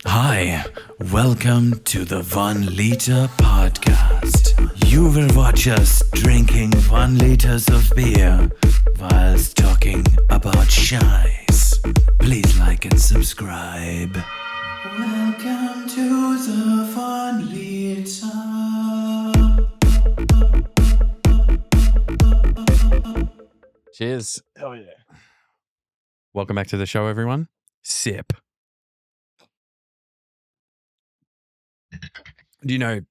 Hi, welcome to the 1 Liter Podcast. You will watch us drinking 1 liters of beer whilst talking about shies. Please like and subscribe. Welcome to the 1 Liter. Cheers. Oh, yeah. Welcome back to the show, everyone. Sip. Do you know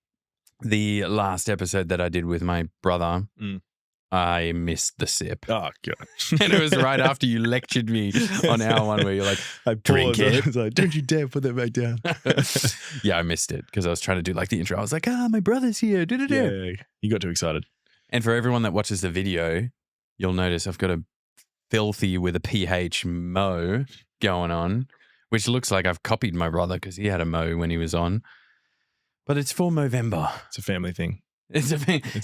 the last episode that I did with my brother? I missed the sip. Oh, God. And it was right after you lectured me on our one where you're like, I drink paused. it. I was like, don't you dare put that back down. Yeah, I missed it because I was trying to do like the intro. I was like, my brother's here. Yeah, you got too excited. And for everyone that watches the video, you'll notice I've got a filthy with a PH mo going on, which looks like I've copied my brother because he had a mo when he was on. But it's for Movember. It's a family thing. It's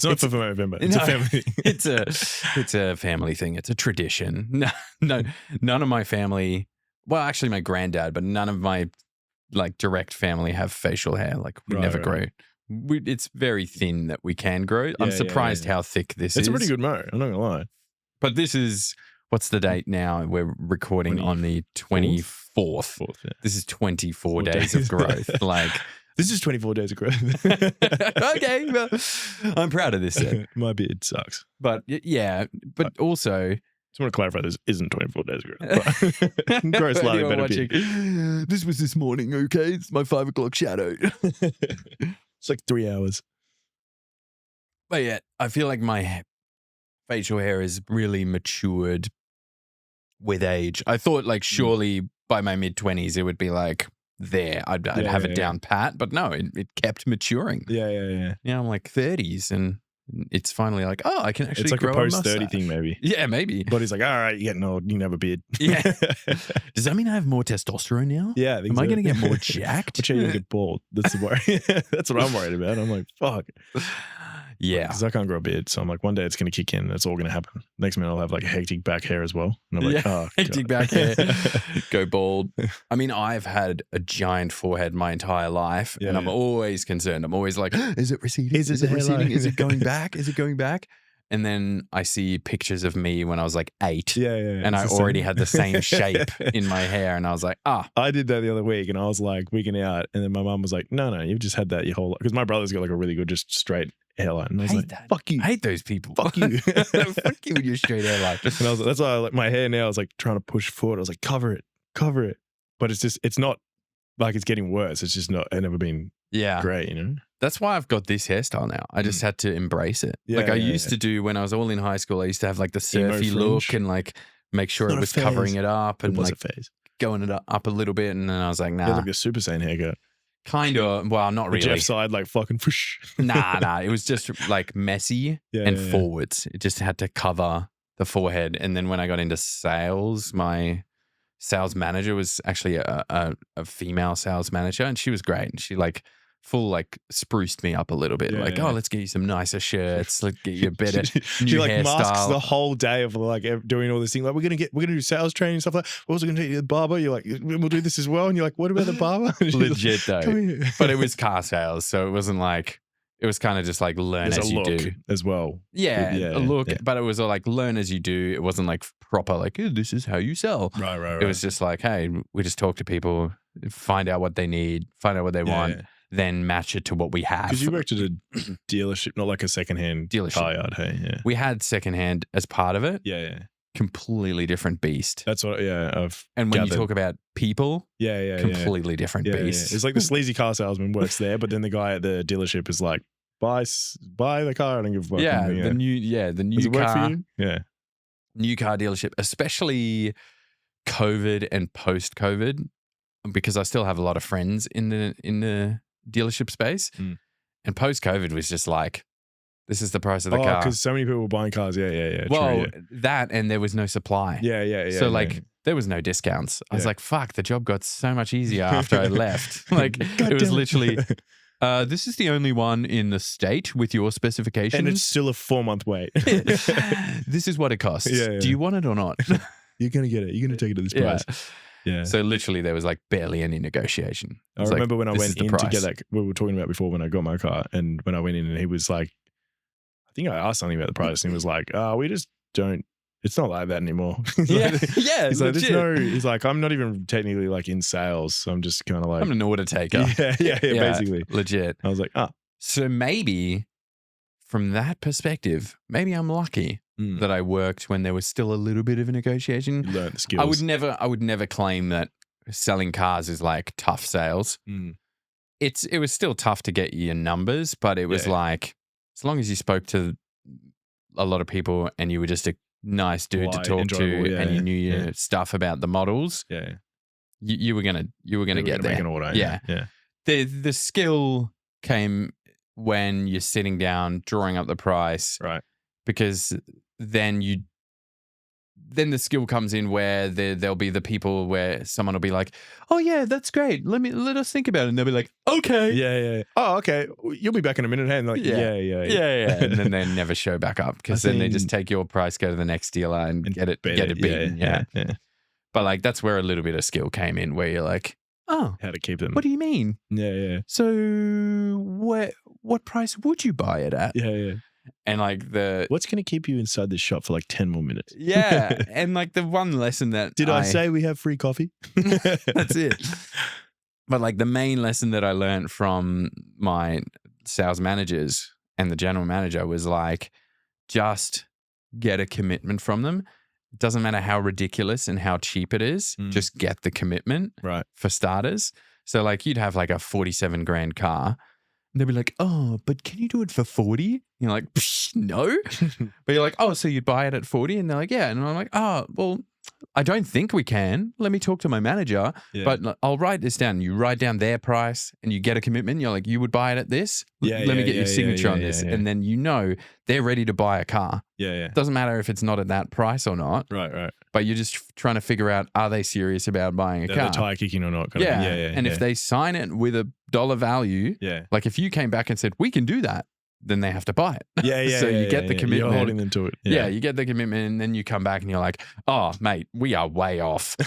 not for November. It's a family thing. It's a family thing. It's a tradition. No, none of my family. Well, actually, my granddad, but none of my like direct family have facial hair. Like we never grow. It's very thin that we can grow. I'm surprised how thick this is. It's a pretty good mo. I'm not gonna lie. But this is what's the date now? We're recording on the 24th. This is 24 days of growth. Like. This is 24 days of growth. Okay, well, I'm proud of this set. My beard sucks. But yeah, but also... Just want to clarify, this isn't 24 days of growth. Grow slightly better beard. This was this morning, okay? It's my 5 o'clock shadow. It's like 3 hours. But yeah, I feel like my facial hair is really matured with age. I thought like surely by my mid-20s it would be like... there I'd have it down pat, but no, it kept maturing. Yeah. I'm like 30s and it's finally like, oh, I can actually it's like grow a post-30 thing maybe. Yeah, maybe. But he's like, all right, you're getting old, you can have a beard. Yeah. Does that mean I have more testosterone now? Yeah, I think Am I going to get more jacked? Watch out, you don't get bald. That's the worry. That's what I'm worried about. I'm like, fuck. Yeah. Because I can't grow a beard. So I'm like, one day it's going to kick in and it's all going to happen. Next minute I'll have like a hectic back hair as well. And I'm like, hectic back hair. Go bald. I mean, I've had a giant forehead my entire life and I'm always concerned. I'm always like, is it receding? Is it receding? Is it going back? Is it going back? And then I see pictures of me when I was like 8. And I already had the same shape in my hair. And I was like, I did that the other week and I was like wigging out. And then my mum was like, no, you've just had that your whole life. Because my brother's got like a really good, just straight hairline. And I was like, that. Fuck you. I hate those people. Fuck you. Fuck you with your straight hairline. And I was like, that's why I like my hair now is like trying to push forward. I was like, cover it. But it's not like it's getting worse. It's just it's never been great, you know? That's why I've got this hairstyle now. I just had to embrace it. I used to do when I was all in high school, I used to have like the surfy look and like make sure it was covering it up and like going it up a little bit. And then I was like, nah. You had like a Super Saiyan haircut. Kind of. Well, not really. Jeff side like fucking whoosh. Nah. It was just like messy and forwards. It just had to cover the forehead. And then when I got into sales, my sales manager was actually a female sales manager and she was great. And she like full like spruced me up a little bit. Let's get you some nicer shirts. Let's get you a better new she like hairstyle. masks the whole day of like doing all this thing. Like we're gonna do sales training and stuff like that. We're also gonna take you to the barber. You're like, we'll do this as well. And you're like, what about the barber? Legit though. But it was car sales, so it wasn't like it was kind of just like learn as you do as well. A look, but it was all like learn as you do. It wasn't like proper like this is how you sell. Right. It was just like, hey, we just talk to people, find out what they need, find out what they want. Then match it to what we have. Because you worked at a dealership, not like a secondhand car yard, hey? Yeah. We had secondhand as part of it. Yeah. Completely different beast. That's what, I've And when you talk about people, completely different beast. Yeah. It's like the sleazy car salesman works there, but then the guy at the dealership is like, buy the car, I don't give a fuck. The new Does it car. Work for you? Yeah. New car dealership, especially COVID and post-COVID, because I still have a lot of friends in the dealership space. And post-COVID was just like, this is the price of the car. Because so many people were buying cars. Yeah. Well, true, that and there was no supply. Yeah. So like there was no discounts. I was like, fuck, the job got so much easier after I left. Like it was literally, this is the only one in the state with your specifications. And it's still a 4-month wait. This is what it costs. Yeah. Do you want it or not? You're going to get it. You're going to take it at this price. Yeah. So literally there was like barely any negotiation. I remember when I went in to get that, we were talking about before when I got my car, and when I went in and he was like, I think I asked something about the price and he was like, we just don't, it's not like that anymore. Yeah. He's like, he's like, I'm not even technically like in sales. So I'm just kind of like. I'm an order taker. Yeah, basically. Legit. I was like, So maybe from that perspective, maybe I'm lucky that I worked when there was still a little bit of a negotiation. You learned the skills. I would never claim that selling cars is like tough sales. It was still tough to get your numbers, but it was like, as long as you spoke to a lot of people and you were just a nice dude to talk to and you knew your stuff about the models, you were gonna get there. Make an order. Yeah. The skill came when you're sitting down, drawing up the price, right? Because then the skill comes in where there'll be the people where someone will be like, oh yeah, that's great. Let us think about it. And they'll be like, okay. Yeah. Oh, okay. You'll be back in a minute. And like, yeah. And then they never show back up because then they just take your price, go to the next dealer and get it beaten. Yeah. But like, that's where a little bit of skill came in where you're like, oh, how to keep them. What do you mean? Yeah. So what price would you buy it at? Yeah. And like what's going to keep you inside this shop for like 10 more minutes? Yeah. And like the one lesson that Did I say we have free coffee? That's it. But like the main lesson that I learned from my sales managers and the general manager was like, just get a commitment from them. It doesn't matter how ridiculous and how cheap it is. Just get the commitment, right? For starters. So like you'd have like a 47 grand car. And they'd be like, oh, but can you do it for 40? You're like, no. But you're like, oh, so you'd buy it at 40? And they're like, yeah. And I'm like, oh, well, I don't think we can. Let me talk to my manager. Yeah. But I'll write this down. You write down their price and you get a commitment. You're like, you would buy it at this? Let me get your signature on this. And then you know they're ready to buy a car. Yeah. Doesn't matter if it's not at that price or not. Right. But you're just trying to figure out, are they serious about buying a car? They're tire kicking or not? Yeah. And if they sign it with a dollar value, like if you came back and said, we can do that, then they have to buy it. Yeah. So you get the commitment. You're holding them to it. Yeah, you get the commitment and then you come back and you're like, oh, mate, we are way off.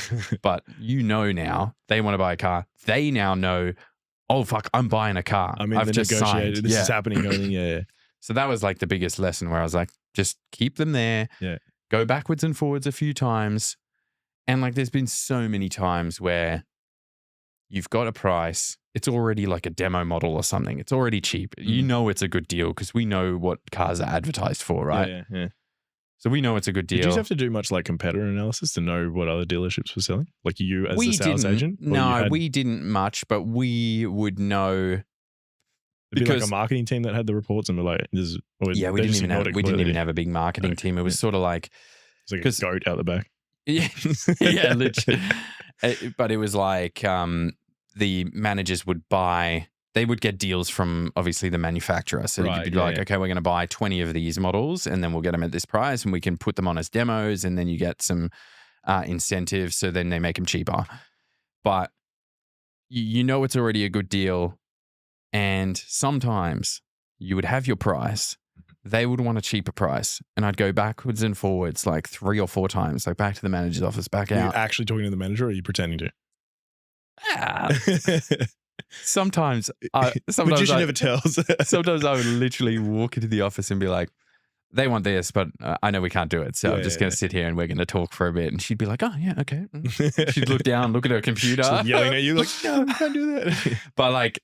But you know now they want to buy a car. They now know, oh, fuck, I'm buying a car. I've just signed. This is happening. Yeah. So that was like the biggest lesson where I was like, just keep them there. Yeah. Go backwards and forwards a few times. And like there's been so many times where you've got a price. It's already like a demo model or something. It's already cheap. You know it's a good deal because we know what cars are advertised for, right? Yeah. So we know it's a good deal. Did you have to do much like competitor analysis to know what other dealerships were selling? Like you as a sales agent? No, we didn't much, but we would know. It'd be like a marketing team that had the reports and were like, we didn't even have a big marketing team. It was sort of like it's like a goat out the back. Yeah, literally. But it was like the managers would they would get deals from obviously the manufacturer. So you'd be like, okay, we're going to buy 20 of these models and then we'll get them at this price and we can put them on as demos and then you get some incentives. So then they make them cheaper. But you know it's already a good deal. And sometimes you would have your price. They would want a cheaper price. And I'd go backwards and forwards like 3 or 4 times, like back to the manager's office, back out. Are you actually talking to the manager or are you pretending to? Sometimes magician never tells. Sometimes I would literally walk into the office and be like, they want this, but I know we can't do it. So I'm just going to sit here and we're going to talk for a bit. And she'd be like, oh, yeah, okay. She'd look down, look at her computer. She's yelling at you like, no, we can't do that. But like,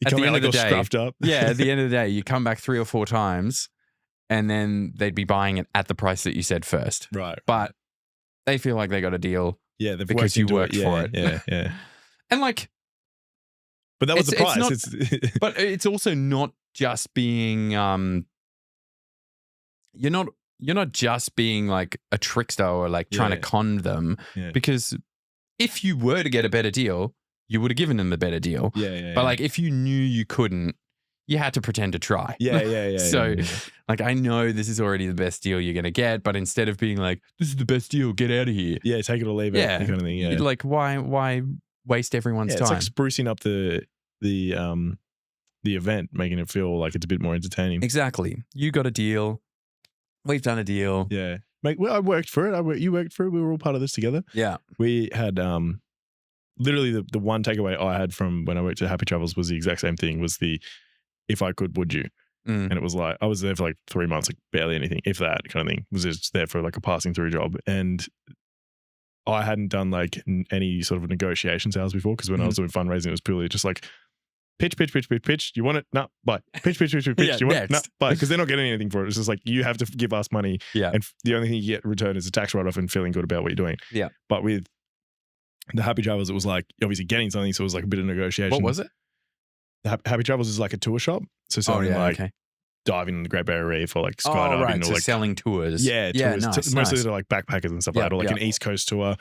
you at the end of the day, scruffed up. Yeah, at the end of the day, you come back 3 or 4 times and then they'd be buying it at the price that you said first. Right. But they feel like they got a deal because you worked for it. Yeah. And like, but that was the price. But it's also not just being, you're not just being like a trickster or like trying to con them because if you were to get a better deal, you would have given them the better deal. But like if you knew you couldn't, you had to pretend to try. Yeah. So like I know this is already the best deal you're going to get, but instead of being like, this is the best deal, get out of here. Yeah, take it or leave it. Kind of thing. Yeah. Like why waste everyone's time? It's like sprucing up the event, making it feel like it's a bit more entertaining. Exactly. You got a deal. We've done a deal. Yeah. I worked for it. You worked for it. We were all part of this together. Yeah. We had literally the one takeaway I had from when I worked at Happy Travels was the exact same thing. Was the if I could, would you? And it was like I was there for like 3 months, like barely anything, if that kind of thing. Was just there for like a passing through job, and I hadn't done like any sort of negotiation sales before because when I was doing fundraising, it was purely just like pitch. You want it? No, buy. Pitch. You want it? No, buy. Because they're not getting anything for it. It's just like you have to give us money, and the only thing you get in return is a tax write off and feeling good about what you're doing. Yeah. But with the Happy Travels, it was like obviously getting something, so it was like a bit of negotiation. What was it? The Happy Travels is like a tour shop, so selling diving in the Great Barrier Reef or like skydiving or so like selling tours. Yeah, tours. Nice, Mostly they're like backpackers and stuff like that, or like an East Coast tour.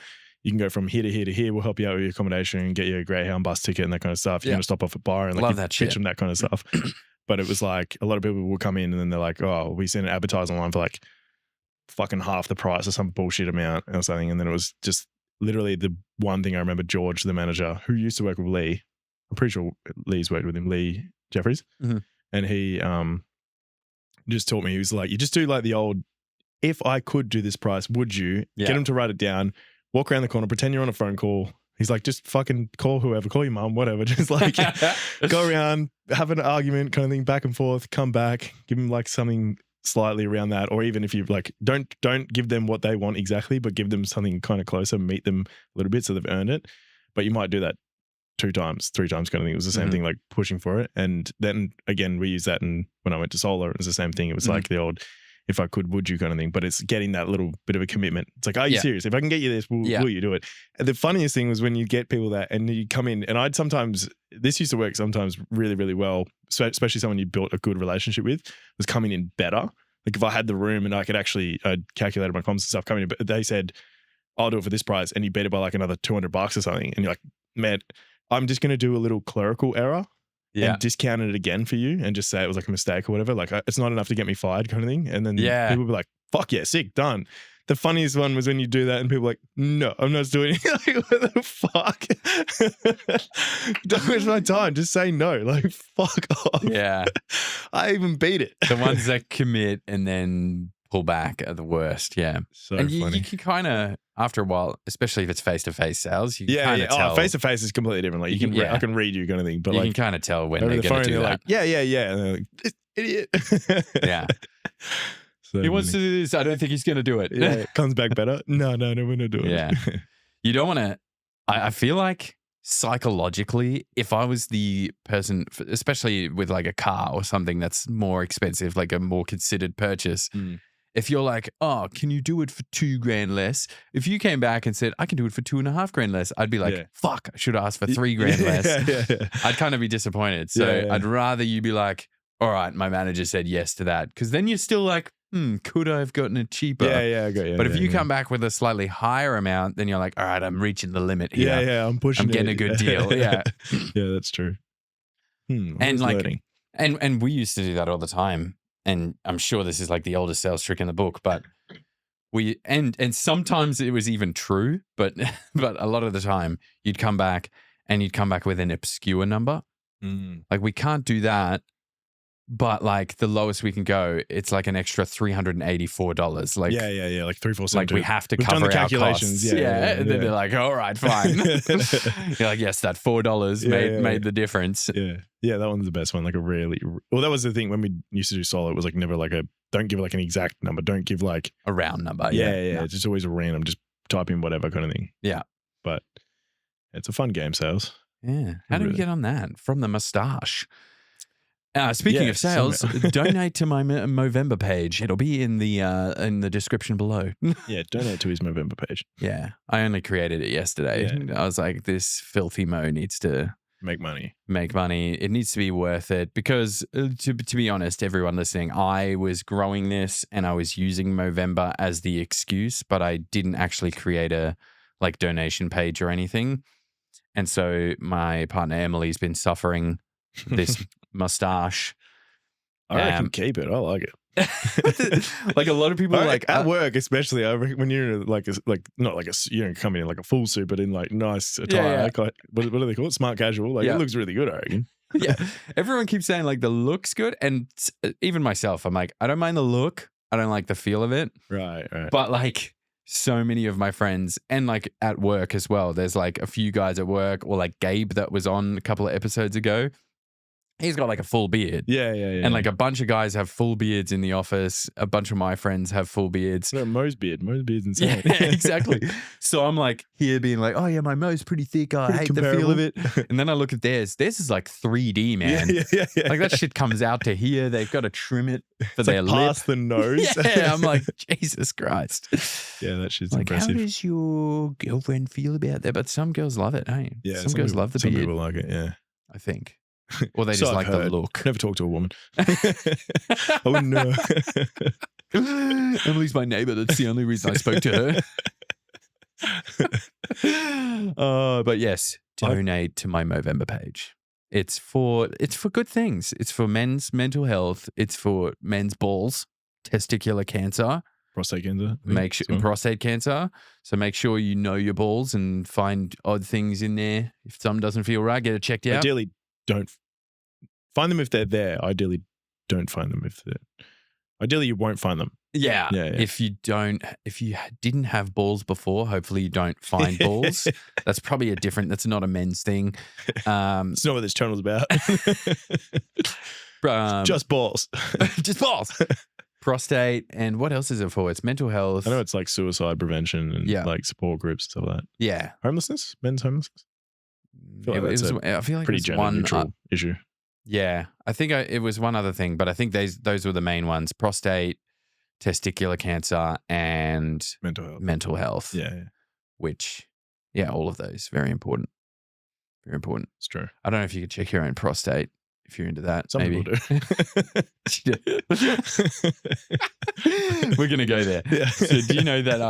You can go from here to here to here. We'll help you out with your accommodation, get you a Greyhound bus ticket and that kind of stuff. You're going to stop off at bar and like love that pitch shit. them that kind of stuff. But it was like a lot of people will come in and then they're like, oh, we sent an advertisement online for like fucking half the price or some bullshit amount or something. And then it was just literally the one thing I remember George, the manager, who used to work with Lee. I'm pretty sure Lee's worked with him, Lee Jeffries. And he just taught me, he was like, you just do like the old, if I could do this price, would you? Get him to write it down, walk around the corner, pretend you're on a phone call. He's like, just fucking call whoever, call your mum, whatever. Just like go around, have an argument kind of thing, back and forth, come back, give him like something slightly around that. Or even if you like, don't give them what they want exactly, but give them something kind of closer, meet them a little bit so they've earned it. But you might do that 2 times, 3 times kind of thing. It was the same thing, like pushing for it. And then again, we use that when I went to solar, it was the same thing. It was like the old, if I could, would you kind of thing. But it's getting that little bit of a commitment. It's like, are you serious? If I can get you this, will you do it? And the funniest thing was when you get people that, and you come in, and I'd sometimes, this used to work sometimes really, really well, especially someone you built a good relationship with, was coming in better. Like if I had the room and I could actually, I'd calculated my comms and stuff coming in, but they said, I'll do it for this price. And you beat it by like another $200 or something. And you're like, man, I'm just going to do a little clerical error and discount it again for you and just say it was like a mistake or whatever. Like it's not enough to get me fired kind of thing. And then people will be like, fuck yeah, sick, done. The funniest one was when you do that and people are like, no, I'm not doing it. Like, what the fuck? Don't waste my time. Just say no. Like, fuck off. Yeah. I even beat it. The ones that commit and then pull back are the worst. Yeah. So and funny. You can kind of, after a while, especially if it's face-to-face sales, you can kind of tell. Oh, face-to-face is completely different. Like I can read you kind of thing. But you like, can kind of tell when they're going to do that. Like, yeah. And they're like, this idiot. Yeah. So he wants to do this. I don't think he's going to do it. Yeah, it comes back better. No, we're not doing it. Yeah. You don't want to, I feel like psychologically, if I was the person, especially with like a car or something that's more expensive, like a more considered purchase, if you're like, oh, can you do it for $2,000 less? If you came back and said, I can do it for $2,500 less, I'd be like, fuck, I should have asked for $3,000 less. Yeah. I'd kind of be disappointed. So I'd rather you be like, all right, my manager said yes to that. Because then you're still like, could I have gotten it cheaper? Yeah, I got you. But if you come back with a slightly higher amount, then you're like, all right, I'm reaching the limit here. Yeah, I'm pushing. I'm getting a good deal. Yeah. Yeah, that's true. And like, and we used to do that all the time. And I'm sure this is like the oldest sales trick in the book, but and sometimes it was even true, but a lot of the time you'd come back with an obscure number. Like we can't do that. But like the lowest we can go, it's like an extra $384. Like like 347. Like we have to cover done the our calculations. costs. And then they're like, all right, fine. You're like, yes, that $4 made the difference. Yeah, that one's the best one. Like a really, well, that was the thing when we used to do solo. It was like never like don't give like an exact number. Don't give like a round number. Yeah. It's just always a random. Just type in whatever kind of thing. Yeah, but it's a fun game, sales. Yeah. How do we get on that? From the mustache. Speaking of sales, donate to my Movember page. It'll be in the description below. Yeah, donate to his Movember page. Yeah, I only created it yesterday. Yeah. I was like, this filthy Mo needs to make money. It needs to be worth it because, to be honest, everyone listening, I was growing this and I was using Movember as the excuse, but I didn't actually create a like donation page or anything. And so my partner Emily's been suffering this mustache. I reckon keep it. I like it. Like a lot of people like at work, especially when you're in like not like you don't come in like a full suit, but in like nice attire. Like, what do they call it? Smart casual. Like it looks really good, I reckon. Yeah. Everyone keeps saying like the look's good. And even myself, I'm like, I don't mind the look. I don't like the feel of it. Right. But like so many of my friends and like at work as well, there's like a few guys at work or like Gabe that was on a couple of episodes ago. He's got like a full beard. Yeah. And like a bunch of guys have full beards in the office. A bunch of my friends have full beards. No, Mo's beard's insane. Yeah, exactly. So I'm like here being like, oh yeah, my Mo's pretty thick. I hate the feel of it. And then I look at theirs. Theirs is like 3D, man. Yeah. Like that shit comes out to here. They've got to trim it for It's their like lip. past the nose. Yeah, I'm like, Jesus Christ. Yeah, that shit's Like, impressive. how does your girlfriend feel about that? But some girls love it, hey? Yeah, some girls people, love the some beard, people like it. Yeah, I think. Or they So just I've like the heard. look. Never talk to a woman. Oh no. Emily's my neighbor. That's the only reason I spoke to her. But yes, donate to my Movember page. It's for good things. It's for men's mental health. It's for men's balls, testicular cancer, Prostate cancer. prostate cancer. So make sure you know your balls and find odd things in there. If something doesn't feel right, get it checked out. Ideally, don't find them if they're there. Ideally, don't find them if they're. Ideally, you won't find them. Yeah. If you didn't have balls before, hopefully you don't find balls. That's probably that's not a men's thing. It's not what this channel's about. Just balls. Just balls. Prostate. And what else is it for? It's mental health. I know it's like suicide prevention and like support groups and stuff like that. Yeah. Homelessness? Men's homelessness? I feel like pretty it's gender one neutral issue. Yeah. I think it was one other thing, but I think those were the main ones. Prostate, testicular cancer, and mental health. Yeah. Which, all of those. Very important. Very important. It's true. I don't know if you could check your own prostate if you're into that. Some maybe. people do. We're going to go there. Yeah. So do you know that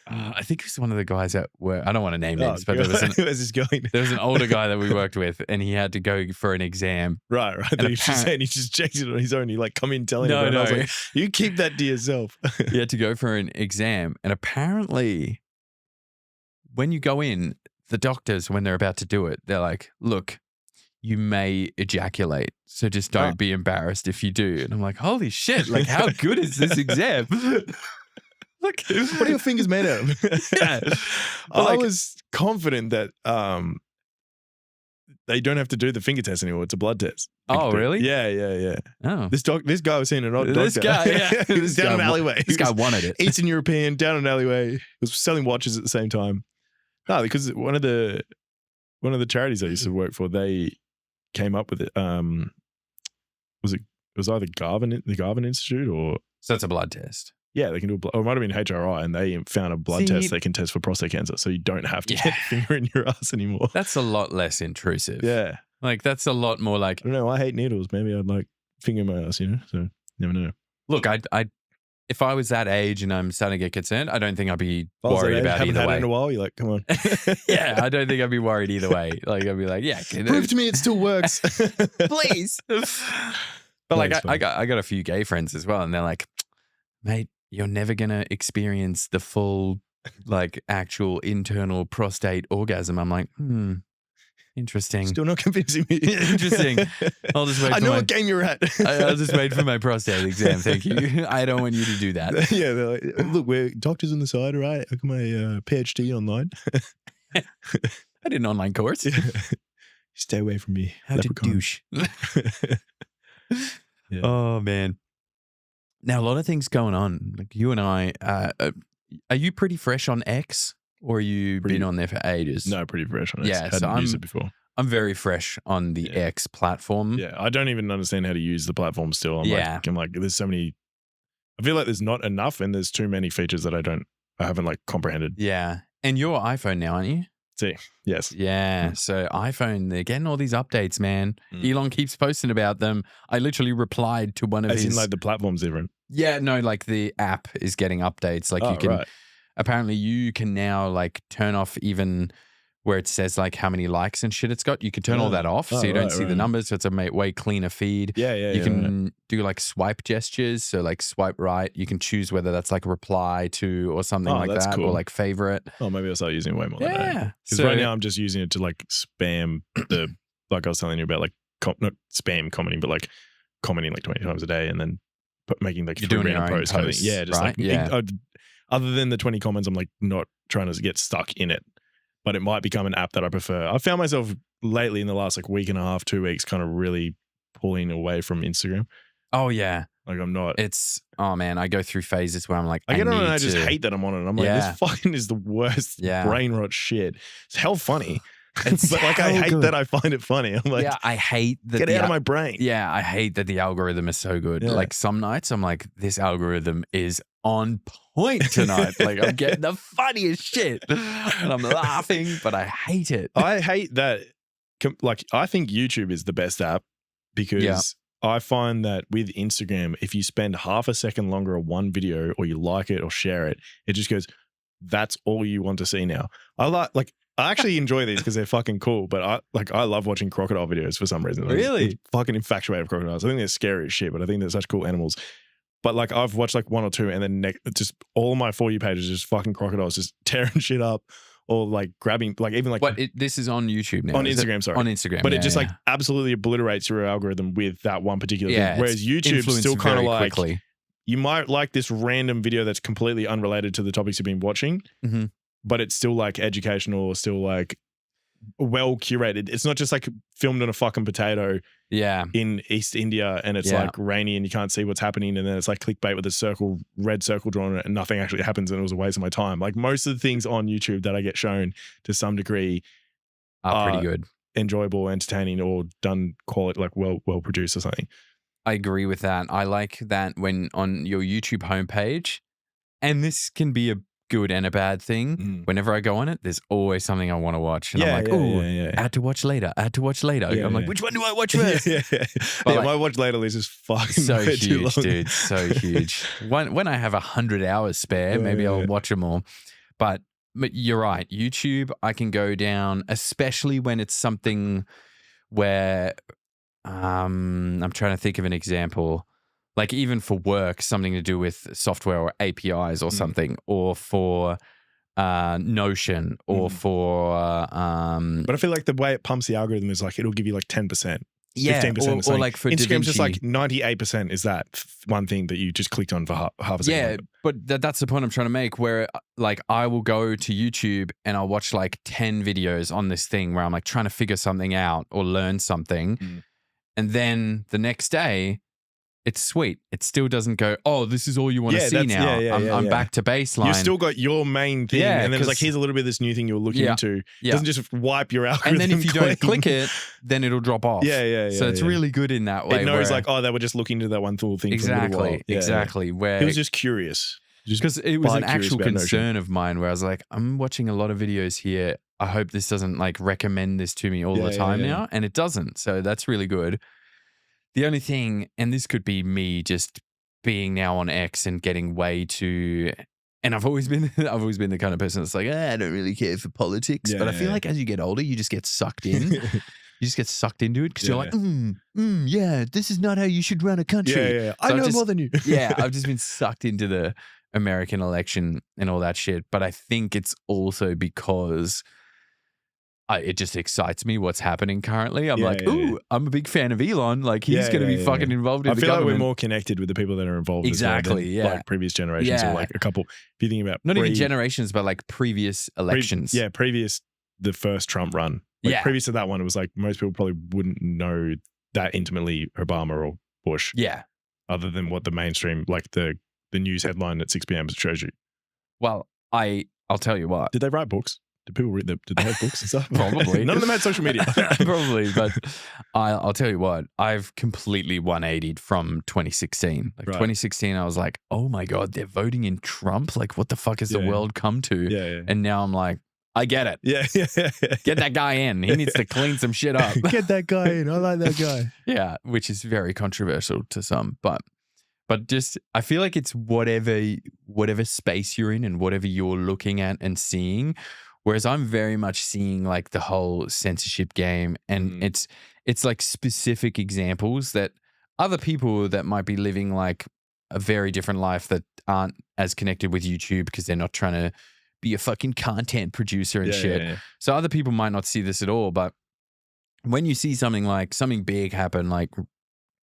I think it was one of the guys at work. I don't want to name names, but where's this going? There was an older guy that we worked with and he had to go for an exam. Right. He just saying he just checked it on his own. He like come in telling everyone. I was like, you keep that to yourself. He had to go for an exam. And apparently when you go in, the doctors, when they're about to do it, they're like, look, you may ejaculate. So just don't be embarrassed if you do. And I'm like, holy shit, like how good is this exam? Look, what are your fingers made of? Yeah. I was confident that they don't have to do the finger test anymore. It's a blood test. Oh, really? Yeah. Oh. This guy was seeing an odd doctor. This guy, yeah. He was down an alleyway. This guy wanted it. Eastern European, down an alleyway. He was selling watches at the same time. No, because one of the charities I used to work for, they came up with it. It was either the Garvin Institute or so it's a blood test. Yeah, they can do or it might have been HRI, and they found a blood test they can test for prostate cancer, so you don't have to get a finger in your ass anymore. That's a lot less intrusive. Yeah, like that's a lot more like. I don't know. I hate needles. Maybe I'd like finger in my ass. So never know. Look, if I was that age and I'm starting to get concerned, I don't think I'd be worried about either way. Haven't had it in a while. You're like, come on. Yeah, I don't think I'd be worried either way. Like I'd be like, yeah, prove to me it still works, please. But like, I got a few gay friends as well, and they're like, mate, you're never gonna experience the full, like, actual internal prostate orgasm. I'm like, interesting. Still not convincing me. Interesting. I'll just wait. I know what game you're at. I'll just wait for my prostate exam. Thank you. I don't want you to do that. Yeah, they're like, look, we're doctors on the side, all right? I got my PhD online. I did an online course. Yeah. Stay away from me. How to douche. Yeah. Oh man. Now a lot of things going on. Like you and I, are you pretty fresh on X, or are you been on there for ages? No, pretty fresh on X. Yeah, Hadn't used it before. I'm very fresh on the X platform. Yeah, I don't even understand how to use the platform still. I'm like, there's so many. I feel like there's not enough, and there's too many features that I haven't like comprehended. Yeah, and you're iPhone now, aren't you? Yes. Yeah. So iPhone, they're getting all these updates, man. Elon keeps posting about them. I literally replied to one of his. As in, like, the platform's different. Yeah, no, like the app is getting updates. Like you can, apparently you can now like turn off even where it says like how many likes and shit it's got. You can turn all that off so you don't see the numbers. So it's a way cleaner feed. Yeah. You can do like swipe gestures. So like swipe right. You can choose whether that's like reply to or something like that, cool. or like favorite. Oh, maybe I'll start using it way more than that. Yeah. Because right now I'm just using it to like spam like I was telling you about, like not spam commenting, but like commenting like 20 times a day and then making like You're 3 doing your random own posts kind of posts, thing. Yeah, just right? like Yeah. other than the 20 comments, I'm like not trying to get stuck in it. But it might become an app that I prefer. I found myself lately in the last like week and a half, 2 weeks, kind of really pulling away from Instagram. Oh yeah. Like I'm not. Oh man, I go through phases where I'm like, I get on and I need just to- hate that I'm on it. I'm like, this fucking is the worst brain rot shit. It's hell funny. It's but like I hell hate good. that I find it funny. I'm like, yeah, I hate that. get out of my brain. Yeah, I hate that the algorithm is so good. Yeah. Like some nights I'm like, this algorithm is on point tonight. Like I'm getting the funniest shit and I'm laughing, but I hate it. I hate that. Like I think YouTube is the best app because I find that with Instagram, if you spend half a second longer on one video or you like it or share it, it just goes, that's all you want to see now. I actually enjoy these because they're fucking cool, but I love watching crocodile videos for some reason. Really? I'm fucking infatuated with crocodiles. I think they're scary as shit, but I think they're such cool animals. But like I've watched like 1 or 2 and then just all my For You pages just fucking crocodiles just tearing shit up or like grabbing, like even like. But this is on YouTube now. On Instagram, sorry. On Instagram. But it just like absolutely obliterates your algorithm with that one particular thing. Whereas it's YouTube's still kind of like, quickly. You might like this random video that's completely unrelated to the topics you've been watching, but it's still like educational or still like well curated. It's not just like filmed on a fucking potato in East India and it's like rainy and you can't see what's happening and then it's like clickbait with a red circle drawn on it and nothing actually happens and it was a waste of my time. Like most of the things on YouTube that I get shown to some degree are pretty good, enjoyable, entertaining, or done quality, like well produced or something. I agree with that. I like that when on your YouTube homepage, and this can be a good and a bad thing. Whenever I go on it, there's always something I want to watch. And I'm like, add to watch later, add to watch later. I'm like, which one do I watch first? Like, my watch later list is fucking so huge, dude. So huge. When I have 100 hours spare, maybe I'll watch them all. But you're right. YouTube, I can go down, especially when it's something where I'm trying to think of an example. Like even for work, something to do with software or APIs or something, or for Notion, or for. But I feel like the way it pumps the algorithm is like it'll give you like 10%, 15%, or like for Instagram's just like DaVinci. 98% is that one thing that you just clicked on for half a second. Yeah, but that's the point I'm trying to make. Where like I will go to YouTube and I'll watch like 10 videos on this thing where I'm like trying to figure something out or learn something, and then the next day. It's sweet. It still doesn't go, oh, this is all you want to see now. I'm back to baseline. You've still got your main thing. And then it's like, here's a little bit of this new thing you're looking into. It doesn't just wipe your algorithm. And then if you don't click it, then it'll drop off. So it's really good in that way. It knows like, oh, they were just looking into that one little thing for a little while. Exactly. Where he was just curious. Because it was an actual concern of mine where I was like, I'm watching a lot of videos here. I hope this doesn't like recommend this to me all the time now. And it doesn't. So that's really good. The only thing, and this could be me just being now on X and getting way too, and I've always been the kind of person that's like, I don't really care for politics. But I feel like as you get older, you just get sucked in. You just get sucked into it because you're like, this is not how you should run a country. So I know more than you. I've just been sucked into the American election and all that shit. But I think it's also because it just excites me what's happening currently. I'm I'm a big fan of Elon. Like he's going to be fucking involved in the government. I feel like we're more connected with the people that are involved. Exactly. As well than, like previous generations or like a couple. If you think about not even generations, but like previous elections. Previous the first Trump run. Like previous to that one, it was like most people probably wouldn't know that intimately Obama or Bush. Yeah. Other than what the mainstream, like the news headline at 6 p.m. shows you. Well, I'll tell you what. Did they write books? Did people read them? Did they have books and stuff? Probably. None of them had social media. Probably, but I'll tell you what. I've completely 180'd from 2016. Like 2016, I was like, oh my God, they're voting in Trump? Like what the fuck has the world come to? And now I'm like, I get it. Get that guy in. He needs to clean some shit up. Get that guy in. I like that guy. Yeah, which is very controversial to some, but just I feel like it's whatever space you're in and whatever you're looking at and seeing. Whereas I'm very much seeing like the whole censorship game, and it's like specific examples that other people that might be living like a very different life that aren't as connected with YouTube because they're not trying to be a fucking content producer and shit. So other people might not see this at all, but when you see something big happen, like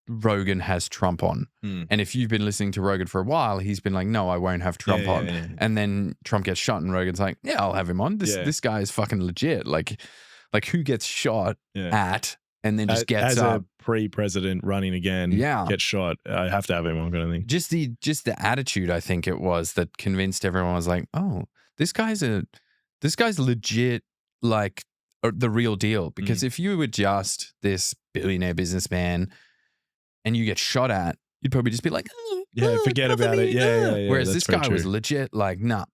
Rogan has Trump on. And if you've been listening to Rogan for a while, he's been like, no, I won't have Trump on. Yeah. And then Trump gets shot and Rogan's like, yeah, I'll have him on. This guy is fucking legit. Like who gets shot at and then just gets as up. a pre-president running again, gets shot. I have to have him on kind of thing. Just the attitude, I think it was, that convinced everyone. Was like, oh, this guy's legit, like the real deal. Because if you were just this billionaire businessman and you get shot at, you'd probably just be like, forget about it. Yeah. Whereas this guy was legit, like, nah,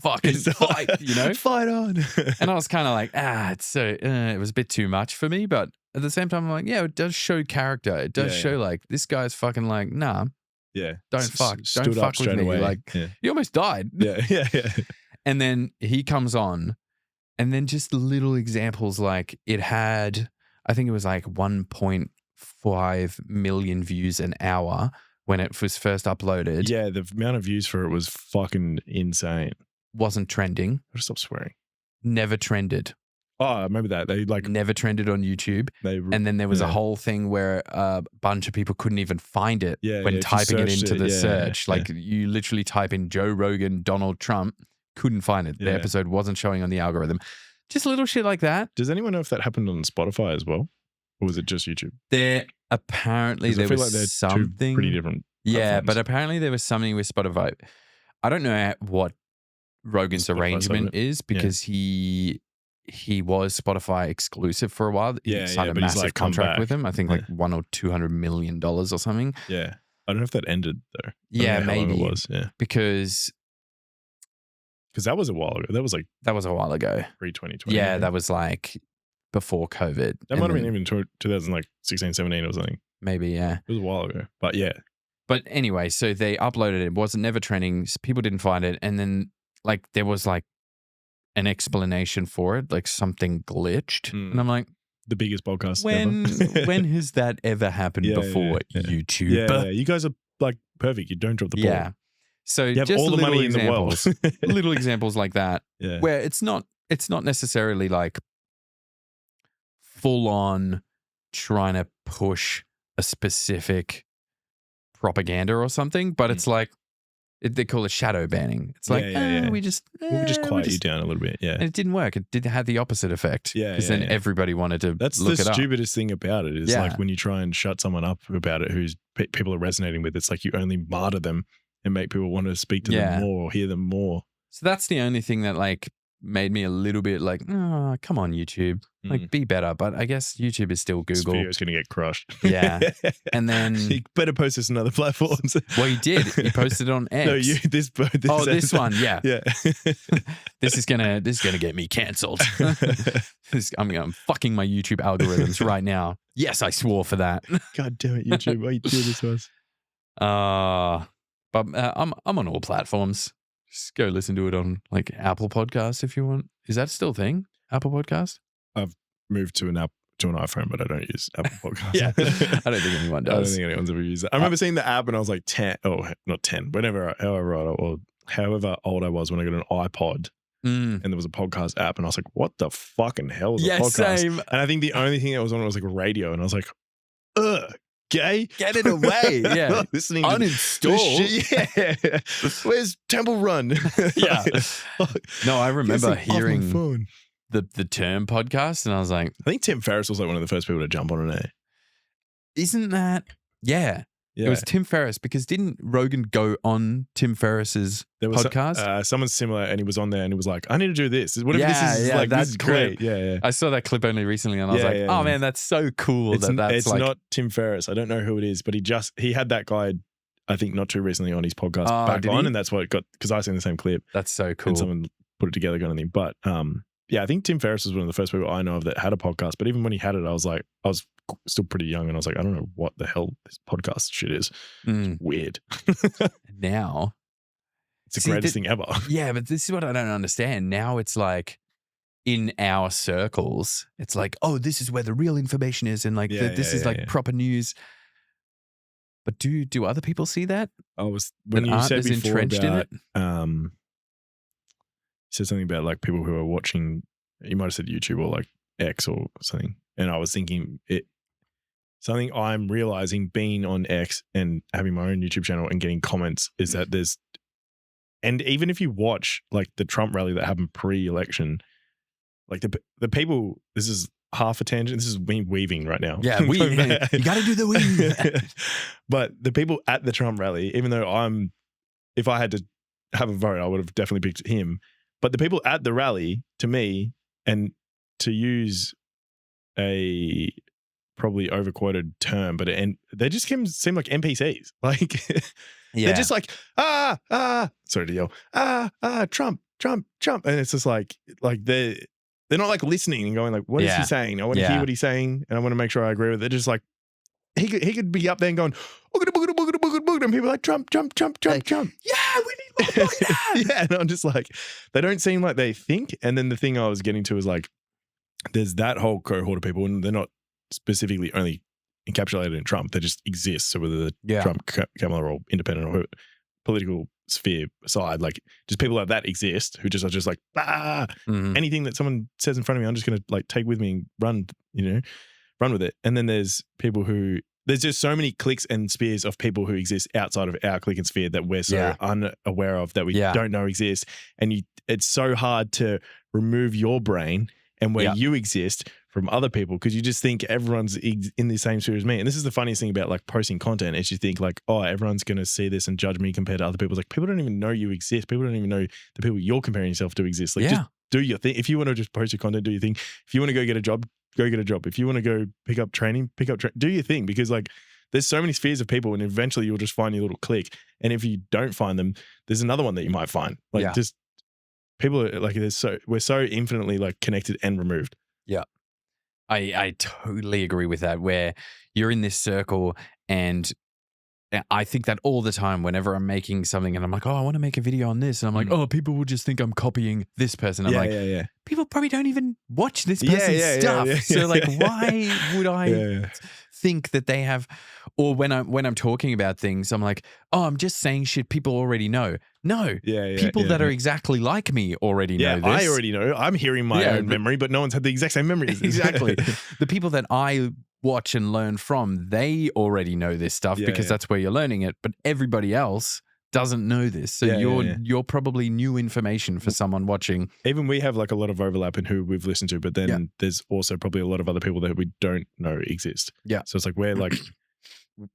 fucking fight, fight on. And I was kind of like, it was a bit too much for me, but at the same time, I'm like, yeah, it does show character. It does show like this guy's fucking like, nah, don't fuck with me. Away. Like you almost died. Yeah. And then he comes on, and then just little examples, like it had, I think it was like 1.5 million views an hour when it was first uploaded. Yeah, the amount of views for it was fucking insane. Wasn't trending. Stop swearing. Never trended. Oh, I remember that. They like never trended on YouTube. And then there was a whole thing where a bunch of people couldn't even find it when typing it into the search. Like you literally type in Joe Rogan, Donald Trump, couldn't find it. The episode wasn't showing on the algorithm. Just little shit like that. Does anyone know if that happened on Spotify as well? Or was it just YouTube? There was like something. Two pretty different platforms. But apparently there was something with Spotify. I don't know what Rogan's arrangement is, because he was Spotify exclusive for a while. He signed a massive contract with him. I think like $100 or $200 million or something. Yeah. I don't know if that ended though. Yeah, maybe. It was. Yeah. Because that was a while ago. That was a while ago. Pre-2020. Yeah, that was like before COVID. That might have been even 2016, 17 or something. Maybe, yeah. It was a while ago. But yeah. But anyway, so they uploaded it. It wasn't never trending. People didn't find it. And then like there was like an explanation for it, like something glitched. And I'm like, the biggest podcast ever. When has that ever happened before, YouTube? Yeah, you guys are like perfect. You don't drop the ball. Yeah. So you have just all the money examples, in the world. little examples like that, where it's not necessarily like full on trying to push a specific propaganda or something, but it's like they call it shadow banning. It's like we just quiet you down a little bit. Yeah, and it didn't work. It did have the opposite effect. Yeah, because then everybody wanted to. That's look the it up. stupidest thing about it is like when you try and shut someone up about it, who's people are resonating with. It's like you only martyr them and make people want to speak to them more or hear them more. So that's the only thing that like made me a little bit like, oh, come on, YouTube. Like, be better. But I guess YouTube is still Google. This video is going to get crushed. Yeah. And then... You better post this on other platforms. Well, he did. He posted it on X. No, this one. Yeah. Yeah. This is gonna get me cancelled. I'm fucking my YouTube algorithms right now. Yes, I swore for that. God damn it, YouTube. Why you do this to us? But I'm on all platforms. Just go listen to it on like Apple Podcast if you want. Is that still a thing? Apple Podcast? I've moved to an iPhone, but I don't use Apple Podcast. Yeah, I don't think anyone does. I don't think anyone's ever used it. I remember seeing the app when I was like 10. Oh, not 10. However old I was when I got an iPod. And there was a podcast app, and I was like, "What the fucking hell is a podcast?" Same. And I think the only thing that was on it was like radio, and I was like, "Ugh, gay, get it away!" Yeah, listening uninstall. Yeah, where's Temple Run? Yeah, no, I remember hearing the term podcast, and I was like, I think Tim Ferriss was like one of the first people to jump on it. Isn't that? Yeah. It was Tim Ferriss, because didn't Rogan go on Tim Ferriss's podcast? Someone similar, and he was on there and he was like, I need to do this. Whatever this is, like, that's this is great. Yeah. I saw that clip only recently, and I was like, oh man, that's so cool. It's like, not Tim Ferriss. I don't know who it is, but he had that guy, I think not too recently, on his podcast back on, and that's what it got, because I seen the same clip. That's so cool. And someone put it together kind of thing. But I think Tim Ferriss was one of the first people I know of that had a podcast. But even when he had it, I was still pretty young, and I was like, I don't know what the hell this podcast shit is. It's weird. Now it's the greatest thing ever. Yeah, but this is what I don't understand. Now it's like in our circles, it's like, oh, this is where the real information is, and like this is like proper news. But do other people see that? When you said before entrenched about, in it? You said something about like people who are watching. You might have said YouTube or like X or something, and I was thinking something I'm realizing being on X and having my own YouTube channel and getting comments is that and even if you watch like the Trump rally that happened pre-election, like the people, this is half a tangent. This is me weaving right now. Yeah, you got to do the weave. But the people at the Trump rally, even though if I had to have a vote, I would have definitely picked him. But the people at the rally, to me, and to use a probably overquoted term, but they just seem like NPCs. Like, they're just like, sorry to yell, Trump, Trump, Trump. And it's just like they're not like listening and going like, what is he saying? I want to hear what he's saying and I want to make sure I agree with it. They're just like, he could be up there and going, boogada, and people are like, Trump, Trump, Trump, Trump, like, Trump. Yeah, we need more boogada. Yeah, and I'm just like, they don't seem like they think. And then the thing I was getting to is like, there's that whole cohort of people, and they're not specifically only encapsulated in Trump. They just exist. So whether the Trump, Kamala, or independent or political sphere aside, like just people like that exist who just are just like, anything that someone says in front of me, I'm just going to like take with me and run, run with it. And then there's people there's just so many cliques and spheres of people who exist outside of our clique and sphere that we're so unaware of, that we don't know exist. And it's so hard to remove your brain and where you exist from other people, because you just think everyone's in the same sphere as me. And this is the funniest thing about like posting content, is you think like, oh, everyone's going to see this and judge me compared to other people. It's like, people don't even know you exist. People don't even know the people you're comparing yourself to exist. Like, just do your thing. If you want to just post your content, do your thing. If you want to go get a job, go get a job. If you want to go pick up training, do your thing, because like there's so many spheres of people, and eventually you'll just find your little clique. And if you don't find them, there's another one that you might find. Like just people are like, we're so infinitely like connected and removed. Yeah. I totally agree with that, where you're in this circle, and I think that all the time whenever I'm making something and I'm like, oh, I want to make a video on this. And I'm like, oh, people will just think I'm copying this person. I'm like, people probably don't even watch this person's stuff. So like, why would I think that they have, or when I'm talking about things, I'm like, oh, I'm just saying shit people already know. No, people that are exactly like me already know this. I already know. I'm hearing my own memory, but no one's had the exact same memories. Exactly. The people that I watch and learn from, they already know this stuff because that's where you're learning it. But everybody else doesn't know this. So you're probably new information for someone watching. Even we have like a lot of overlap in who we've listened to, but then there's also probably a lot of other people that we don't know exist. Yeah. So it's like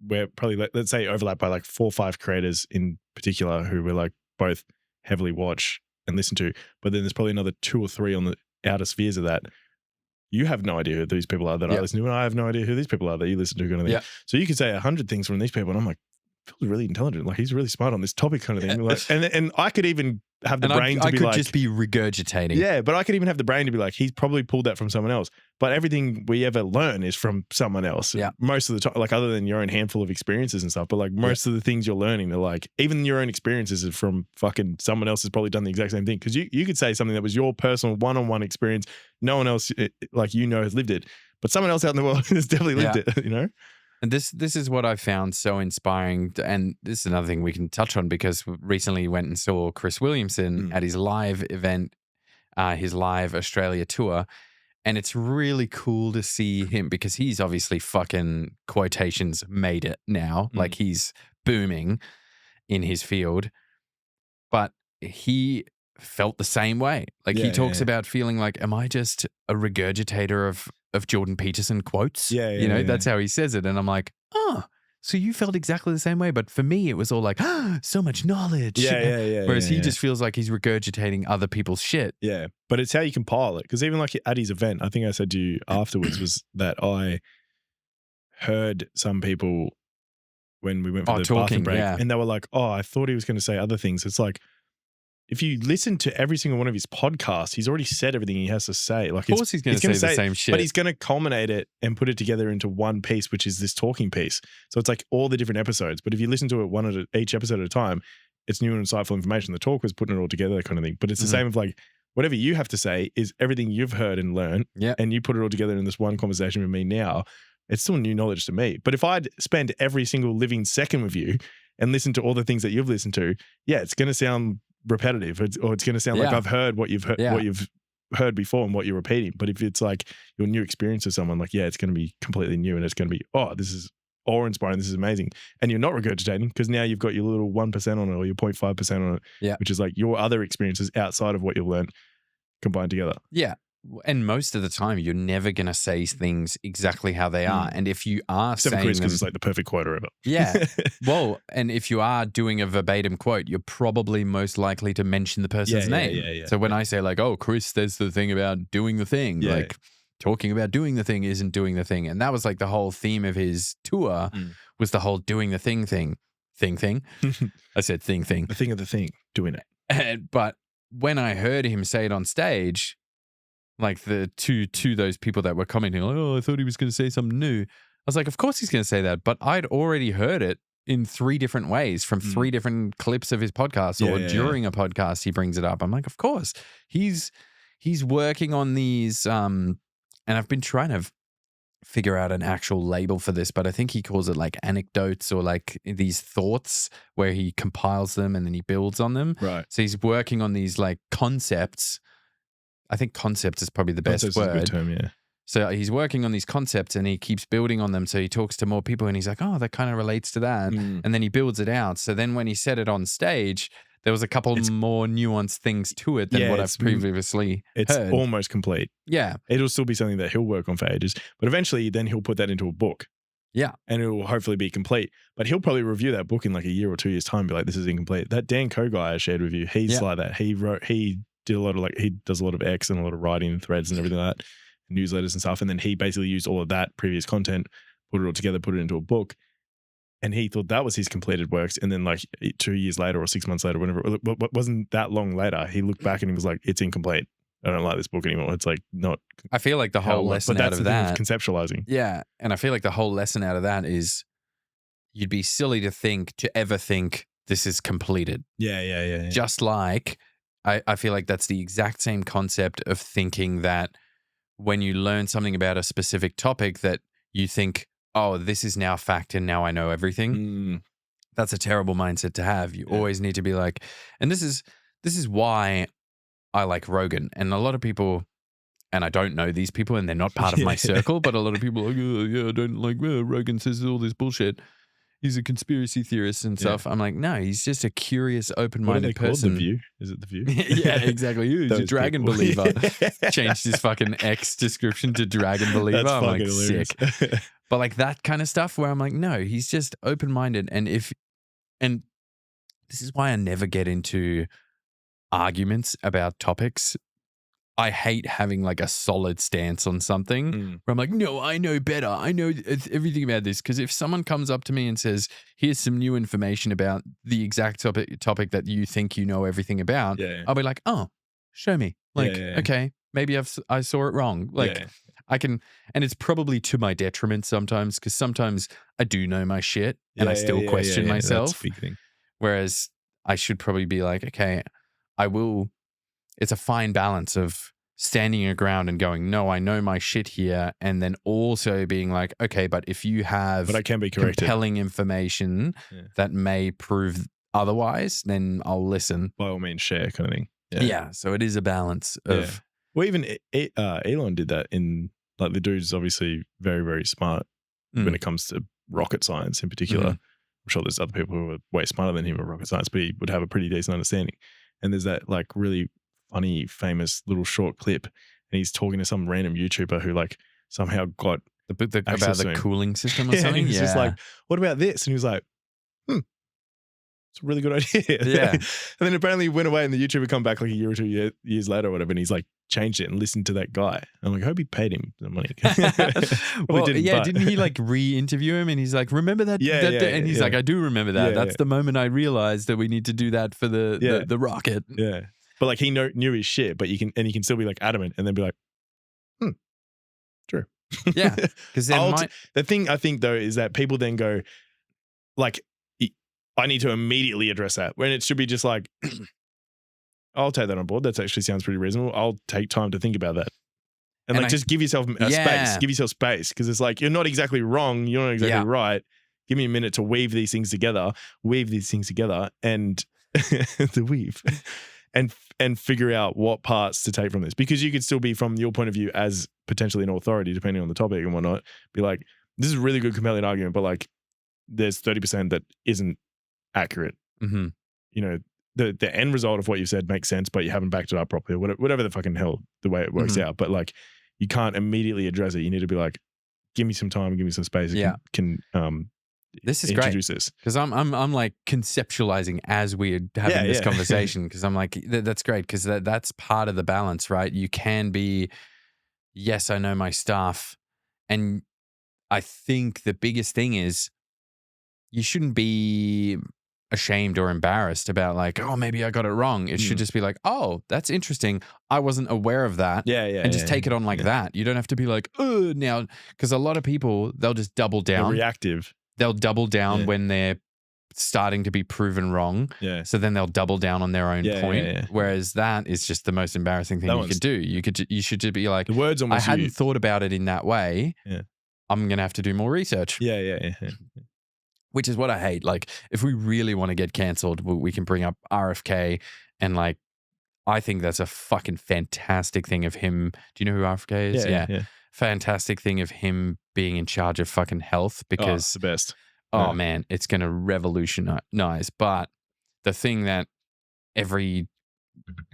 we're probably, let's say, overlap by like 4 or 5 creators in particular who we're like both heavily watch and listen to. But then there's probably another 2 or 3 on the outer spheres of that. You have no idea who these people are that I listen to, and I have no idea who these people are that you listen to, kind of thing. So you could say 100 things from these people, and I'm like, Phil's really intelligent. Like, he's really smart on this topic, kind of thing. Like, and I could even have the brain to be like, I could just be regurgitating. Yeah, but I could even have the brain to be like, he's probably pulled that from someone else. But everything we ever learn is from someone else. Yeah. Most of the time, like, other than your own handful of experiences and stuff, but like most of the things you're learning, they're like, even your own experiences are from fucking someone else has probably done the exact same thing. Because you could say something that was your personal one-on-one experience. No one else, like, has lived it. But someone else out in the world has definitely lived it, And this is what I found so inspiring. And this is another thing we can touch on, because we recently went and saw Chris Williamson at his live event, his live Australia tour. And it's really cool to see him, because he's obviously fucking, quotations, made it now. Like, he's booming in his field. But he felt the same way. Like, he talks about feeling like, am I just a regurgitator of Jordan Peterson quotes? That's how he says it. And I'm like, oh, so you felt exactly the same way. But for me, it was all like, so much knowledge. Whereas he just feels like he's regurgitating other people's shit. Yeah. But it's how you compile it. Because even like at his event, I think I said to you afterwards, was that I heard some people when we went for the bathroom break, and they were like, oh, I thought he was going to say other things. It's like, if you listen to every single one of his podcasts, he's already said everything he has to say. Like, of course he's going to say the same shit. But he's going to culminate it and put it together into one piece, which is this talking piece. So it's like all the different episodes. But if you listen to it each episode at a time, it's new and insightful information. The talk was putting it all together, that kind of thing. But it's the same of like, whatever you have to say is everything you've heard and learned, and you put it all together in this one conversation with me now. It's still new knowledge to me. But if I'd spend every single living second with you and listen to all the things that you've listened to, it's going to sound repetitive, or it's going to sound like I've heard what you've heard, what you've heard before and what you're repeating. But if it's like your new experience with someone, like, yeah, it's going to be completely new and it's going to be, oh, this is awe-inspiring, this is amazing. And you're not regurgitating because now you've got your little 1% on it or your 0.5% on it, which is like your other experiences outside of what you've learned combined together. Yeah. And most of the time, you're never going to say things exactly how they are. And if you are saying Chris, them, because it's like the perfect quote ever. Yeah. Well, and if you are doing a verbatim quote, you're probably most likely to mention the person's name. So when I say like, oh, Chris, there's the thing about doing the thing, like talking about doing the thing isn't doing the thing. And that was like the whole theme of his tour was the whole doing the thing. I said thing. The thing of the thing, doing it. But when I heard him say it on stage, like the to those people that were commenting, like, oh, I thought he was going to say something new. I was like, of course he's going to say that. But I'd already heard it in 3 different ways from 3 different clips of his podcast or during a podcast he brings it up. I'm like, of course. He's working on these and I've been trying to figure out an actual label for this, but I think he calls it like anecdotes or like these thoughts where he compiles them and then he builds on them. Right. So he's working on these like concepts. I think concept is probably the best word. Is a good term, yeah. So he's working on these concepts and he keeps building on them. So he talks to more people and he's like, oh, that kind of relates to that. And then he builds it out. So then when he said it on stage, there was a couple more nuanced things to it than what I've previously heard. It's almost complete. Yeah. It'll still be something that he'll work on for ages. But eventually then he'll put that into a book. Yeah. And it will hopefully be complete. But he'll probably review that book in like a year or 2 years' time and be like, this is incomplete. That Dan Coe guy I shared with you, he's like that. He did a lot of like, he does a lot of X and a lot of writing and threads and everything like that, newsletters and stuff. And then he basically used all of that previous content, put it all together, put it into a book. And he thought that was his completed works. And then like 2 years later or 6 months later, whenever, it wasn't that long later, he looked back and he was like, it's incomplete. I don't like this book anymore. It's like not. I feel like the whole lesson out of that. Conceptualizing. Yeah. And I feel like the whole lesson out of that is you'd be silly to ever think this is completed. Yeah. Just like I feel like that's the exact same concept of thinking that when you learn something about a specific topic that you think, oh, this is now fact and now I know everything. That's a terrible mindset to have. You always need to be like, and this is why I like Rogan. And a lot of people, and I don't know these people and they're not part of my circle, but a lot of people are like, oh, yeah, I don't like Rogan says all this bullshit. He's a conspiracy theorist and stuff. Yeah. I'm like, no, he's just a curious, open-minded person. The View? Is it The View? Yeah, exactly. He's a dragon believer. Changed his fucking X description to dragon believer. That's I'm like, hilarious. Sick. But like that kind of stuff where I'm like, no, he's just open-minded. And this is why I never get into arguments about topics. I hate having like a solid stance on something where I'm like, no, I know better. I know everything about this. Because if someone comes up to me and says, here's some new information about the exact topic that you think you know everything about, I'll be like, oh, show me. Like, okay, maybe I saw it wrong. Like I can, and it's probably to my detriment sometimes because sometimes I do know my shit and I still question myself. That's a big thing. Whereas I should probably be like, okay, I will. It's a fine balance of standing your ground and going, no, I know my shit here. And then also being like, okay, but if you have I can be corrected. Compelling information that may prove otherwise, then I'll listen. By all means, share kind of thing. Yeah. So it is a balance of. Well, even Elon did that in, like, the dude's obviously very, very smart when it comes to rocket science in particular. I'm sure there's other people who are way smarter than him at rocket science, but he would have a pretty decent understanding. And there's that like really funny, famous little short clip, and he's talking to some random YouTuber who like somehow got about the cooling system or something. And he's just like, what about this? And he was like, it's a really good idea. Yeah. And then apparently he went away and the YouTuber come back like a year or 2 years later or whatever, and he's like changed it and listened to that guy. I'm like, I hope he paid him the money. Didn't he like re-interview him and he's like, remember that? And he's like, I do remember that. That's the moment I realized that we need to do that for the rocket. Yeah. But like he knew his shit, but you can still be like adamant and then be like, true. Yeah. Because the thing I think though is that people then go like, I need to immediately address that when it should be just like, I'll take that on board. That actually sounds pretty reasonable. I'll take time to think about that. And like, just give yourself space. Give yourself space. Because it's like, you're not exactly wrong. You're not exactly right. Give me a minute to weave these things together and the weave. and figure out what parts to take from this, because you could still be, from your point of view as potentially an authority, depending on the topic and whatnot, be like, this is a really good compelling argument, but like there's 30% that isn't accurate. Mm-hmm. You know, the end result of what you said makes sense, but you haven't backed it up properly, or whatever the fucking hell the way it works out. But like, you can't immediately address it. You need to be like, give me some time, give me some space. Can this is introduce great this, because I'm like conceptualizing as we're having this conversation, because I'm like, that's great, because that's part of the balance, right? You can be, yes, I know my stuff, and I think the biggest thing is you shouldn't be ashamed or embarrassed about like, oh, maybe I got it wrong. It should just be like, oh, that's interesting. I wasn't aware of that. And just take it on like that. You don't have to be like, oh, now, because a lot of people, they'll just double down. they're reactive. They'll double down when they're starting to be proven wrong. So then they'll double down on their own point. Whereas that is just the most embarrassing thing you can do. You should just be like, the words I hadn't thought about it in that way. I'm going to have to do more research. Which is what I hate. Like, if we really want to get cancelled, we can bring up RFK, and like, I think that's a fucking fantastic thing of him. Do you know who RFK is? Yeah. Fantastic thing of him being in charge of fucking health, because it's the best. Oh man, it's going to revolutionize. But the thing that every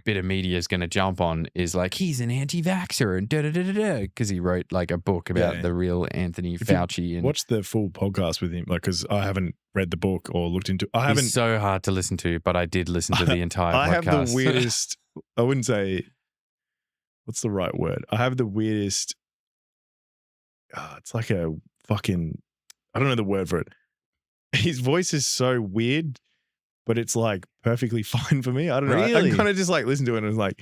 bit of media is going to jump on is like, he's an anti-vaxxer and da-da-da-da-da, because he wrote like a book about the real Anthony Fauci. And watch the full podcast with him, like, because I haven't read the book or looked into. He's so hard to listen to, but I did listen to the entire podcast. I have the weirdest. I wouldn't say. What's the right word? I have the weirdest. It's like a fucking. I don't know the word for it. His voice is so weird, but it's like perfectly fine for me. I don't know. Really? I kind of just like listen to it and it's like,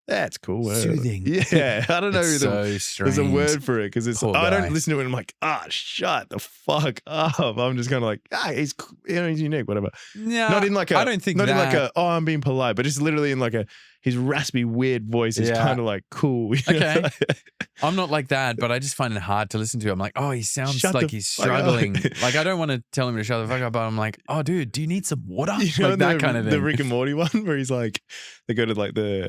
that's cool. Soothing. Yeah. I don't know. It's so strange. There's a word for it, because it's. Poor I guy. don't listen to it and I'm like, shut the fuck up. I'm just kind of like, he's, he's unique, whatever. No, Not in like a. I don't think not that. in like a. Oh, I'm being polite, but just literally in like a. His raspy, weird voice is kind of like cool. Okay. I'm not like that, but I just find it hard to listen to. I'm like, oh, he sounds like he's struggling. Like, I don't want to tell him to shut the fuck up, but I'm like, oh, dude, do you need some water? You know, like that kind of thing. The Rick and Morty one where he's like, they go to like the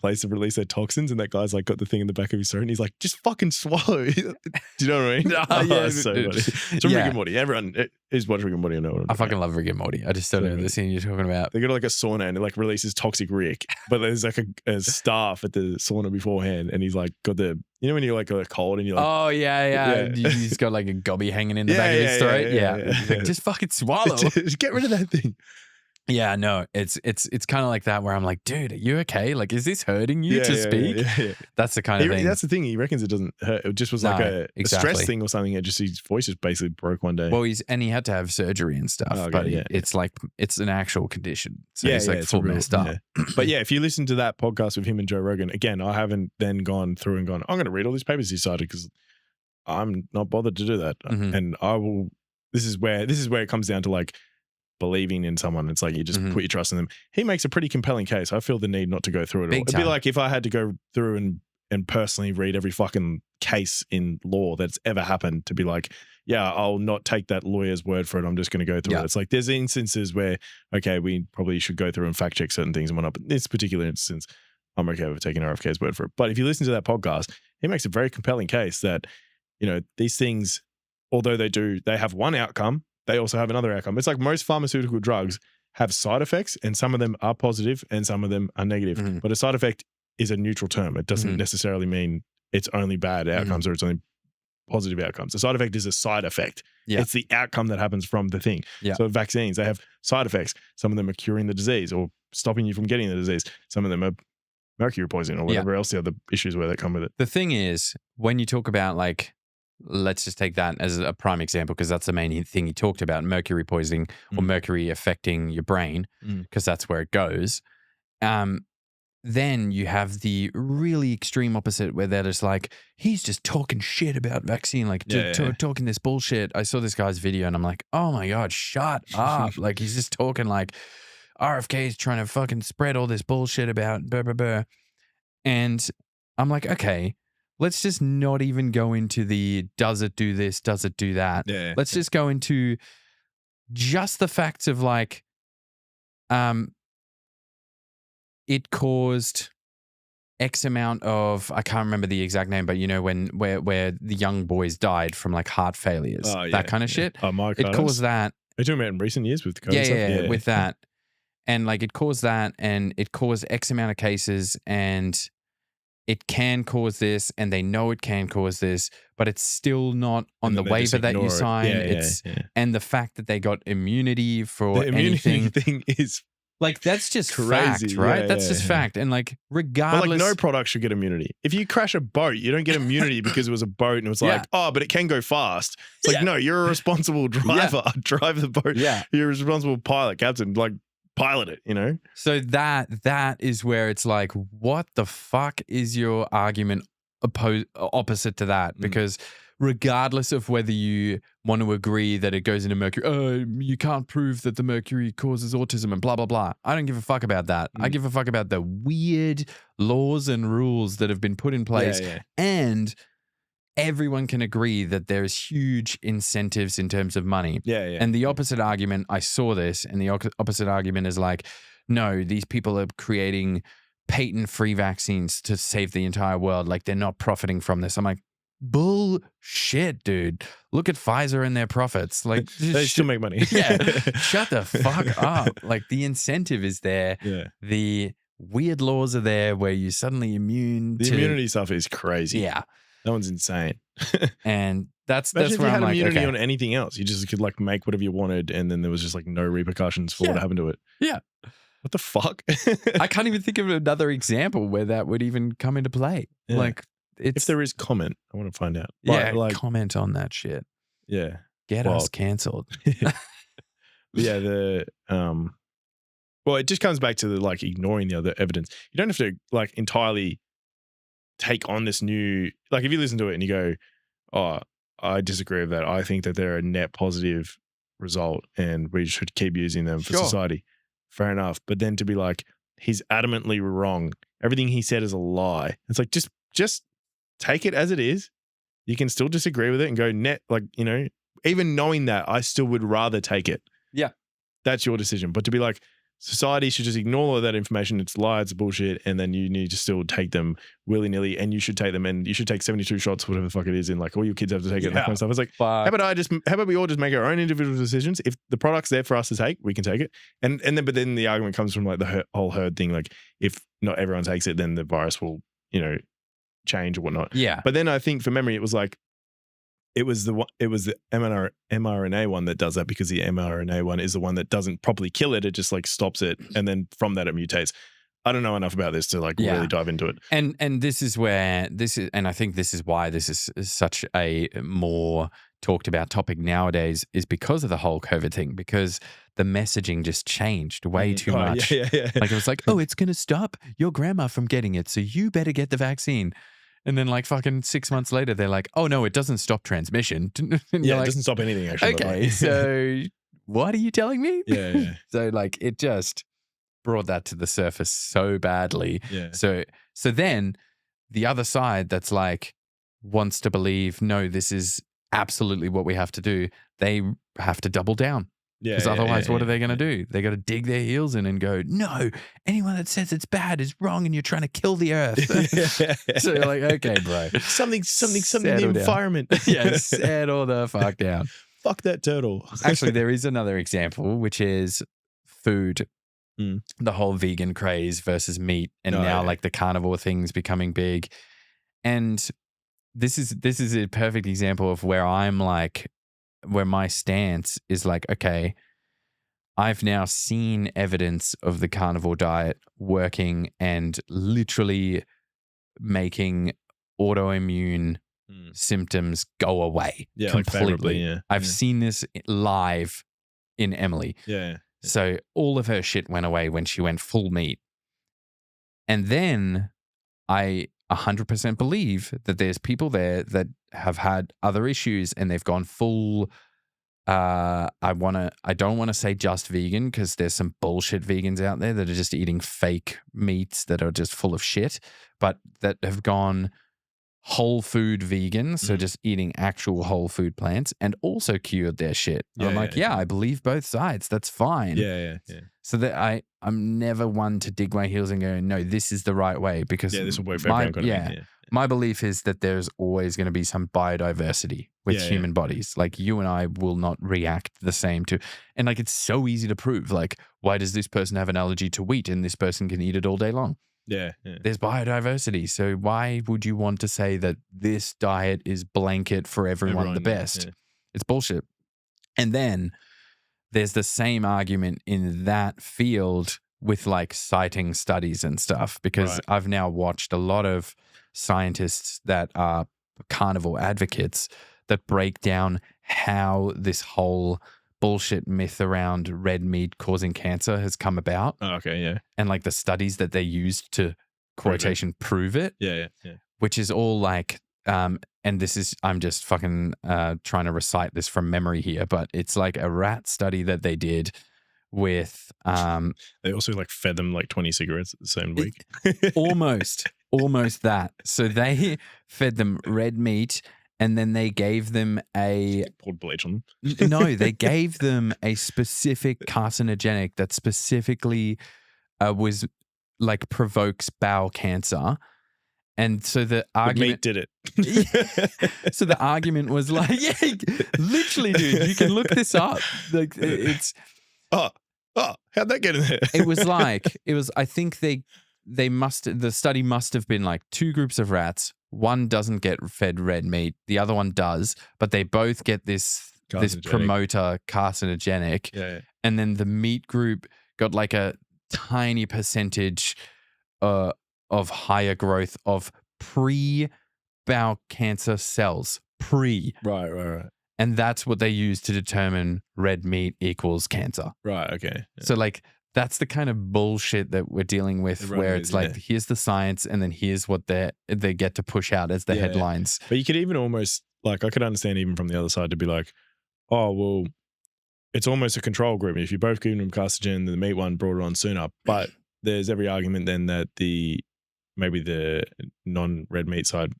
place to release their toxins, and that guy's like got the thing in the back of his throat, and he's like, just fucking swallow. Do you know what I mean? It's so funny. It's from Rick and Morty. Everyone who's watched Rick and Morty, I know. I fucking love Rick and Morty. I just don't know the scene you're talking about. They go to like a sauna and it like releases toxic Rick, but there's like a staff at the sauna beforehand, and he's like got the, you know when you're like got a cold and you're like, oh yeah. He's got like a gobby hanging in the back of his throat. He's like, just fucking swallow. Just get rid of that thing. Yeah, no, it's kind of like that where I'm like, dude, are you okay? Like, is this hurting you to speak? Yeah. That's the kind of thing. That's the thing. He reckons it doesn't hurt. It just was like a stress thing or something. It just, his voice just basically broke one day. Well, he had to have surgery and stuff, but it's like, it's an actual condition. So he's like full messed up. Yeah. But yeah, if you listen to that podcast with him and Joe Rogan, again, I haven't then gone through and gone, I'm going to read all these papers he cited, because I'm not bothered to do that. And I will, this is where it comes down to like, believing in someone. It's like you just put your trust in them. He makes a pretty compelling case. I feel the need not to go through it all. It'd be like if I had to go through and personally read every fucking case in law that's ever happened, to be like, yeah, I'll not take that lawyer's word for it. I'm just going to go through it. It's like there's instances where, okay, we probably should go through and fact check certain things and whatnot. But in this particular instance, I'm okay with taking RFK's word for it. But if you listen to that podcast, he makes a very compelling case that, you know, these things, although they have one outcome, they also have another outcome. It's like most pharmaceutical drugs have side effects, and some of them are positive and some of them are negative. But a side effect is a neutral term. It doesn't necessarily mean it's only bad outcomes or it's only positive outcomes. A side effect is a side effect. It's the outcome that happens from the thing. So vaccines, they have side effects. Some of them are curing the disease or stopping you from getting the disease. Some of them are mercury poisoning or whatever else the other issues where they come with it. The thing is, when you talk about like, let's just take that as a prime example, because that's the main thing he talked about, mercury poisoning or mercury affecting your brain, because that's where it goes. Then you have the really extreme opposite where they're just like, he's just talking shit about vaccine, like talking this bullshit. I saw this guy's video and I'm like, oh my God, shut up. Like he's just talking like RFK is trying to fucking spread all this bullshit about blah, blah, blah. And I'm like, okay, let's just not even go into the does it do this, does it do that. Let's just go into just the facts of like, it caused X amount of, I can't remember the exact name, but you know, where the young boys died from like heart failures, that kind of shit. Oh, it caused that. Are you talking about in recent years with COVID Yeah, stuff? with that. And like it caused that, and it caused X amount of cases, and it can cause this, and they know it can cause this, but it's still not on the waiver that you sign. And the fact that they got immunity for the immunity anything thing is like that's just crazy. fact, right? That's just fact. And like regardless, but like no product should get immunity. If you crash a boat, you don't get immunity because it was a boat and it was like, oh, but it can go fast. It's like, no, you're a responsible driver. Drive the boat. Yeah. You're a responsible pilot, captain. Like pilot it, you know? So that is where it's like, what the fuck is your argument opposite to that? Because regardless of whether you want to agree that it goes into mercury, you can't prove that the mercury causes autism and blah, blah, blah. I don't give a fuck about that. I give a fuck about the weird laws and rules that have been put in place. And everyone can agree that there's huge incentives in terms of money. And the opposite argument, I saw this, and the opposite argument is like, no, these people are creating patent-free vaccines to save the entire world. Like they're not profiting from this. I'm like, bullshit, dude. Look at Pfizer and their profits. Like they still make money. Shut the fuck up. Like the incentive is there. The weird laws are there where you're suddenly immune. The immunity stuff is crazy. That one's insane. And that's where I'm like, immunity on anything else. You just could like make whatever you wanted, and then there was just like no repercussions for what happened to it. What the fuck? I can't even think of another example where that would even come into play. Like if there is comment, I want to find out. Like comment on that shit. Get us cancelled. Well, it just comes back to the like ignoring the other evidence. You don't have to like entirely take on this new, like if you listen to it and you go, oh, I disagree with that. I think that they're a net positive result and we should keep using them for society. Fair enough. But then to be like, he's adamantly wrong. Everything he said is a lie. It's like, just take it as it is. You can still disagree with it and go net, like, you know, even knowing that, I still would rather take it. That's your decision. But to be like, society should just ignore all of that information. It's lies, it's bullshit. And then you need to still take them willy-nilly, and you should take them, and you should take 72 shots, whatever the fuck it is. And like all your kids have to take it and that kind of stuff. It's like, how about we all just make our own individual decisions? If the product's there for us to take, we can take it. But then the argument comes from like the whole herd thing. Like if not everyone takes it, then the virus will, you know, change or whatnot. But then I think for memory, it was like, it was the mRNA one that does that, because the mRNA one is the one that doesn't properly kill it. It just like stops it. And then from that it mutates. I don't know enough about this to like really dive into it. And this is where and I think this is why this is such a more talked about topic nowadays, is because of the whole COVID thing, because the messaging just changed way too much. Like it was like, oh, it's going to stop your grandma from getting it, so you better get the vaccine. And then like fucking 6 months later, they're like, oh no, it doesn't stop transmission. It doesn't stop anything actually. Okay, so what are you telling me? So like it just brought that to the surface so badly. So then the other side that's like wants to believe, no, this is absolutely what we have to do. They have to double down. Because otherwise, what are they going to do? They got to dig their heels in and go, no, anyone that says it's bad is wrong and you're trying to kill the earth. So you're like, okay, bro. Something, the environment. Settle the fuck down. Fuck that turtle. Actually, there is another example, which is food. The whole vegan craze versus meat. And now like the carnivore thing's becoming big. And this is a perfect example of where I'm like, where my stance is like, okay, I've now seen evidence of the carnivore diet working and literally making autoimmune symptoms go away completely. Like I've seen this live in Emily. So all of her shit went away when she went full meat. And then I 100% believe that there's people there that have had other issues and they've gone full. I don't want to say just vegan, because there's some bullshit vegans out there that are just eating fake meats that are just full of shit, but that have gone whole food vegan. So just eating actual whole food plants and also cured their shit. I'm like, I believe both sides. That's fine. So that I'm never one to dig my heels and go, no, this is the right way, because this will work for everyone. Kind of thing, my belief is that there's always going to be some biodiversity with human bodies. Like you and I will not react the same to, and like it's so easy to prove. Like, why does this person have an allergy to wheat and this person can eat it all day long? Yeah. There's biodiversity. So why would you want to say that this diet is blanket for everyone the best? Yeah. It's bullshit. And then there's the same argument in that field with like citing studies and stuff, because I've now watched a lot of scientists that are carnivore advocates that break down how this whole bullshit myth around red meat causing cancer has come about. Oh, okay, yeah. And like the studies that they used to quotation prove it. Yeah. Which is all like, and this is, I'm just fucking trying to recite this from memory here, but it's like a rat study that they did with they also like fed them like 20 cigarettes the same week. almost that. So they fed them red meat, and then they gave them poured bleach on them. No, they gave them a specific carcinogenic that specifically was like provokes bowel cancer. And so the argument meat did it. So the argument was like, literally, dude, you can look this up. Like it's how'd that get in there? I think the study must have been like two groups of rats. One doesn't get fed red meat, the other one does, but they both get this promoter carcinogenic. Yeah. And then the meat group got like a tiny percentage of higher growth of pre-bowel cancer cells. Right. And that's what they use to determine red meat equals cancer. Right, okay. Yeah. So like that's the kind of bullshit that we're dealing with, where it's like, here's the science, and then here's what they get to push out as the headlines. But you could even almost, like, I could understand even from the other side to be like, oh, well, it's almost a control group. If you both giving them carcinogen, the meat one brought it on sooner. But there's every argument then that maybe the non-red meat side,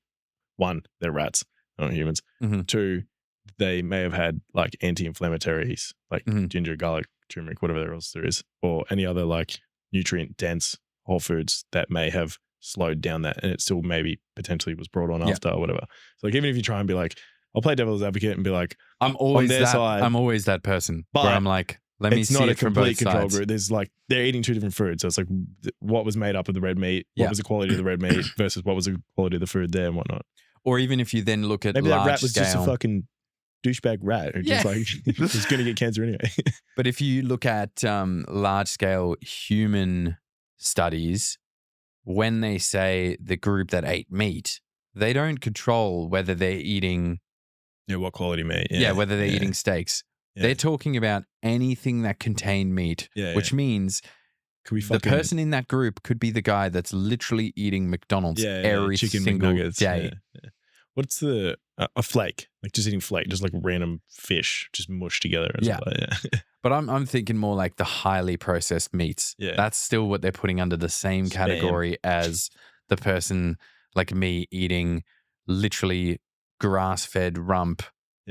one, they're rats, not humans. Mm-hmm. Two, they may have had like anti-inflammatories, like ginger, garlic, turmeric, whatever else there is, or any other like nutrient-dense whole foods that may have slowed down that, and it still maybe potentially was brought on after or whatever. So like, even if you try and be like, I'll play devil's advocate and be like, I'm always that person where I'm like, let me see it from both sides. It's not a complete control group. There's like, they're eating two different foods. So it's like, what was made up of the red meat? What was the quality of the red meat versus what was the quality of the food there and whatnot? Or even if you then look at maybe large that rat was scale, just a fucking douchebag rat who just like was going to get cancer anyway. But if you look at large scale human studies, when they say the group that ate meat, they don't control whether they're eating what quality meat. Whether they're eating steaks. They're talking about anything that contained meat, which means the person in that group could be the guy that's literally eating McDonald's every chicken single McNuggets, day. What's a flake? Like just eating flake, just like random fish, just mushed together. And stuff like that. But I'm thinking more like the highly processed meats. Yeah. That's still what they're putting under the same category as the person like me eating literally grass-fed rump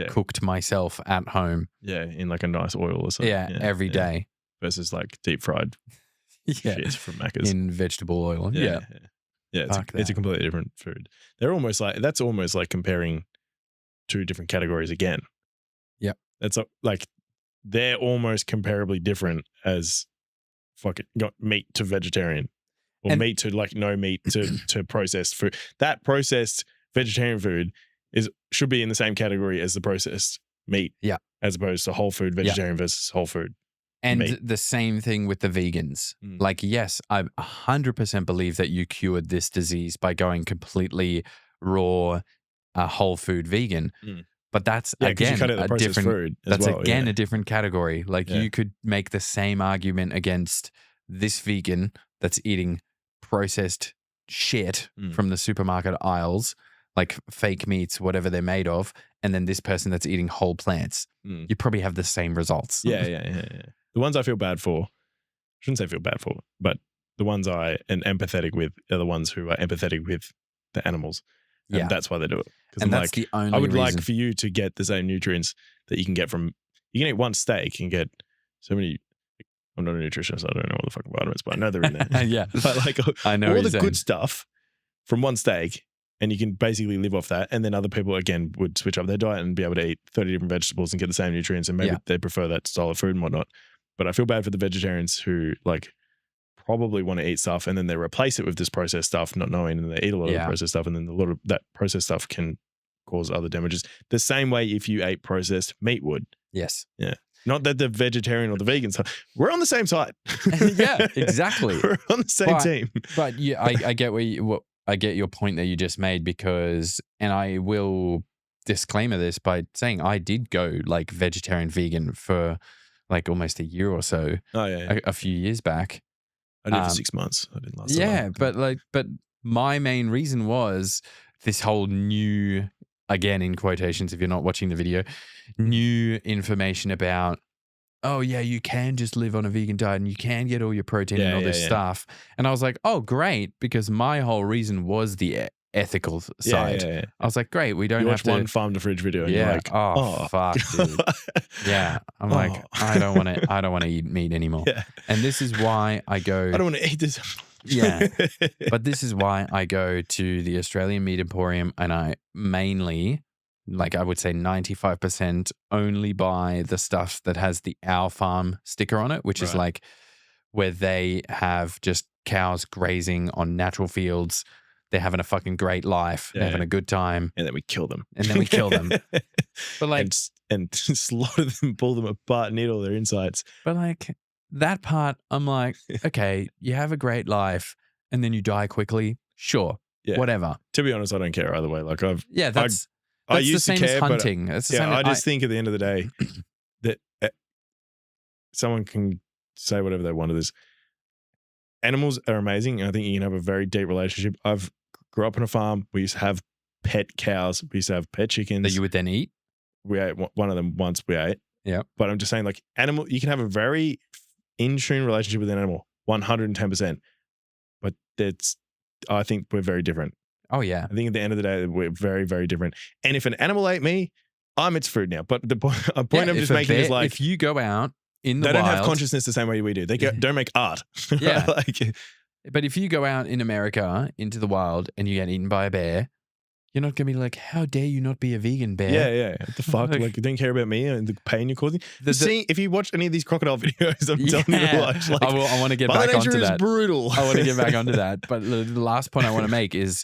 cooked myself at home. Yeah, in like a nice oil or something. Every day. Versus like deep fried shit from Macca's. In vegetable oil. Yeah, it's a completely different food. That's almost like comparing two different categories again. Yep. That's like they're almost comparably different as fucking meat to vegetarian or meat to like no meat to processed food. That processed vegetarian food should be in the same category as the processed meat. Yeah. As opposed to whole food vegetarian versus whole food. And meat. The same thing with the vegans. Like, yes, I 100% believe that you cured this disease by going completely raw, whole food vegan. But that's again a different food. A different category. Like you could make the same argument against this vegan that's eating processed shit from the supermarket aisles, like fake meats, whatever they're made of, and then this person that's eating whole plants. You probably have the same results. Yeah. The ones I feel bad for, shouldn't say feel bad for, but the ones I am empathetic with are the ones who are empathetic with the animals. And that's why they do it. And that's the only I would reason. like for you to get the same nutrients that you can get from, you can eat one steak and get so many I'm not a nutritionist. I don't know what the fucking vitamins, but I know they're in there. Yeah. But like I know all what the you're good saying. stuff from one steak, and you can basically live off that. And then other people, again, would switch up their diet and be able to eat 30 different vegetables and get the same nutrients. And maybe they prefer that style of food and whatnot. But I feel bad for the vegetarians who like probably want to eat stuff and then they replace it with this processed stuff, not knowing, and they eat a lot of the processed stuff. And then a lot of that processed stuff can cause other damages. The same way if you ate processed meat would. Yes. Yeah. Not that the vegetarian or the vegan stuff. We're on the same side. Yeah, exactly. We're on the same team. But yeah, I get I get your point that you just made because, and I will disclaimer this by saying I did go like vegetarian vegan for like almost a year or so. Oh yeah. A few years back. I did it for 6 months. I didn't last so long. but my main reason was this whole new, again in quotations if you're not watching the video, new information about, oh yeah, you can just live on a vegan diet and you can get all your protein and all this stuff. And I was like, oh great, because my whole reason was the ethical side. I was like, great, we don't you have watch to one farm to fridge video and you're like, oh fuck, dude. Yeah. I'm like, I don't want to eat meat anymore. Yeah. And this is why I go, I don't want to eat this. Yeah. But this is why I go to the Australian Meat Emporium and I mainly, like I would say 95% only buy the stuff that has the Our Farm sticker on it, which is like where they have just cows grazing on natural fields. They're having a fucking great life. They're having a good time. And then we kill them. But like, and slaughter them, pull them apart, and eat all their insides. But like that part, I'm like, okay, you have a great life and then you die quickly. Sure. Yeah. Whatever. To be honest, I don't care either way. Like I used the same to care, as hunting. But I just think at the end of the day that someone can say whatever they want to this. Animals are amazing. And I think you can have a very deep relationship. I've grew up on a farm. We used to have pet cows. We used to have pet chickens. That you would then eat? We ate one of them once we ate. Yeah. But I'm just saying, like, animal, you can have a very in tune relationship with an animal, 110%. But I think we're very different. Oh, yeah. I think at the end of the day, we're very, very different. And if an animal ate me, I'm its food now. But the point I'm just making is like, if you go out in the wild, wild, they don't have consciousness the same way we do. They don't make art. Yeah. Like, but if you go out in America into the wild and you get eaten by a bear, you're not going to be like, how dare you not be a vegan bear? Yeah. What the fuck? Like, you don't care about me and the pain you're causing? If you watch any of these crocodile videos, I'm telling you to watch. Like, I want to get back onto that. Brutal. I want to get back onto that. But the last point I want to make is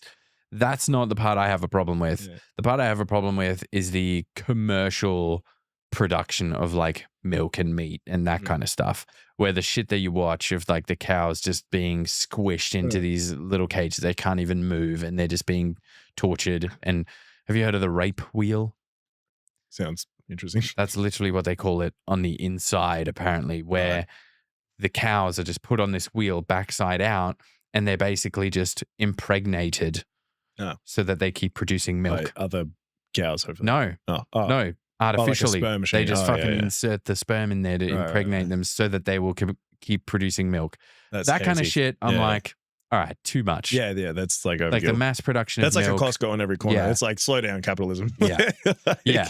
that's not the part I have a problem with. Yeah. The part I have a problem with is the commercial production of like milk and meat and that kind of stuff, where the shit that you watch of like the cows just being squished into these little cages, they can't even move and they're just being tortured. And have you heard of the rape wheel? Sounds interesting. That's literally what they call it on the inside, apparently, where the cows are just put on this wheel backside out and they're basically just impregnated so that they keep producing milk. By other cows, hopefully. No. No. Artificially. Like a sperm machine. They just insert the sperm in there to impregnate them so that they will keep producing milk. That kind of shit, I'm like, all right, too much. Yeah, that's like overkill. Like the mass production that's of milk. That's like a Costco on every corner. It's like, slow down, capitalism. Yeah. Yeah.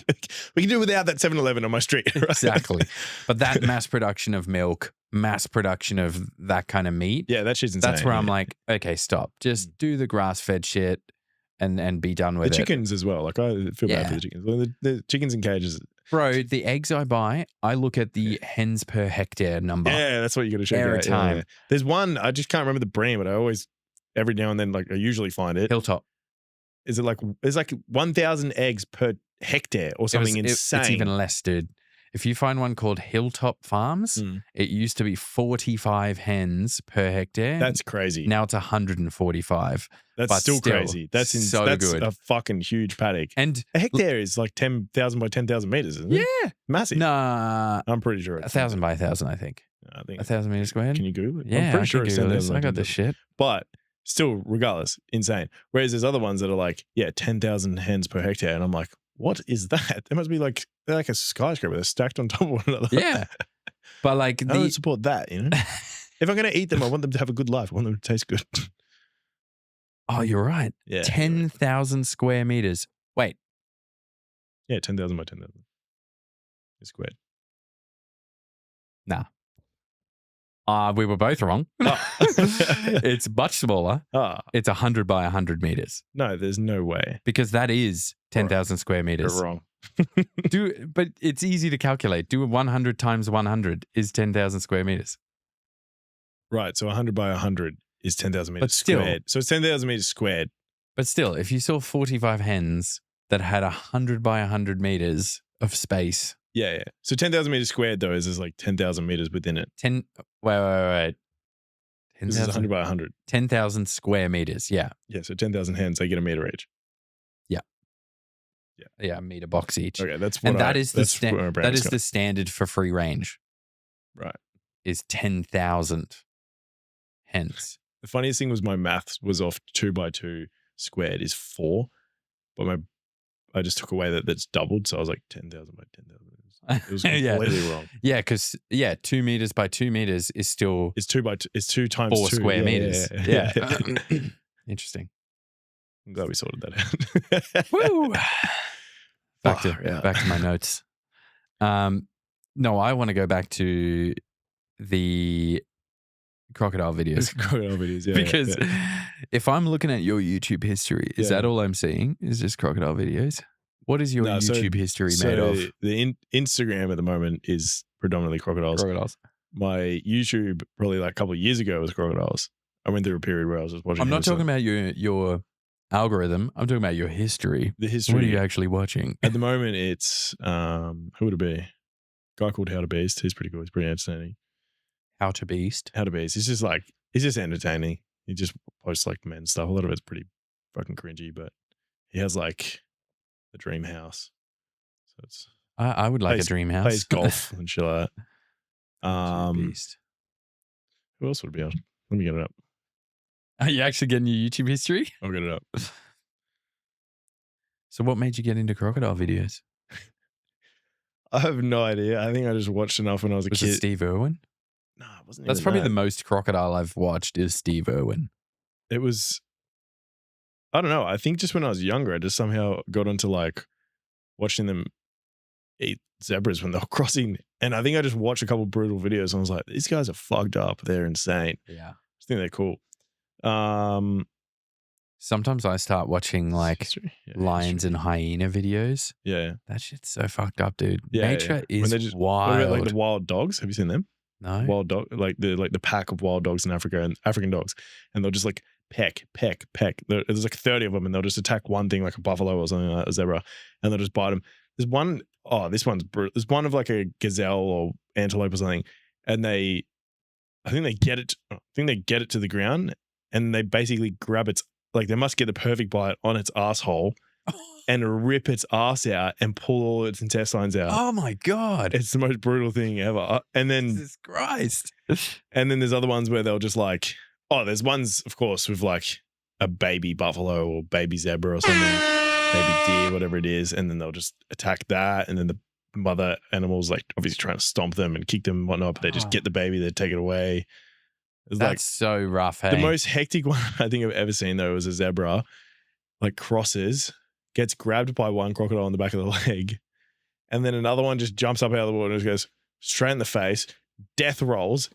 We can do without that 7-Eleven on my street. Right? Exactly. But that mass production of milk, mass production of that kind of meat. Yeah, that shit's insane. That's where I'm like, okay, stop. Just do the grass-fed shit and be done with it. The chickens as well. Like, I feel bad for the chickens. The chickens in cages. Bro, the eggs I buy, I look at the hens per hectare number. Yeah, that's what you got to check every out. time. Yeah. There's one, I just can't remember the brand, but I always, every now and then, like I usually find it. Hilltop. Is it like, there's like 1,000 eggs per hectare or something insane. It's even less, dude. If you find one called Hilltop Farms, it used to be 45 hens per hectare. That's crazy. Now it's 145. That's still crazy. That's good. A fucking huge paddock. And a hectare is like 10,000 by 10,000 meters, isn't it? Yeah. Massive. Nah. I'm pretty sure. 1,000 by 1,000, I think. I think 1,000 meters squared. Can you Google it? Yeah, I'm pretty sure it's 10,000. I got this shit. But still, regardless, insane. Whereas there's other ones that are like, 10,000 hens per hectare. And I'm like, what is that? It must be like, they're like a skyscraper. They're stacked on top of one another. Yeah. But like, I don't support that, you know? If I'm going to eat them, I want them to have a good life. I want them to taste good. Oh, you're right. Yeah. 10,000 square meters. Wait. Yeah, 10,000 by 10,000. It's squared. Nah. We were both wrong. Oh. It's much smaller. It's 100 by 100 meters No, there's no way. because that is 10,000 square meters. You're wrong. But it's easy to calculate. Do 100 times 100 is 10,000 square meters. Right. So 100 by 100 is 10,000 meters But still- squared. So it's 10,000 meters squared. But still, if you saw 45 hens that had 100 by 100 meters of space, Yeah. So 10,000 meters squared, though, is like 10,000 meters within it. wait. This is 100 by 100. 10,000 square meters. Yeah. Yeah. So 10,000 hens, they get a meter each. Yeah. A meter box each. Okay. That's what And that is where my brain that is gone. the standard for free range Right. is 10,000 hens. The funniest thing was my maths was off 2 by 2 squared is 4. But I just took away that's doubled. So I was like 10,000 by 10,000. It was Yeah. completely wrong. Yeah, because 2 meters by 2 meters is still It's 2 by 2. It's 2 times 4 2. square meters. Yeah. Interesting. I'm glad we sorted that out. Woo! Back to yeah. back to my notes. No, I want to go back to the crocodile videos Crocodile videos, yeah. because yeah. if I'm looking at your YouTube history, is Yeah. that all I'm seeing? Is just crocodile videos? What is your No, so- YouTube history made of? The Instagram at the moment is predominantly crocodiles. Crocodiles. My YouTube probably like a couple of years ago was crocodiles. I went through a period where I was just watching. I'm not hamster. talking about your algorithm. I'm talking about your history. the What are history. you actually watching? At the moment, it's who would it be? Guy called How to Beast. He's pretty cool. He's pretty entertaining. How to Beast. How to Beast. He's just entertaining. He just posts like men stuff. A lot of it's pretty fucking cringy, but he has like the dream house. So it's I would like Plays- a dream house. plays golf and shit like that. How to Beast. Who else would it be on? Let me get it up. Are you actually getting your YouTube history? I'll get it up. So what made you get into crocodile videos? I have no idea. I think I just watched enough when I was a Was kid. it Steve Irwin? No, it wasn't. That's even probably that. the most crocodile I've watched is Steve Irwin. It was. I don't know. I think just when I was younger, I just somehow got into like watching them eat zebras when they were crossing, and I think I just watched a couple of brutal videos and I was like, these guys are fucked up. They're insane. Yeah. I think they're cool. Sometimes I start watching like History? Yeah, lions history. and hyena videos. Yeah. That shit's so fucked up, dude. Yeah, Nature yeah. When is they just- What wild. about like the wild dogs? Have you seen them? No. Wild dog, like the pack of wild dogs in Africa and African dogs, and they'll just like peck. There's like 30 of them, and they'll just attack one thing like a buffalo or something like a zebra, and they'll just bite them. There's one, this one's brutal. There's one of like a gazelle or antelope or something, and I think they get it to the ground, and they basically grab its, like they must get the perfect bite on its asshole and rip its ass out and pull all its intestines out. Oh my God. It's the most brutal thing ever. And then Jesus Christ. there's other ones where they'll just like, there's ones, of course, with like a baby buffalo or baby zebra or something, baby deer, whatever it is. And then they'll just attack that. And then the mother animals, like obviously trying to stomp them and kick them and whatnot, but they just get the baby, they take it away. It's That's so rough, hey? the most hectic one I think I've ever seen, though, was a zebra, like crosses, gets grabbed by one crocodile on the back of the leg, and then another one just jumps up out of the water and just goes straight in the face, death rolls,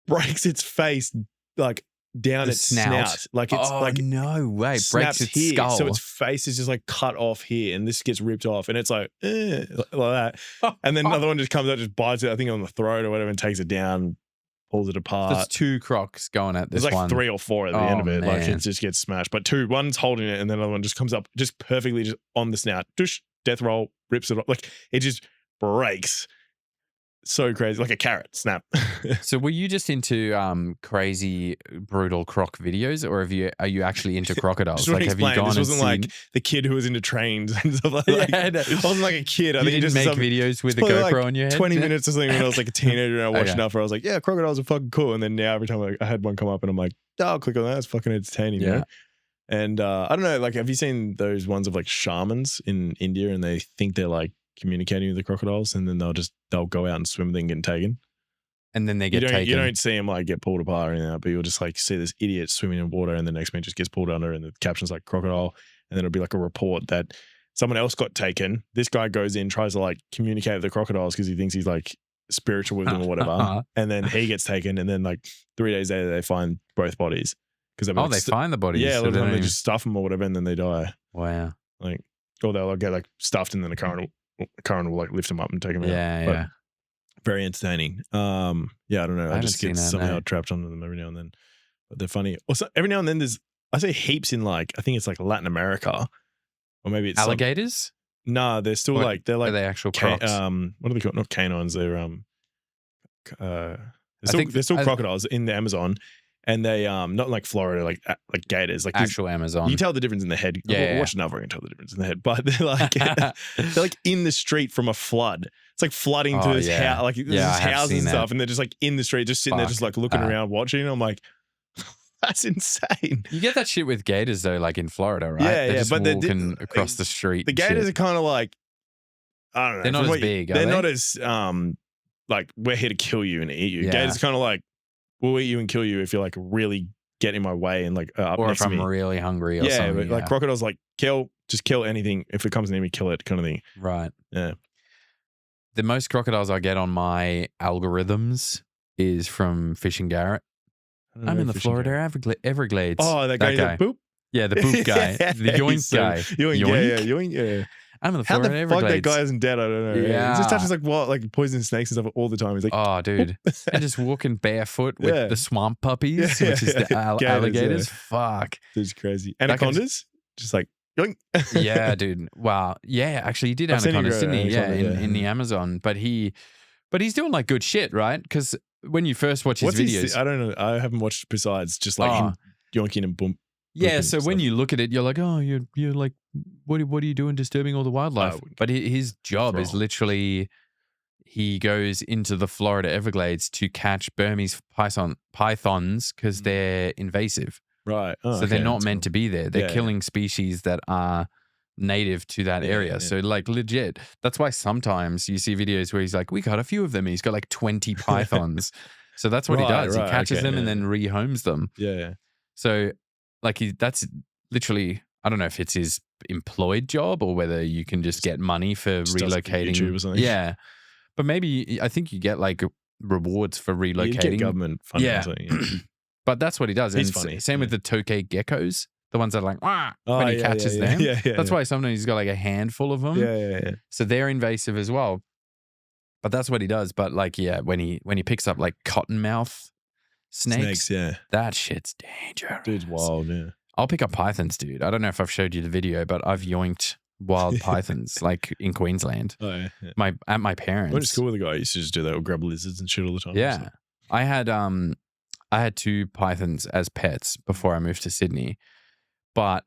breaks its face like down The its snout. snout. Like it's like no way. snaps Breaks its here. skull. So its face is just like cut off here, and this gets ripped off, and it's like that. And then another one just comes out, just bites it, I think on the throat or whatever, and takes it down, pulls it apart. There's 2 crocs going at this There's like one. 3 or 4 at the end of it. Like man. it just gets smashed. But 2, one's holding it, and then another one just comes up just perfectly just on the snout. Dush, death roll, rips it off. Like it just breaks. So crazy. Like a carrot. Snap. So were you just into crazy brutal croc videos, or are you actually into crocodiles? Just want Like to have you explain, gone this wasn't and like the kid who was into trains and stuff like Yeah, that. no. I wasn't like a kid. I you think didn't just make some, videos with a probably GoPro like on your head? 20 minutes or something when I was like a teenager and I watched Okay. enough where I was like, yeah, crocodiles are fucking cool. And then now every time I had one come up and I'm like, I'll click on that. It's fucking entertaining, you Yeah. know? And I don't know, like, have you seen those ones of like shamans in India and they think they're like communicating with the crocodiles and then they'll go out and swim and then get taken? And then they get taken. You don't see them like get pulled apart or anything like that, but you'll just like see this idiot swimming in water and the next man just gets pulled under and the caption's like crocodile. And then it'll be like a report that someone else got taken. This guy goes in, tries to like communicate with the crocodiles because he thinks he's like spiritual with him or whatever. And then he gets taken, and then like 3 days later they find both bodies because they find the bodies. Yeah, a so lot of they time don't they even- just stuff them or whatever, and then they die. Wow. Like, or they'll get like stuffed, and then the coroner will like lift them up and take them out. Yeah, But yeah. very entertaining. Yeah, I don't know. I haven't just get seen that, somehow no. trapped onto them every now and then. But they're funny. Also, every now and then I say heaps in like, I think it's like Latin America, or maybe it's Alligators? No, they're still Or like they're Are like they actual crocs? what are they called? Not canines. They're they're still I- crocodiles in the Amazon, and they not like Florida, like gators. Like actual Amazon. you can tell the difference in the head. Yeah. Watch another, you can tell the difference in the head. But they're like they're like in the street from a flood. It's like flooding Oh, through this yeah. house, like there's Yeah, I this have houses seen and that. stuff, and they're just like in the street, just sitting there, Fuck just like looking that. around, watching. I'm like, that's insane. You get that shit with gators though, like in Florida, right? Yeah, They're yeah, just but they're walking across the street. The and gators shit. are kind of like, I don't know. They're not from as what big, are They're they? not as like we're here to kill you and eat you. Yeah. Gators kind of like we'll eat you and kill you if you're like really get in my way and like up or next if to I'm me. really hungry or Yeah, something. but like crocodiles, like just kill anything if it comes near me, kill it, kind of thing. Right. Yeah. The most crocodiles I get on my algorithms is from Fishing Garrett. I'm in the Florida Everglades. Oh, that guy. guy. Boop. Yeah, the poop guy. The yoink guy. Yoink, yeah, yoink, yeah. I'm in the How Florida the Everglades. fuck that guy isn't dead? I don't know. Yeah. He just touches like like poison snakes and stuff all the time. He's like, Oh, dude. And just walking barefoot with Yeah. the swamp puppies, Yeah, which is the Gators, alligators. yeah. Fuck. It's crazy. That guy's- Anacondas, just like yoink. Yeah, dude. Wow. Yeah, actually, he did I've seen him anacondas, grow didn't he? Yeah, anaconda, in the Amazon. But he's doing like good shit, right? Because when you first watch his videos, I don't know. I haven't watched besides just like him yoinking and boom. yeah. and So when stuff. you look at it, you're like, oh, you're like, what are you doing disturbing all the wildlife? wouldn't But his job is Wrong. literally he goes into the Florida Everglades to catch Burmese pythons because they're invasive. Right. Oh, So they're not meant to be there. They're Yeah, yeah. killing species that are native to that area. yeah. So like legit. That's why sometimes you see videos where he's like, we got a few of them. He's got like 20 pythons. So that's what he Right, does. He right, catches okay, them and yeah. then rehomes them. Yeah. So like that's literally, I don't know if it's his employed job or whether you can just get money for Just does it for relocating. YouTube or something. Yeah. But maybe I think you get like rewards for You get relocating. government funding. Yeah. Or something, yeah. But that's what he does. He's And funny, Same with the tokay geckos, the ones that are like, wah, Oh, when he yeah, catches yeah, them. Yeah, yeah, That's yeah. why sometimes he's got like a handful of them. Yeah. So they're invasive as well. But that's what he does. But like, yeah, when he picks up like cottonmouth snakes, yeah. that shit's dangerous. Dude's wild, yeah. I'll pick up pythons, dude. I don't know if I've showed you the video, but I've yoinked wild pythons like in Queensland. Oh, yeah. At my parents. I went to school with a guy who used to just do that or grab lizards and shit all the time. Yeah. I had 2 pythons as pets before I moved to Sydney. But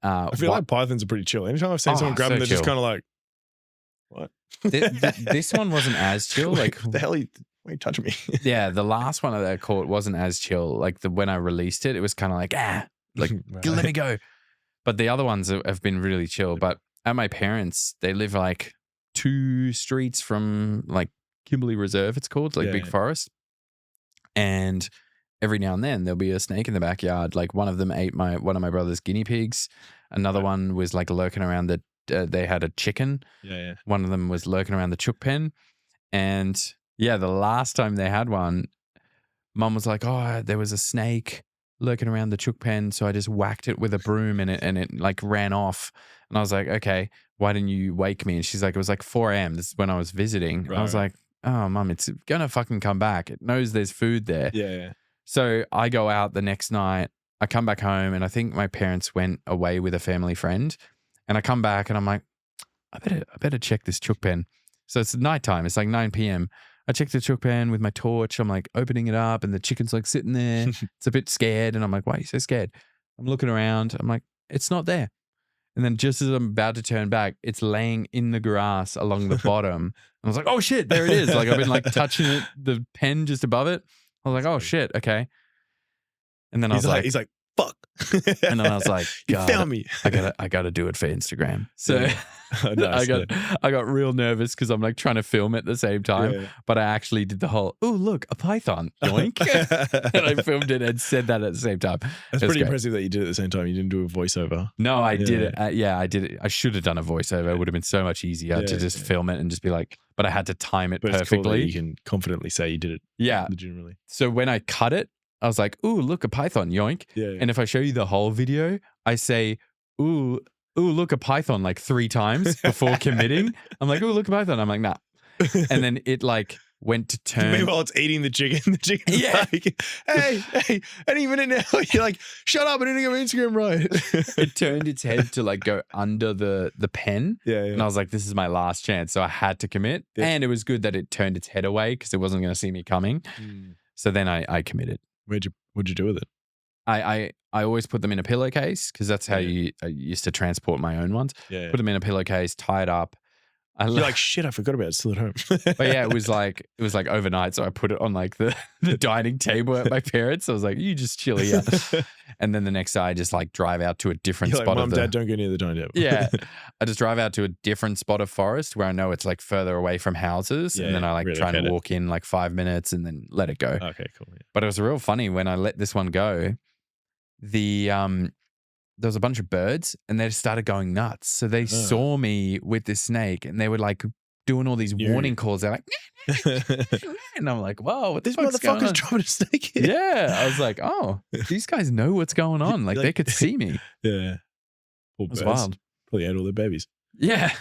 I feel like pythons are pretty chill. Anytime I've seen Oh, someone grab so them, they're just chill. kind of like, what? this one wasn't as chill. Wait, Like, what the hell why are you touching me? yeah, the last one that I caught wasn't as chill. Like when I released it, it was kind of like, like let me go. But the other ones have been really chill. But at my parents, they live like 2 streets from like Kimberley Reserve, it's called, like big forest. And every now and then there'll be a snake in the backyard. Like one of them ate one of my brother's guinea pigs. Another one was like lurking around they had a chicken. Yeah. One of them was lurking around the chook pen. And yeah, the last time they had one, Mum was like, oh, there was a snake lurking around the chook pen. So I just whacked it with a broom and it like ran off. And I was like, okay, why didn't you wake me? And she's like, it was like 4 a.m. This is when I was visiting. And I was like, oh, Mum, it's going to fucking come back. It knows there's food there. Yeah. So I go out the next night. I come back home and I think my parents went away with a family friend. And I come back and I'm like, I better check this chook pen. So it's nighttime. It's like 9 p.m. I check the chook pen with my torch. I'm like opening it up and the chicken's like sitting there. It's a bit scared. And I'm like, why are you so scared? I'm looking around. I'm like, it's not there. And then just as I'm about to turn back, it's laying in the grass along the bottom. I was like, oh shit, there it is. Like I've been like touching it, the pen just above it. I was like, oh shit, okay. And then He's like, fuck. And then I was like, you God, found me. I gotta do it for Instagram. So Nice, I got real nervous because I'm like trying to film at the same time. Yeah. But I actually did the whole, oh, look, a python. Yoink. And I filmed it and said that at the same time. That's pretty impressive that you did it at the same time. You didn't do a voiceover. No, I did it. I did it. I should have done a voiceover. It would have been so much easier to just film it and just be like, but I had to time it But it's cool that perfectly. you can confidently say you did it. Yeah. Legitimately. So when I cut it, I was like, ooh, look, a python, yoink. Yeah. And if I show you the whole video, I say, ooh, look, a python like 3 times before committing. I'm like, ooh, look, a python. I'm like, nah. And then it like went to turn. Meanwhile, it's eating the chicken. The chicken's like, hey, any minute now. You're like, shut up, I didn't get my Instagram right. It turned its head to like go under the pen. Yeah. And I was like, this is my last chance. So I had to commit. Yeah. And it was good that it turned its head away because it wasn't going to see me coming. So then I committed. What'd you do with it? I always put them in a pillowcase because that's how I used to transport my own ones. Yeah. Put them in a pillowcase, tie it up. You're like, shit, I forgot about it. It's still at home. But yeah, it was like overnight. So I put it on like the dining table at my parents'. I was like, you just chill here. And then the next day I just like drive out to a different You're spot. Like, Mum, Dad, don't go near the dining table. Yeah. I just drive out to a different spot of forest where I know it's like further away from houses. Yeah, and then I like try and walk in like 5 minutes and then let it go. Okay, cool. Yeah. But it was real funny when I let this one go. There was a bunch of birds and they just started going nuts. So they saw me with this snake and they were like doing all these warning calls. They're like, and I'm like, whoa, what this the fuck's going motherfucker's on? dropping a snake here. Yeah. I was like, oh, these guys know what's going on. Like they could see me. Yeah. Poor It was birds. wild. Probably ate all their babies. Yeah.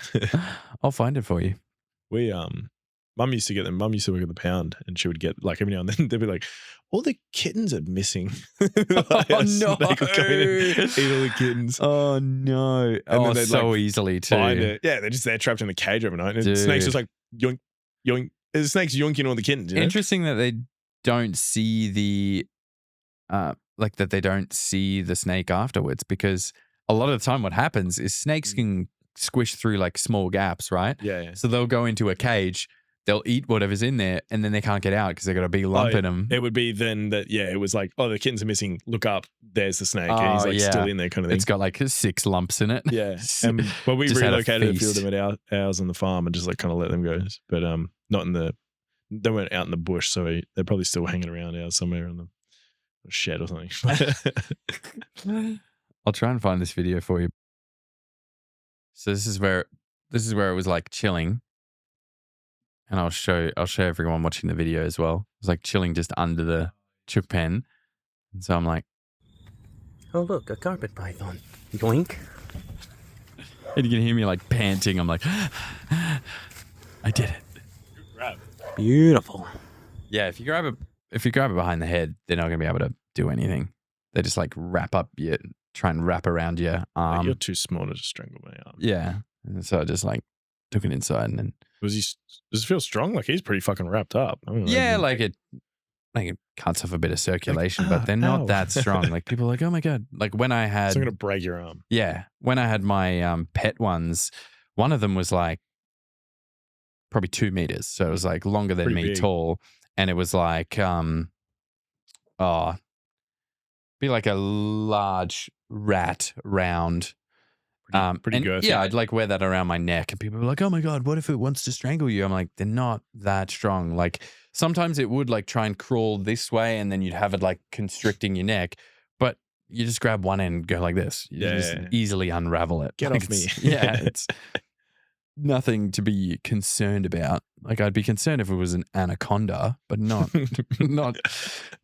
I'll find it for you. We Mum used to get them. Mum used to work at the pound, and she would get like every now and then they'd be like, "All the kittens are missing." Like, Oh, a snake no. would come in and eat all the kittens. Oh no. And then they'd, so like, easily too. Find it. Yeah, they're just there trapped in a cage overnight, and the snake's just like yoink, yoink. The snake's yoinking all the kittens. You know? Interesting that they don't see the that they don't see the snake afterwards, because a lot of the time what happens is snakes can squish through like small gaps, right? Yeah. So they'll go into a cage, they'll eat whatever's in there, and then they can't get out because they've got a big lump in them. It would be then that, it was like, oh, the kittens are missing. Look up. There's the snake. And he's like still in there kind of thing. It's got like 6 lumps in it. Yeah. But we Just had a relocated a few of feast. them at ours on the farm and just like kind of let them go. But not in the, they weren't out in the bush. So they're probably still hanging around ours somewhere in the shed or something. I'll try and find this video for you. So this is where it was like chilling. And I'll show everyone watching the video as well. It was like chilling just under the chook pen. And so I'm like, oh look, a carpet python. Yoink. and you can hear me like panting. I'm like, I did it. Beautiful. Yeah, if you grab it behind the head, they're not gonna be able to do anything. They just like try and wrap around your arm. You're too small to just strangle my arm. Yeah. And so I just like took it inside and then Does it feel strong? Like he's pretty fucking wrapped up. I don't know. yeah, like it cuts off a bit of circulation, but they're not ow. that strong. Like people are like, oh my God. Like when I had It's not going to break your arm. yeah, when I had my pet ones, one of them was like probably 2 meters. So it was like longer than Pretty me big. tall. And it was like be like a large rat round. Pretty and girthy. yeah, I'd like wear that around my neck, and people were like, "Oh my God, what if it wants to strangle you?" I'm like, "They're not that strong." Like sometimes it would like try and crawl this way, and then you'd have it like constricting your neck, but you just grab one end and go like this. You just easily unravel it. Get Like, off me. Yeah, it's nothing to be concerned about. Like I'd be concerned if it was an anaconda, but not not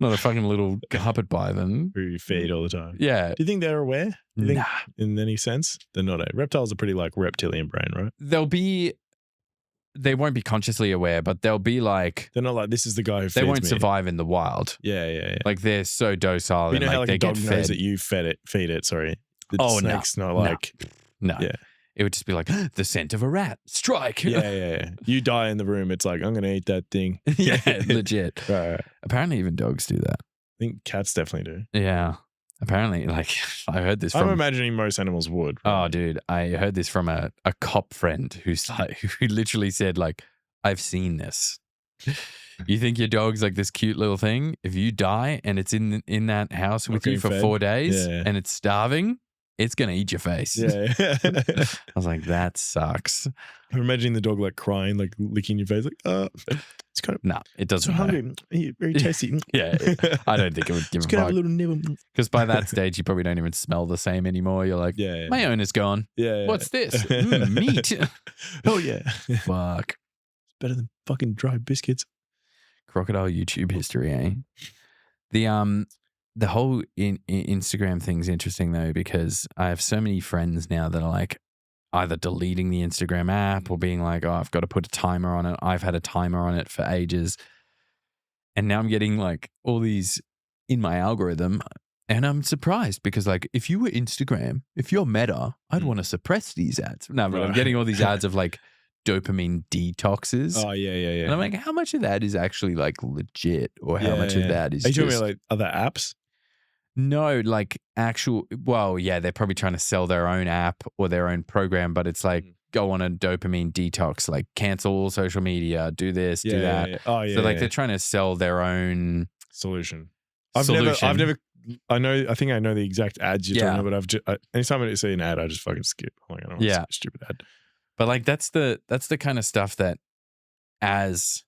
a fucking little carpet python. Who you feed all the time. Yeah, Do you think they're aware? Do you think nah. in any sense? They're not. Reptiles are pretty like reptilian brain, right? They won't be consciously aware, but they'll be like, They're not like, this is the guy who feeds they won't me. survive in the wild. Yeah. Like they're so docile. But you know and how like like they a dog get knows fed. that you feed it, sorry. The Oh, no. snake's not like, No, yeah. it would just be like the scent of a rat. Strike. yeah. You die in the room, it's like, I'm going to eat that thing. Yeah, legit. Right. Apparently, even dogs do that. I think cats definitely do. Yeah. Apparently, like I heard this I'm from. imagining most animals would. Oh, right? dude, I heard this from a cop friend who literally said like, I've seen this. You think your dog's like this cute little thing? If you die and it's in that house with you for 4 days and it's starving, it's going to eat your face. Yeah. I was like, that sucks. I'm imagining the dog like crying, like licking your face, like, it's kind of. No, it doesn't. So hungry, very tasty. Yeah, I don't think it would give It's a gonna have fuck. a little nibble. Because by that stage, you probably don't even smell the same anymore. You're like, my owner's gone. Yeah. What's this? Meat. Oh yeah. Fuck. It's better than fucking dry biscuits. Crocodile YouTube history, eh? The whole Instagram thing's interesting though, because I have so many friends now that are like either deleting the Instagram app or being like, oh, I've got to put a timer on it. I've had a timer on it for ages. And now I'm getting like all these in my algorithm. And I'm surprised because like if you were Instagram, if you're Meta, I'd want to suppress these ads. No, but I'm getting all these ads of like dopamine detoxes. Oh yeah. And I'm like, how much of that is actually like legit, or how much of that is? Are you talking about like other apps? No, like actual. Well, yeah, they're probably trying to sell their own app or their own program, but it's like go on a dopamine detox, like cancel all social media, do this, do that. Yeah. Oh yeah. So like they're trying to sell their own solution. I think I know the exact ads you're talking about, but anytime I see an ad, I just fucking skip. I'm like, I don't want to see a stupid ad. But like that's the kind of stuff that as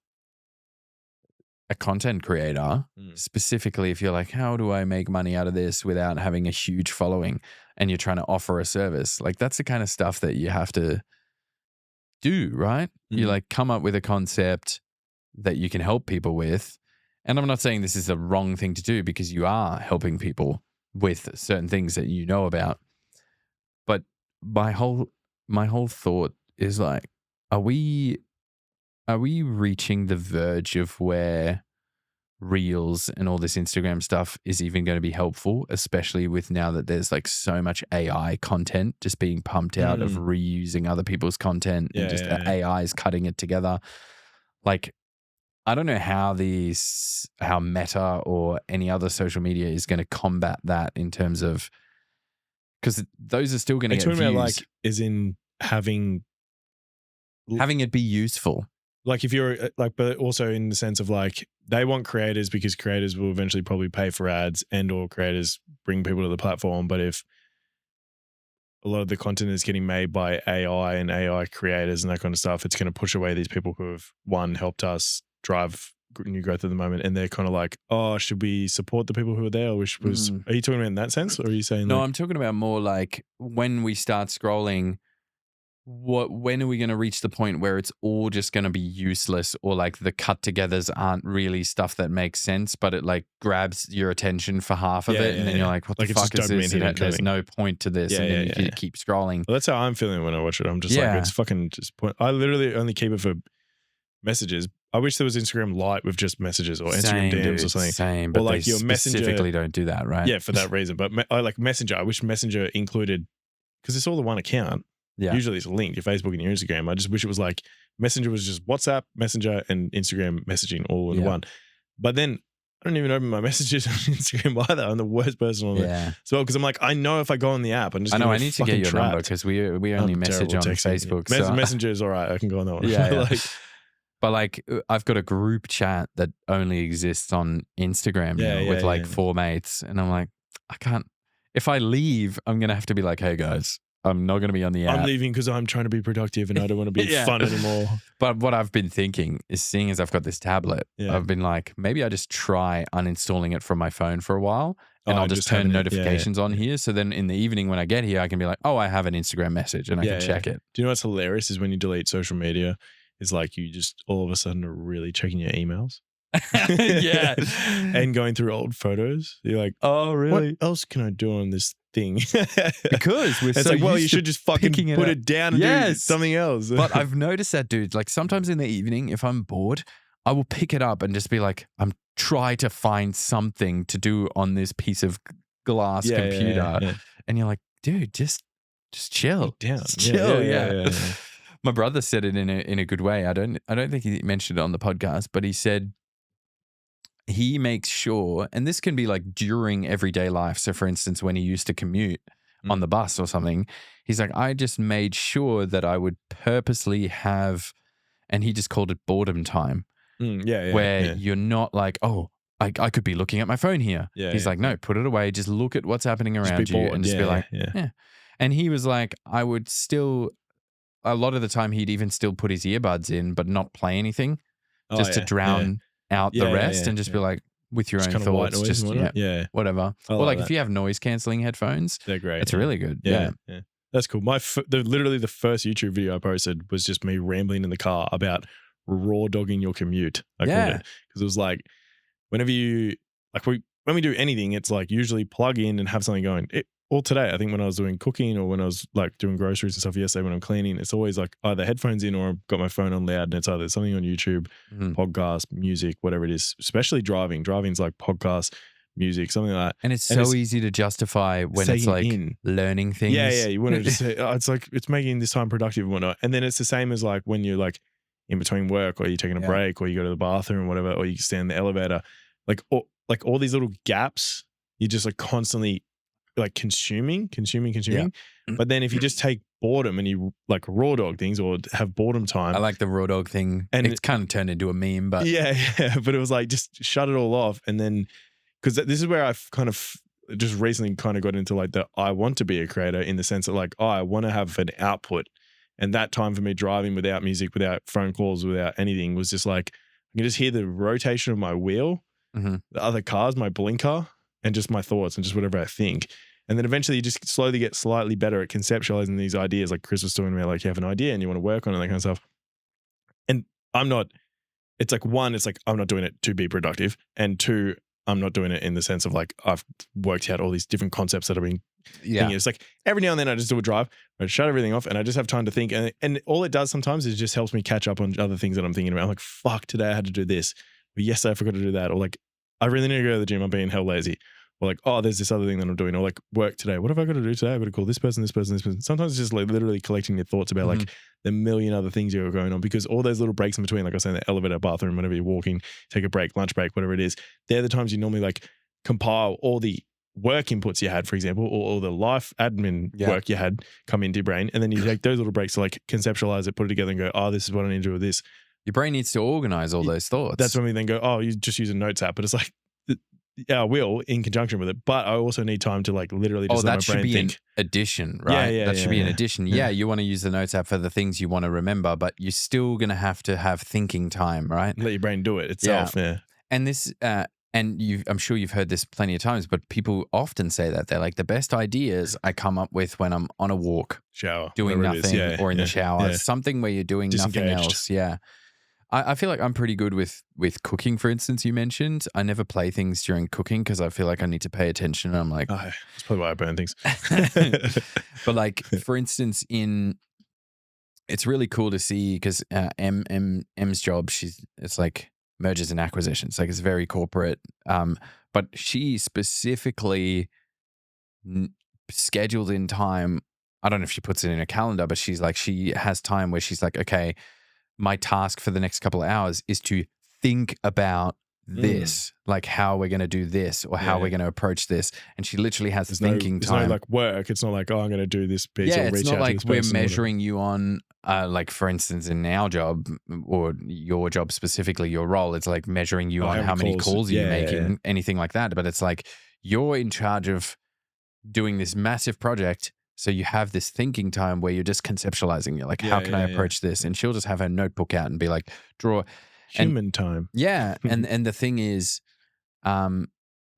a content creator, specifically if you're like, how do I make money out of this without having a huge following, and you're trying to offer a service, like that's the kind of stuff that you have to do, right? You like come up with a concept that you can help people with. And I'm not saying this is the wrong thing to do, because you are helping people with certain things that you know about. But my whole thought is like, are we reaching the verge of where Reels and all this Instagram stuff is even going to be helpful, especially with now that there's like so much AI content just being pumped out of reusing other people's content and just AI is cutting it together. Like, I don't know how Meta or any other social media is going to combat that in terms of, because those are still going to get views. About like, is in having it be useful. Like if you're like, but also in the sense of like, they want creators because creators will eventually probably pay for ads and or creators bring people to the platform. But if a lot of the content is getting made by AI and AI creators and that kind of stuff, it's going to push away these people who have, one, helped us drive new growth at the moment. And they're kind of like, oh, should we support the people who are there? Or are you talking about in that sense? Or are you saying No, like, I'm talking about more like when we start scrolling, when are we going to reach the point where it's all just going to be useless, or like the cut togethers aren't really stuff that makes sense, but it like grabs your attention for half of it. And then you're like, what the fuck is this? And there's no point to this. And then you keep scrolling. Well, that's how I'm feeling when I watch it. I'm just like, it's fucking just point. I literally only keep it for messages. I wish there was Instagram Lite with just messages or Instagram DMs or something. Same, but or like they your Messenger specifically don't do that, right? Yeah, for that reason. But I like Messenger. I wish Messenger included, because it's all the one account. Yeah. Usually it's linked, your Facebook and your Instagram. I just wish it was like Messenger was just WhatsApp, Messenger, and Instagram messaging all in one. But then I don't even open my messages on Instagram either. I'm the worst person on there. So because I'm like, I know if I go on the app, I'm just I need to get your number, because we only message on Facebook. So. Messenger is all right. I can go on that one. But like, I've got a group chat that only exists on Instagram now with like 4 mates. And I'm like, I can't, if I leave, I'm going to have to be like, hey guys, I'm not going to be on the app. I'm leaving because I'm trying to be productive and I don't want to be fun anymore. But what I've been thinking is, seeing as I've got this tablet, I've been like, maybe I just try uninstalling it from my phone for a while, and I'll just turn notifications on here. So then in the evening when I get here, I can be like, oh, I have an Instagram message, and I can check it. Do you know what's hilarious is when you delete social media, is like you just all of a sudden are really checking your emails. And going through old photos. You're like, oh, really? What else can I do on this thing? Because we're it's so like, well, you used should just fucking put it down and do something else. But I've noticed that, dude. Like sometimes in the evening, if I'm bored, I will pick it up and just be like, I'm try to find something to do on this piece of glass computer. And you're like, dude, just chill. Down. Just chill. My brother said it in a good way. I don't think he mentioned it on the podcast, but he said he makes sure, and this can be like during everyday life. So for instance, when he used to commute on the bus or something, he's like, I just made sure that I would purposely have, and he just called it boredom time, where you're not like, oh, I could be looking at my phone here. He's like, no, put it away. Just look at what's happening around you and just be like, yeah. And he was like, I would still, a lot of the time he'd even still put his earbuds in, but not play anything just to drown out the rest and just be like, with your just own kind of thoughts, just whatever. Or like if you have noise cancelling headphones, they're great. It's really good. Yeah. That's cool. Literally the first YouTube video I posted was just me rambling in the car about raw dogging your commute. I called it, because it was like, whenever you when we do anything, it's like usually plug in and have something going. Or today, I think when I was doing cooking or when I was like doing groceries and stuff yesterday when I'm cleaning, it's always like either headphones in or I've got my phone on loud and it's either something on YouTube, podcast, music, whatever it is, especially driving. Driving's like podcast, music, something like that. And it's so easy to justify when it's like learning things. Yeah. You want to just say, it's like, it's making this time productive and whatnot. And then it's the same as like when you're like in between work or you're taking a break or you go to the bathroom or whatever, or you stand in the elevator, like all these little gaps, you're just like constantly like consuming. But then if you just take boredom and you like raw dog things or have boredom time. I like the raw dog thing. And it's kind of turned into a meme, but but it was like, just shut it all off. And then, because this is where I've kind of just recently kind of got into like I want to be a creator in the sense that like, I want to have an output. And that time for me driving without music, without phone calls, without anything was just like, I can just hear the rotation of my wheel, the other cars, my blinker, and just my thoughts and just whatever I think. And then eventually you just slowly get slightly better at conceptualizing these ideas. Like Chris was talking about, like you have an idea and you want to work on it, that kind of stuff. And it's like, one, it's like, I'm not doing it to be productive. And two, I'm not doing it in the sense of like, I've worked out all these different concepts that I've been thinking. It's like every now and then I just do a drive, I shut everything off and I just have time to think. And all it does sometimes is just helps me catch up on other things that I'm thinking about. I'm like, fuck, today I had to do this. Or yesterday I forgot to do that. Or like, I really need to go to the gym. I'm being hell lazy. Or like, oh, there's this other thing that I'm doing. Or like work today. What have I got to do today? I've got to call this person, this person, this person. Sometimes it's just like literally collecting your thoughts about like the million other things you're going on, because all those little breaks in between, like I was saying, the elevator, bathroom, whenever you're walking, take a break, lunch break, whatever it is, they're the times you normally like compile all the work inputs you had, for example, or all the life admin work you had come into your brain. And then you take those little breaks to like conceptualize it, put it together and go, oh, this is what I need to do with this. Your brain needs to organize all those thoughts. That's when we then go, oh, you just use a notes app. But it's like, I will in conjunction with it, but I also need time to like literally just let my brain think. An addition, right? That should be an addition. Yeah, you want to use the notes app for the things you want to remember, but you're still going to have thinking time, right? Let your brain do it itself. Yeah. And this, I'm sure you've heard this plenty of times, but people often say that they're like, the best ideas I come up with when I'm on a walk, shower, doing nothing, or in the shower, something where you're doing nothing else. Yeah. I feel like I'm pretty good with cooking, for instance, you mentioned. I never play things during cooking because I feel like I need to pay attention. And I'm like, that's probably why I burn things. But like, for instance, it's really cool to see because M's job, it's like mergers and acquisitions. Like it's very corporate. But she specifically scheduled in time. I don't know if she puts it in a calendar, but she's like, she has time where she's like, okay, my task for the next couple of hours is to think about this, like how we're going to do this or how we're going to approach this. And she literally has thinking time. It's not like work. It's not like, oh, I'm going to do this piece. Yeah, or reach it's not out like to this we're measuring you on, like for instance, in our job or your job specifically, your role, it's like measuring you on how many calls are you making, anything like that. But it's like you're in charge of doing this massive project. So you have this thinking time where you're just conceptualizing. You're like, how can I approach this? And she'll just have her notebook out and be like, draw. Human time. Yeah. and the thing is,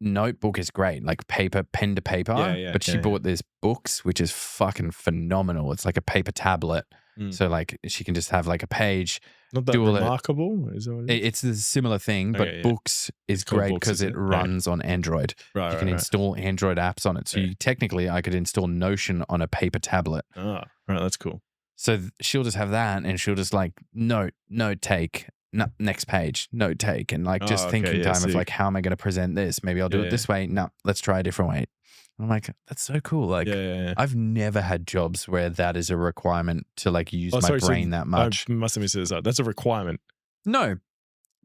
notebook is great, like pen to paper. But she bought this books, which is fucking phenomenal. It's like a paper tablet. So like she can just have like a page. Not that remarkable. Is that what it is? It's a similar thing, but books is great because it runs on Android. Right, you can install Android apps on it. So technically I could install Notion on a paper tablet. Oh, right. That's cool. So she'll just have that and she'll just like note take, next page, note take, and like just thinking time of like, how am I going to present this? Maybe I'll do it this way. No, let's try a different way. I'm like, that's so cool. Like, I've never had jobs where that is a requirement to like use my brain that much. I must have missed this. That's a requirement. No,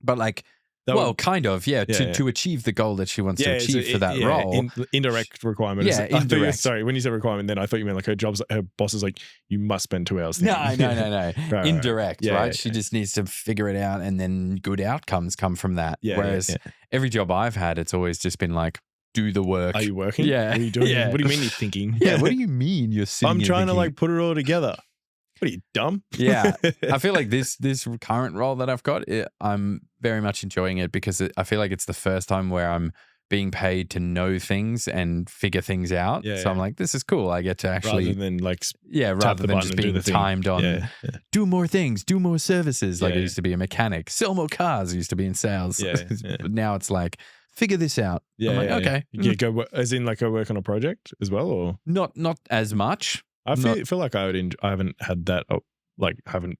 but like Well, kind of, yeah. To achieve the goal that she wants to achieve for that role. Indirect requirement. Yeah, indirect. Sorry, when you said requirement, then I thought you meant like her boss is like, you must spend 2 hours thinking. No. Right, Indirect, right. right? She just needs to figure it out, and then good outcomes come from that. Whereas every job I've had, it's always just been like, do the work. Are you working? Yeah. What are you doing? Yeah. What do you mean you're thinking? Yeah, what do you mean you're sitting I'm here trying to thinking? like put it all together. What are you, dumb? Yeah. I feel like this current role that I've got, I'm very much enjoying it because I feel like it's the first time where I'm being paid to know things and figure things out. So I'm like, this is cool. I get to actually rather than like rather than just being timed on do more things, do more services. Like I used to be a mechanic, sell more cars. I used to be in sales. But now it's like, figure this out. I'm like, okay. Yeah, go as in like go work on a project as well, or not as much. I feel like I haven't had that haven't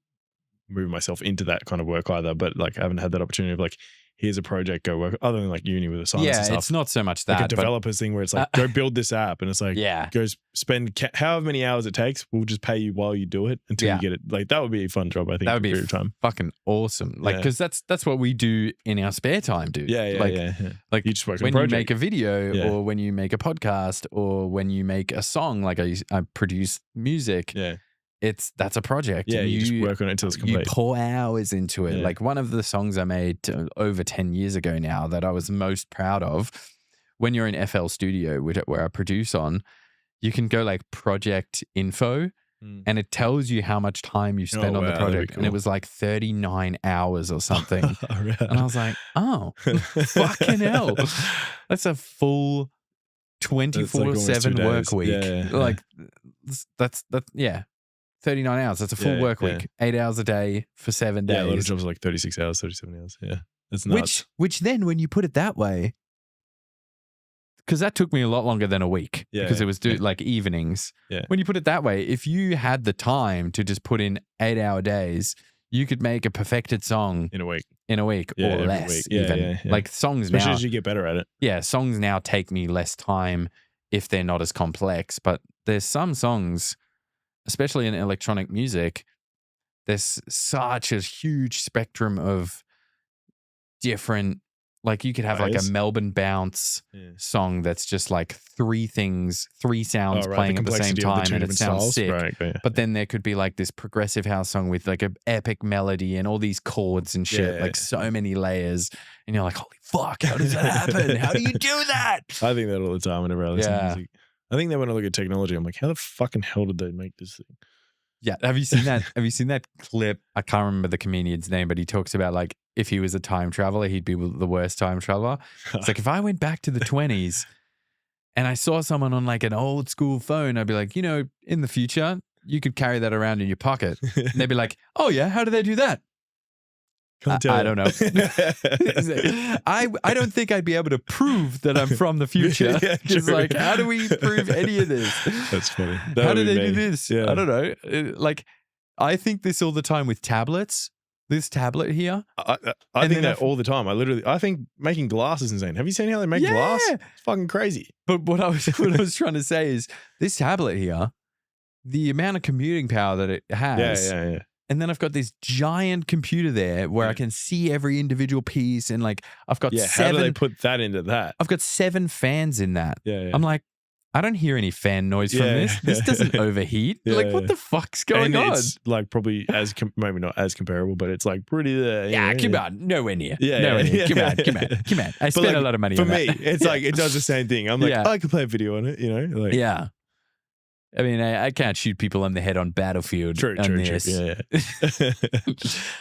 moved myself into that kind of work either, but like I haven't had that opportunity of like, here's a project, go work, other than like uni with assignments and stuff. It's not so much that. Like a developer's thing where it's like, go build this app, and it's like, go spend however many hours it takes, we'll just pay you while you do it until you get it. Like that would be a fun job, I think. That would be time. Fucking awesome. Like, because that's what we do in our spare time, dude. Like you just work on when a you project. make a video or when you make a podcast or when you make a song, like I produce music. Yeah. That's a project. Yeah, and you just work on it until it's complete. You pour hours into it. Yeah. Like one of the songs I made over 10 years ago now that I was most proud of, when you're in FL Studio, where I produce on, you can go like project info and it tells you how much time you spend on the project. Cool. And it was like 39 hours or something. And I was like, oh, fucking hell. That's a full 24/7 work week. Like that's 39 hours. That's a full work week. 8 hours a day for 7 days. Yeah, a lot of jobs are like 36 hours, 37 hours. Yeah. That's nuts. Which then, when you put it that way, because that took me a lot longer than a week because it was like evenings. Yeah. When you put it that way, if you had the time to just put in 8-hour days, you could make a perfected song in a week or less even. Like songs now. Especially as you get better at it. Yeah, songs now take me less time if they're not as complex, but there's some songs, especially in electronic music, there's such a huge spectrum of different, like you could have like a Melbourne bounce song that's just like three sounds playing at the same time and it sounds sick. But then there could be like this progressive house song with like an epic melody and all these chords and shit, like so many layers. And you're like, holy fuck, how does that happen? How do you do that? I think that all the time whenever I listen to music. I think that when I look at technology, I'm like, how the fucking hell did they make this thing? Yeah. Have you seen that? Have you seen that clip? I can't remember the comedian's name, but he talks about like if he was a time traveler, he'd be the worst time traveler. It's like if I went back to the 20s and I saw someone on like an old school phone, I'd be like, in the future, you could carry that around in your pocket. And they'd be like, oh yeah, how do they do that? I don't know. I don't think I'd be able to prove that I'm from the future. Just like, how do we prove any of this? That's funny. How do they do this? Yeah. I don't know. Like, I think this all the time with tablets. This tablet here. I think that all the time. I think making glass is insane. Have you seen how they make glass? It's fucking crazy. But what I was trying to say is this tablet here, the amount of computing power that it has. Yeah. And then I've got this giant computer there where I can see every individual piece, and like I've got 7. How do they put that into that? I've got 7 fans in that. Yeah. I'm like, I don't hear any fan noise from this. This doesn't overheat. What the fuck's going on? It's like probably maybe not as comparable, but it's like pretty there. Come on, nowhere near. Nowhere near. Come on. I spent a lot of money on that. For me, it's like it does the same thing. I'm like, I could play a video on it. Yeah. I mean, I can't shoot people in the head on Battlefield. True. Yeah.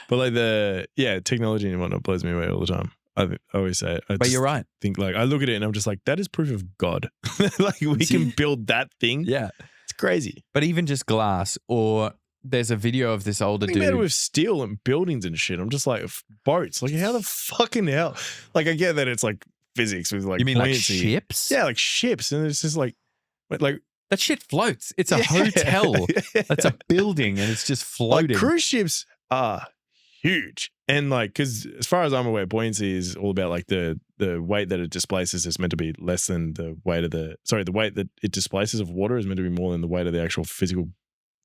But like technology and whatnot blows me away all the time. I always say it. But you're right. Think like I look at it and I'm just like, that is proof of God. Like we can build that thing. Yeah, it's crazy. But even just glass, or there's a video of this older dude. Better with steel and buildings and shit. I'm just like boats. Like how the fucking hell? Like I get that it's like physics with like you mean buoyancy. Like ships? Yeah, like ships, and it's just like. That shit floats. It's a hotel. That's a building and it's just floating. Like cruise ships are huge. And like, because as far as I'm aware, buoyancy is all about like the weight that it displaces is meant to be less than the weight of the weight that it displaces of water is meant to be more than the weight of the actual physical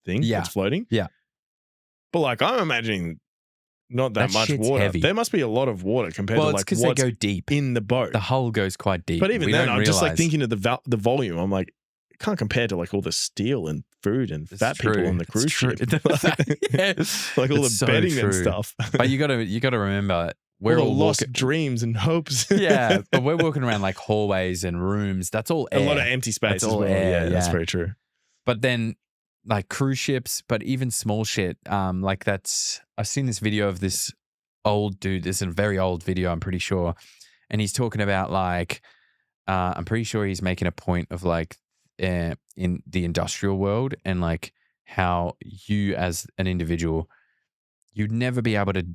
thing that's floating. Yeah. But like, I'm imagining not that much shit's water. heavy. There must be a lot of water compared to Well, it's like because they what's go deep. in the boat. The hull goes quite deep. But even We then, don't I'm just like realise. thinking of the volume. I'm like, it can't compare to like all the steel and food and It's fat people true. on the It's cruise true. ship. Yeah. Like all It's the so bedding and true. stuff. But you gotta remember, we're all the all lost walking. dreams and hopes. Yeah, but we're walking around like hallways and rooms. That's all A air. lot of empty space That's as all well. air, Yeah, that's yeah. very true. But then like cruise ships, but even small shit, like that's I've seen this video of this old dude. This is a very old video, I'm pretty sure. And he's talking about like I'm pretty sure he's making a point of like in the industrial world and like how you as an individual, you'd never be able to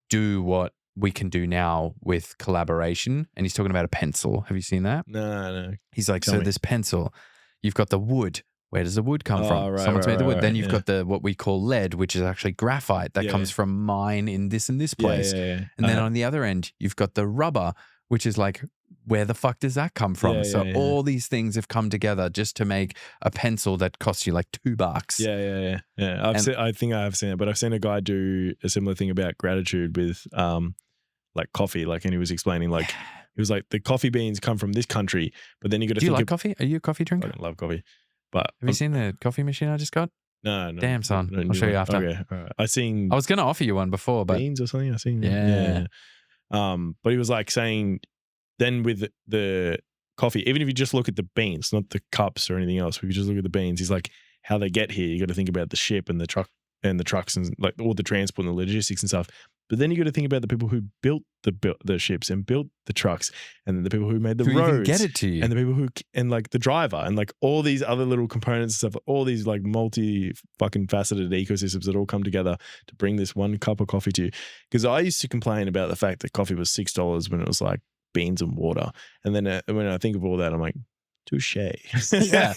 do what we can do now with collaboration. And he's talking about a pencil. Have you seen that? No. He's like, Tell so me. this pencil, you've got the wood. Where does the wood come Oh, from? right, Someone's right, made the wood. right, Then right, you've yeah. got the what we call lead, which is actually graphite that Yeah, comes yeah. from mine in this and this place. Yeah. And then on the other end, you've got the rubber, which is like, where the fuck does that come from? Yeah, So yeah. all these things have come together just to make a pencil that costs you like $2. Yeah. And- I think I have seen it, but I've seen a guy do a similar thing about gratitude with like coffee. Like, and he was explaining like he was like the coffee beans come from this country, but then you got to Do you think like coffee? Are you a coffee I drinker? don't love coffee, but Have you seen the coffee machine I just got? no. Damn, son. no, I'll show you after. Okay, all right. I seen I was going to offer you one before, but beans or something. I seen Yeah. But he was like saying then with the coffee, even if you just look at the beans, not the cups or anything else, if you just look at the beans, he's like how they get here. You got to think about the ship and the trucks and like all the transport and the logistics and stuff. But then you got to think about the people who built the ships and built the trucks, and then the people who made the who roads, even get it to you? and the people who and like the driver and like all these other little components and stuff, all these like multi fucking faceted ecosystems that all come together to bring this one cup of coffee to you. Because I used to complain about the fact that coffee was $6 when it was like beans and water, and then when I think of all that, I'm like, touche. Yeah.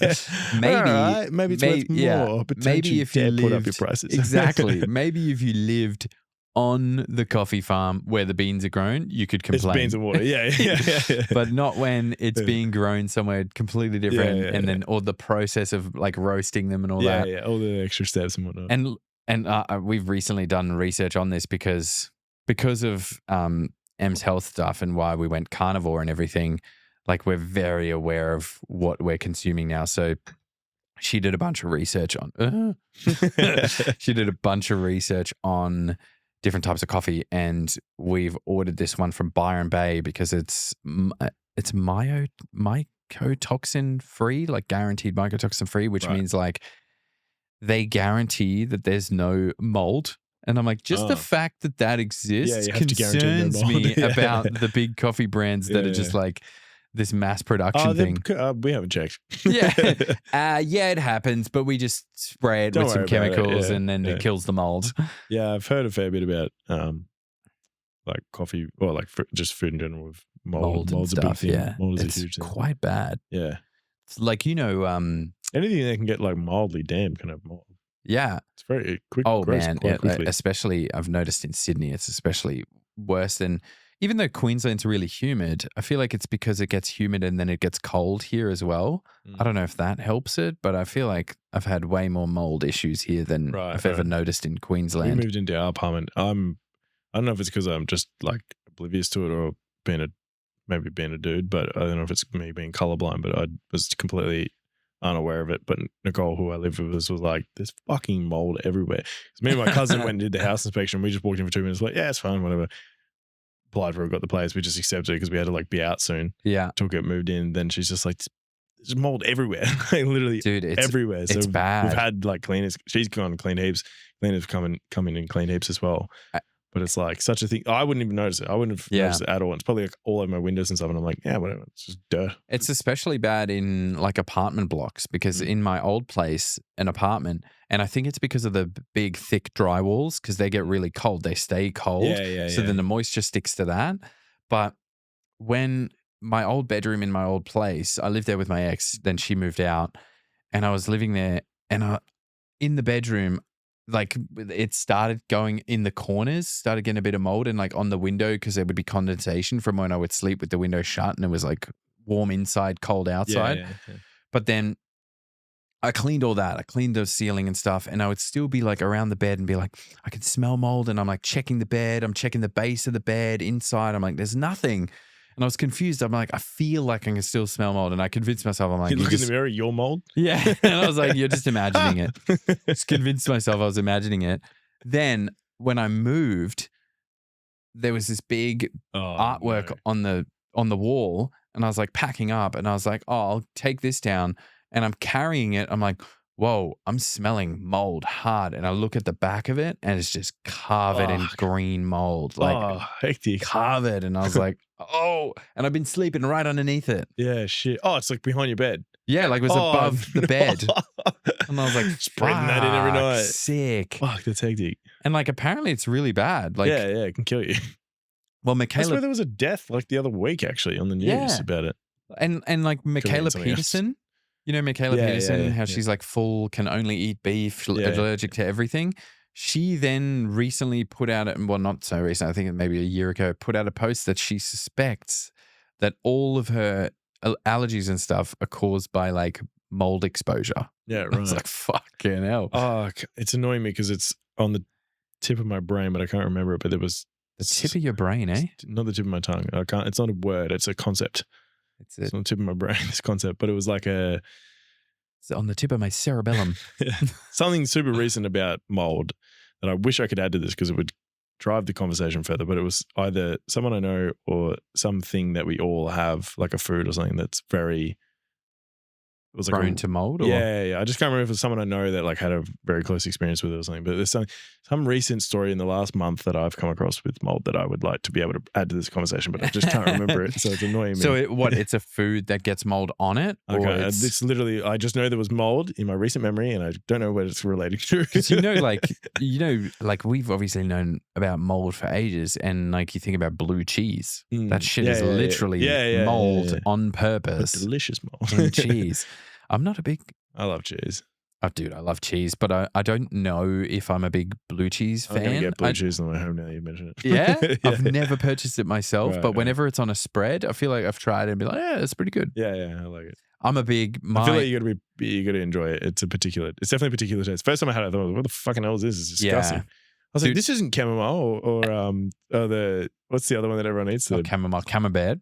Maybe- All right, maybe it's worth more. But maybe don't if you dare put up your lived- prices. Exactly. Maybe if you lived on the coffee farm where the beans are grown, you could It's complain. beans and water. Yeah. But not when it's Yeah. being grown somewhere completely different, Yeah, and then all the process of like roasting them and all that. Yeah, all the extra steps and whatnot. And we've recently done research on this because of M's health stuff and why we went carnivore and everything. Like we're very aware of what we're consuming now. So she did a bunch of research on. She did a bunch of research on different types of coffee, and we've ordered this one from Byron Bay because it's mycotoxin free, like guaranteed mycotoxin free, which Right. means like they guarantee that there's no mold. And I'm like, just the fact that exists you have to guarantee no concerns mold. me Yeah. about the big coffee brands that Yeah, are just yeah. like this mass production thing. We haven't checked. Yeah. It happens, but we just spray it Don't with some worry about it, chemicals yeah, and then yeah. it kills the mold. Yeah, I've heard a fair bit about like coffee or like just food in general with mold. And Mold's a big stuff. thing. Yeah. Mold is It's a huge thing. quite bad. Yeah. It's like, Anything that can get like mildly damp can have mold. yeah. It's very quick. Oh gross man, quite quickly. especially I've noticed in Sydney, it's especially worse than. Even though Queensland's really humid, I feel like it's because it gets humid and then it gets cold here as well. I don't know if that helps it, but I feel like I've had way more mold issues here than I've ever noticed in We Queensland. moved into our apartment. I don't know if it's because I'm just like oblivious to it or maybe being a dude, but I don't know if it's me being colorblind, but I was completely unaware of it. But Nicole, who I live with, was like, there's fucking mold everywhere. Because me and my cousin went and did the house inspection. We just walked in for 2 minutes, like, yeah, it's fine, whatever. Applied for it, got the place. We just accepted it because we had to like be out soon. Yeah. Took it, moved in. Then she's just like, there's mold everywhere. Like literally Dude, it's everywhere. So it's bad. We've had like cleaners. She's gone and cleaned heaps. Cleaners come in and clean heaps as well. But it's like such a thing. I wouldn't even notice it. I wouldn't have noticed it at all. It's probably like all over my windows and stuff. And I'm like, yeah, whatever. It's just dirt. It's especially bad in like apartment blocks because in my old place, an apartment, and I think it's because of the big, thick dry walls because they get really cold. They stay cold. So then the moisture sticks to that. But when my old bedroom in my old place, I lived there with my ex, then she moved out and I was living there and in the bedroom, like it started going in the corners, started getting a bit of mold and like on the window because there would be condensation from when I would sleep with the window shut and it was like warm inside, cold outside. But then I cleaned all that. I cleaned the ceiling and stuff, and I would still be like around the bed and be like, I can smell mold, and I'm like checking the bed. I'm checking the base of the bed inside. I'm like, there's nothing. And I was confused. I'm like, I feel like I can still smell mold. And I convinced myself, I'm like, You look in the mirror, you're mold? Yeah. And I was like, you're just imagining it. Just convinced myself I was imagining it. Then when I moved, there was this big artwork on the wall, and I was like packing up, and I was like, oh, I'll take this down, and I'm carrying it. I'm like, whoa, I'm smelling mold hard. And I look at the back of it, and it's just covered in green mold, like hectic. covered. And I was like, oh, and I've been sleeping right underneath it. Yeah, shit. Oh, it's like behind your bed. Yeah, like it was above the bed. And I was like, spreading that in every night. Sick. Fuck, that's hectic. And like apparently it's really bad. Like, yeah, it can kill you. Well, That's Michaela, where there was a death like the other week actually on the news about it. and like Michaela something else. Peterson, you know Michaela Peterson, how she's like can only eat beef, allergic to everything. She then recently put out, well, not so recent, I think maybe a year ago, put out a post that she suspects that all of her allergies and stuff are caused by like mold exposure. Yeah, right. I was like, fucking hell. Oh, it's annoying me because it's on the tip of my brain, but I can't remember it. But there was the tip of your brain, eh? Not the tip of my tongue. I can't. It's not a word. It's a concept. It's on the tip of my brain. This concept, but it was like it's on the tip of my cerebellum. Something super recent about mold that I wish I could add to this because it would drive the conversation further. But it was either someone I know or something that we all have, like a food or something that's very. It was like prone to mold? Or? Yeah. I just can't remember if it's someone I know that like had a very close experience with it or something. But there's some recent story in the last month that I've come across with mold that I would like to be able to add to this conversation, but I just can't remember it. So it's annoying me. So it's a food that gets mold on it? Or okay, it's literally, I just know there was mold in my recent memory and I don't know what it's related to. Because like we've obviously known about mold for ages, and like you think about blue cheese. That shit is literally mold on purpose. A delicious mold. In cheese. I'm not a big... I love cheese. Oh, dude, I love cheese, but I don't know if I'm a big blue cheese fan. I'm going to get blue cheese on the way home now you mention it. Yeah? I've never purchased it myself, but whenever it's on a spread, I feel like I've tried it and be like, yeah, it's pretty good. Yeah, I like it. I'm a big... I feel like you got to enjoy it. It's definitely a particular taste. First time I had it, I thought, what the fucking hell is this? It's disgusting. Yeah. I was like, this isn't chamomile or what's the other one that everyone eats? Chamomile. Camembert.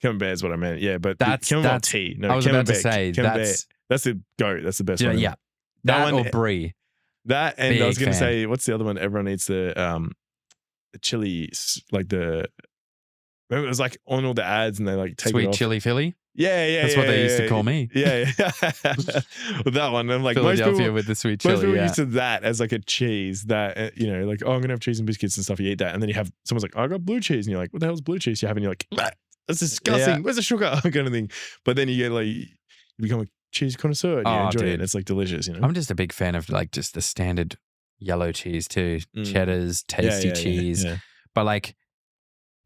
Camembert is what I meant. Yeah, but that's tea. No, I was about to say that's the goat. That's the best one. Yeah. That or brie. That and big I was going to say, what's the other one? Everyone eats the chili, like the. Remember, it was like on all the ads, and they like take sweet it off. Chili Philly. Yeah. That's what they used to call me. Yeah. Well, that one. I'm like Philadelphia with the sweet chili. Most people used to that as like a cheese that like I'm gonna have cheese and biscuits and stuff. You eat that, and then you have someone's like, I got blue cheese, and you're like, what the hell's blue cheese you have? And you're like, that's disgusting. Yeah. Where's the sugar? Kind of thing. But then you get like you become a cheese connoisseur and you enjoy it. And it's like delicious. I'm just a big fan of like just the standard yellow cheese too, cheddars, tasty cheese, but like.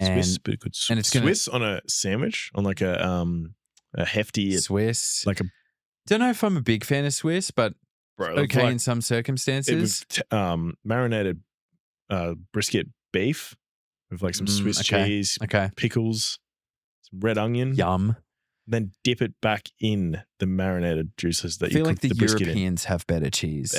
Swiss, but good. And it's Swiss on a sandwich, on like a hefty Swiss. Like don't know if I'm a big fan of Swiss, but okay like, in some circumstances. It was marinated brisket beef with like some Swiss cheese, pickles, some red onion. Yum. Then dip it back in the marinated juices that I feel like the Europeans have better cheese.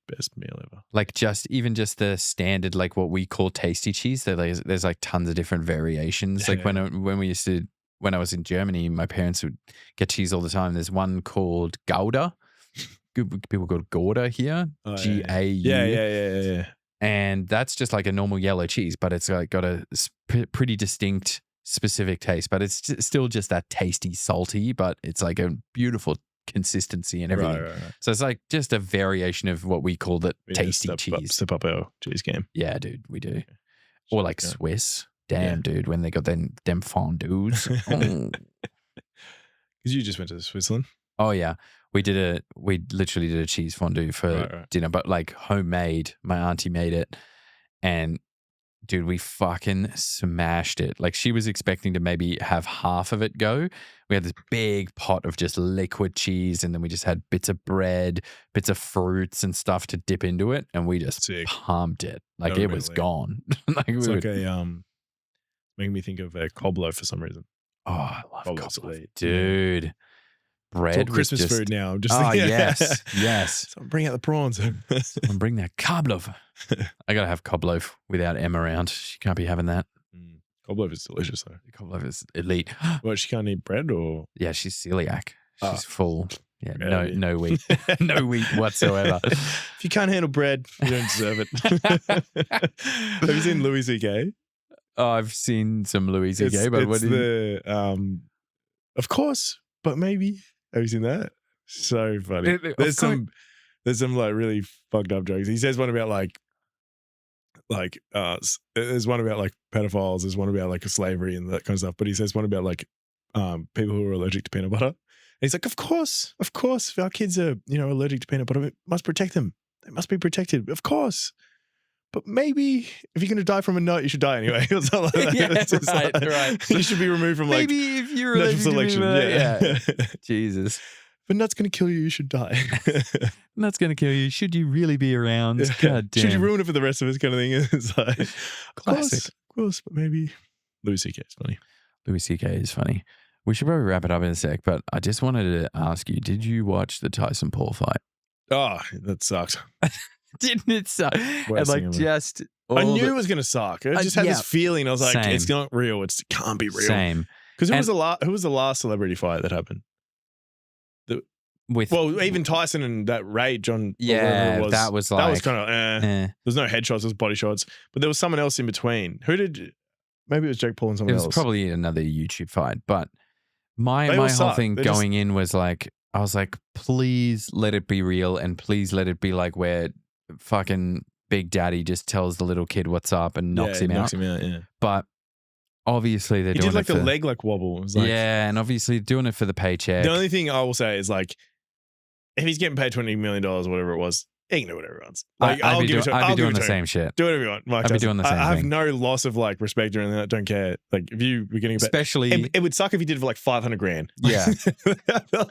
Best meal ever. Like even just the standard, like what we call tasty cheese. There's like tons of different variations. Like when I was in Germany, my parents would get cheese all the time. There's one called Gouda. People call it Gouda here. Gau. Yeah. And that's just like a normal yellow cheese, but it's like got a pretty distinct specific taste, but it's still just that tasty, salty, but it's like a beautiful consistency and everything. Right. So it's like just a variation of what we call the tasty cheese. Step up our cheese game. Yeah, dude, we do. Or like Swiss. Damn, dude, when they got them fondues. Because you just went to Switzerland. Oh yeah, we literally did a cheese fondue for dinner, but like homemade. My auntie made it, and dude, we fucking smashed it. Like she was expecting to maybe have half of it go. We had this big pot of just liquid cheese, and then we just had bits of bread, bits of fruits and stuff to dip into it, and we just pumped it. Like it was gone. It's making me think of a cobbler for some reason. Oh, I love cobbler. Dude. bread. It's all Christmas with just, food now. Just Oh, yes. Yes. So bring out the prawns. And bring that cob loaf. I got to have cob loaf without Em around. She can't be having that. Cob loaf is delicious though. Cob loaf is elite. Well, she can't eat bread or? Yeah, she's celiac. She's full. Yeah, Yeah, no wheat. No wheat whatsoever. If you can't handle bread, you don't deserve it. Have you seen Louis C.K.? Oh, I've seen some Louis C.K., but what it's did you... the of course, but maybe. Have you seen that? So funny. There's some like really fucked up jokes. He says one about there's one about like pedophiles, there's one about like slavery and that kind of stuff, but he says one about like people who are allergic to peanut butter. And he's like, of course, if our kids are, allergic to peanut butter, we must protect them. They must be protected, of course. But maybe if you're going to die from a nut, you should die anyway. Or something like that. Yeah, It's just right. You should be removed from like Maybe if you're natural allergic to selection. peanut butter, Yeah. Jesus. But nut's going to kill you, you should die. That's going to kill you. Should you really be around? God damn. Should you ruin it for the rest of us kind of thing? It's like, Classic. Of course, but maybe Louis C.K. is funny. Louis C.K. is funny. We should probably wrap it up in a sec, but I just wanted to ask you, did you watch the Tyson Paul fight? Oh, that sucks. Didn't it suck? Worst And thing ever. I knew it was going to suck. I just had this feeling. I was like, Same. it's not real. It can't be real. Same. Because who was the last celebrity fight that happened? Even Tyson and that Ray John. Yeah, was, that was kind of There's no headshots, there was body shots, but there was someone else in between. Maybe it was Jake Paul and someone else. It was probably another YouTube fight, but my all whole suck. thing going in was like, I was like, please let it be real and please let it be like where fucking Big Daddy just tells the little kid what's up and knocks him out. Yeah. But obviously they're doing did like it for the leg wobble. It was like, yeah, and obviously doing it for the paycheck. The only thing I will say is like, if he's getting paid $20 million or whatever it was, he can do whatever he wants. Like, I'd be doing the same shit. Do whatever you want. Mike I'd be doing the same I have thing. no loss of like respect or anything. I don't care. Like if you were getting Especially it would suck if you did it for like $500,000. Yeah.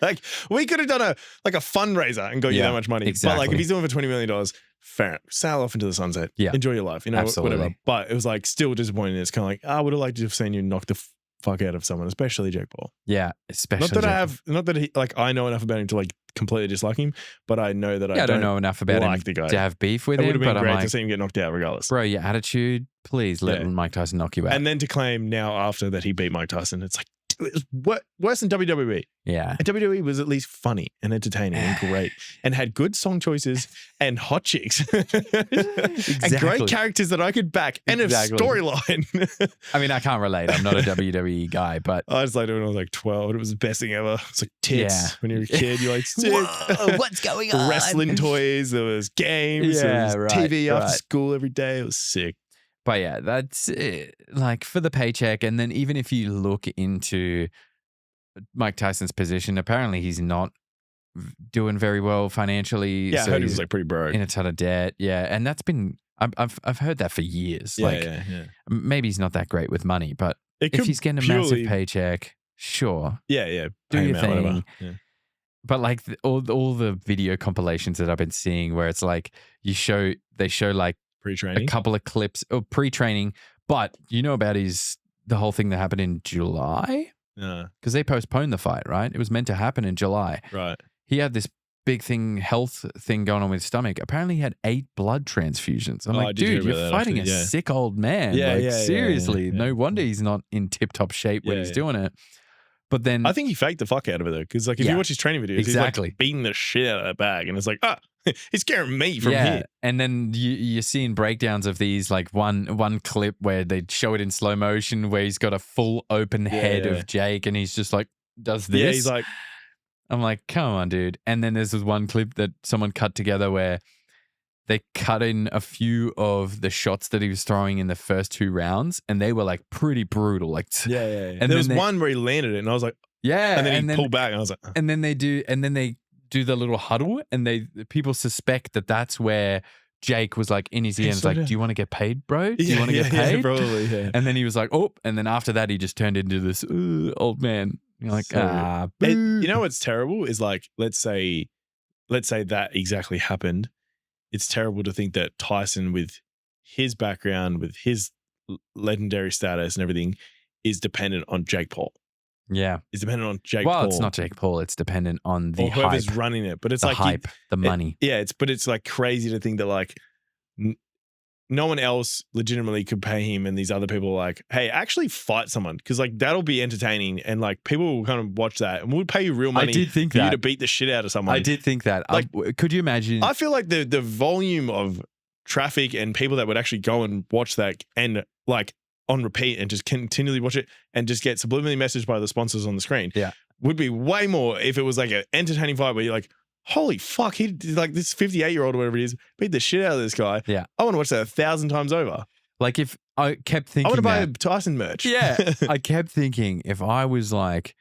Like we could have done a fundraiser and got you that much money. Exactly. But like if he's doing it for $20 million, fair. Sail off into the sunset. Yeah. Enjoy your life. Absolutely. Whatever. But it was like still disappointing. It's kind of like, I would have liked to have seen you knock the fuck out of someone, especially Jake Paul. Yeah, especially Not that he like I know enough about him to like completely dislike him, but I know that I don't know enough about like him the guy to have beef with it him. would have been but great I'm like, to see him get knocked out regardless. bro, your attitude, please let Mike Tyson knock you out. And then to claim now after that he beat Mike Tyson, it's like it was worse than WWE. Yeah. And WWE was at least funny and entertaining and great and had good song choices and hot chicks. And great characters that I could back and a storyline. I mean, I can't relate. I'm not a WWE guy, but I just liked it when I was like 12. It was the best thing ever. It's like tits. Yeah. When you're a kid, you're like, whoa, what's going on? Wrestling toys. There was games. There was TV after school every day. It was sick. But yeah, that's it. Like for the paycheck. And then even if you look into Mike Tyson's position, apparently he's not doing very well financially. Yeah, so I heard he was like pretty broke. in a ton of debt. Yeah. And that's been, I've heard that for years. Yeah. Maybe he's not that great with money, but It if could he's getting a massive paycheck, sure. Yeah. Do Pay your him out, whatever. thing. Yeah. But like all the video compilations that I've been seeing where it's like they show like Pre-training. a couple of clips of pre-training, but you know about the whole thing that happened in July? Yeah. Because they postponed the fight, right? It was meant to happen in July. Right. He had this big health thing going on with his stomach. Apparently he had 8 blood transfusions. I'm like, dude, you're fighting a sick old man. Seriously. No wonder he's not in tip-top shape when he's doing it. But then I think he faked the fuck out of it though, because like if you watch his training videos, he's like beating the shit out of that bag, and it's like, he's scaring me from here. And then you're seeing breakdowns of these, like one clip where they show it in slow motion where he's got a full open head of Jake, and he's just like does this. Yeah, he's like, I'm like, come on, dude. And then there's this one clip that someone cut together where they cut in a few of the shots that he was throwing in the first 2 rounds, and they were like pretty brutal. Like, yeah. And there was one where he landed it, and I was like, and then he pulled back, and I was like, and then they do the little huddle, and people suspect that that's where Jake was like in his ear and was like, do you want to get paid, bro? Do you want to get paid? Yeah, probably, yeah. And then he was like, oh, and then after that, he just turned into this old man. You're like, boo. You know what's terrible is like, let's say that exactly happened. It's terrible to think that Tyson, with his background, with his legendary status and everything, is dependent on Jake Paul. Yeah. is dependent on Jake Well, Paul. it's not Jake Paul. It's dependent on the or whoever's hype. running it. But it's The like hype, the money. but it's like crazy to think that like no one else legitimately could pay him, and these other people are like, hey, actually fight someone, because like that'll be entertaining, and like people will kind of watch that, and we'll pay you real money. I did think for you that. to beat the shit out of someone. I did think that. Like, could you imagine? I feel like the volume of traffic and people that would actually go and watch that and like on repeat and just continually watch it and just get subliminally messaged by the sponsors on the screen would be way more if it was like an entertaining fight where you're like, holy fuck, he like this 58-year-old or whatever it is beat the shit out of this guy. Yeah. I want to watch that 1,000 times over. Like if I kept thinking I want to buy that, a Tyson merch. yeah, I kept thinking if I was like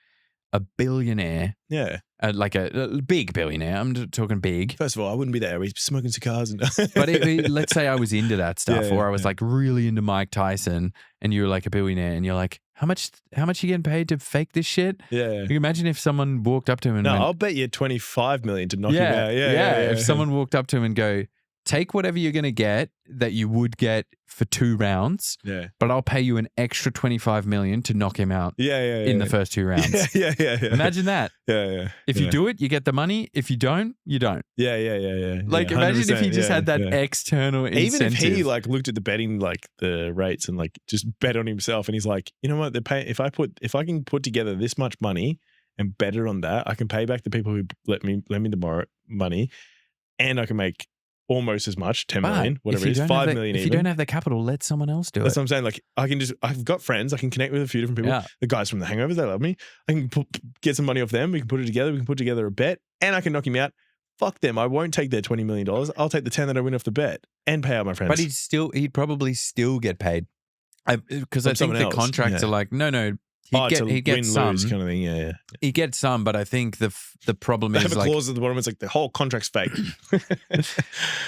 a billionaire, Yeah. like a big billionaire, I'm talking big. First of all, I wouldn't be there. We'd be smoking cigars. And But let's say I was into that stuff, Yeah, or I was yeah. like really into Mike Tyson, and you were like a billionaire, and you're like, how much are you getting paid to fake this shit? Yeah. Can you imagine if someone walked up to him and No, went, I'll bet you 25 million to knock him out. Yeah. If someone walked up to him and go, take whatever you're going to get that you would get for 2 rounds, Yeah. but I'll pay you an extra 25 million to knock him out in the first 2 rounds. Yeah. Imagine that. Yeah. If you do it, you get the money. If you don't, you don't. Yeah. Like, Yeah, imagine if he 100%, just had that yeah. external incentive. Even if he like looked at the betting, like the rates and like just bet on himself, and he's like, you know what, they're paying, if I can put together this much money and bet it on that, I can pay back the people who lend me the money, and I can make almost as much, 10 million, whatever it is, 5 million. If you don't have the capital, let someone else do That's it. what I'm saying. Like, I've got friends. I can connect with a few different people. Yeah. The guys from The Hangover, they love me. I can get some money off them. We can put it together. We can put together a bet, and I can knock him out. Fuck them. I won't take their $20 million. I'll take the 10 that I win off the bet and pay out my friends. But he'd probably still get paid. Because I think someone the else, contracts yeah. are like, no, he'd get win, some. lose kind of thing. Yeah. He gets some, but I think the problem They is have a like, clause at the bottom. It's like the whole contract's fake.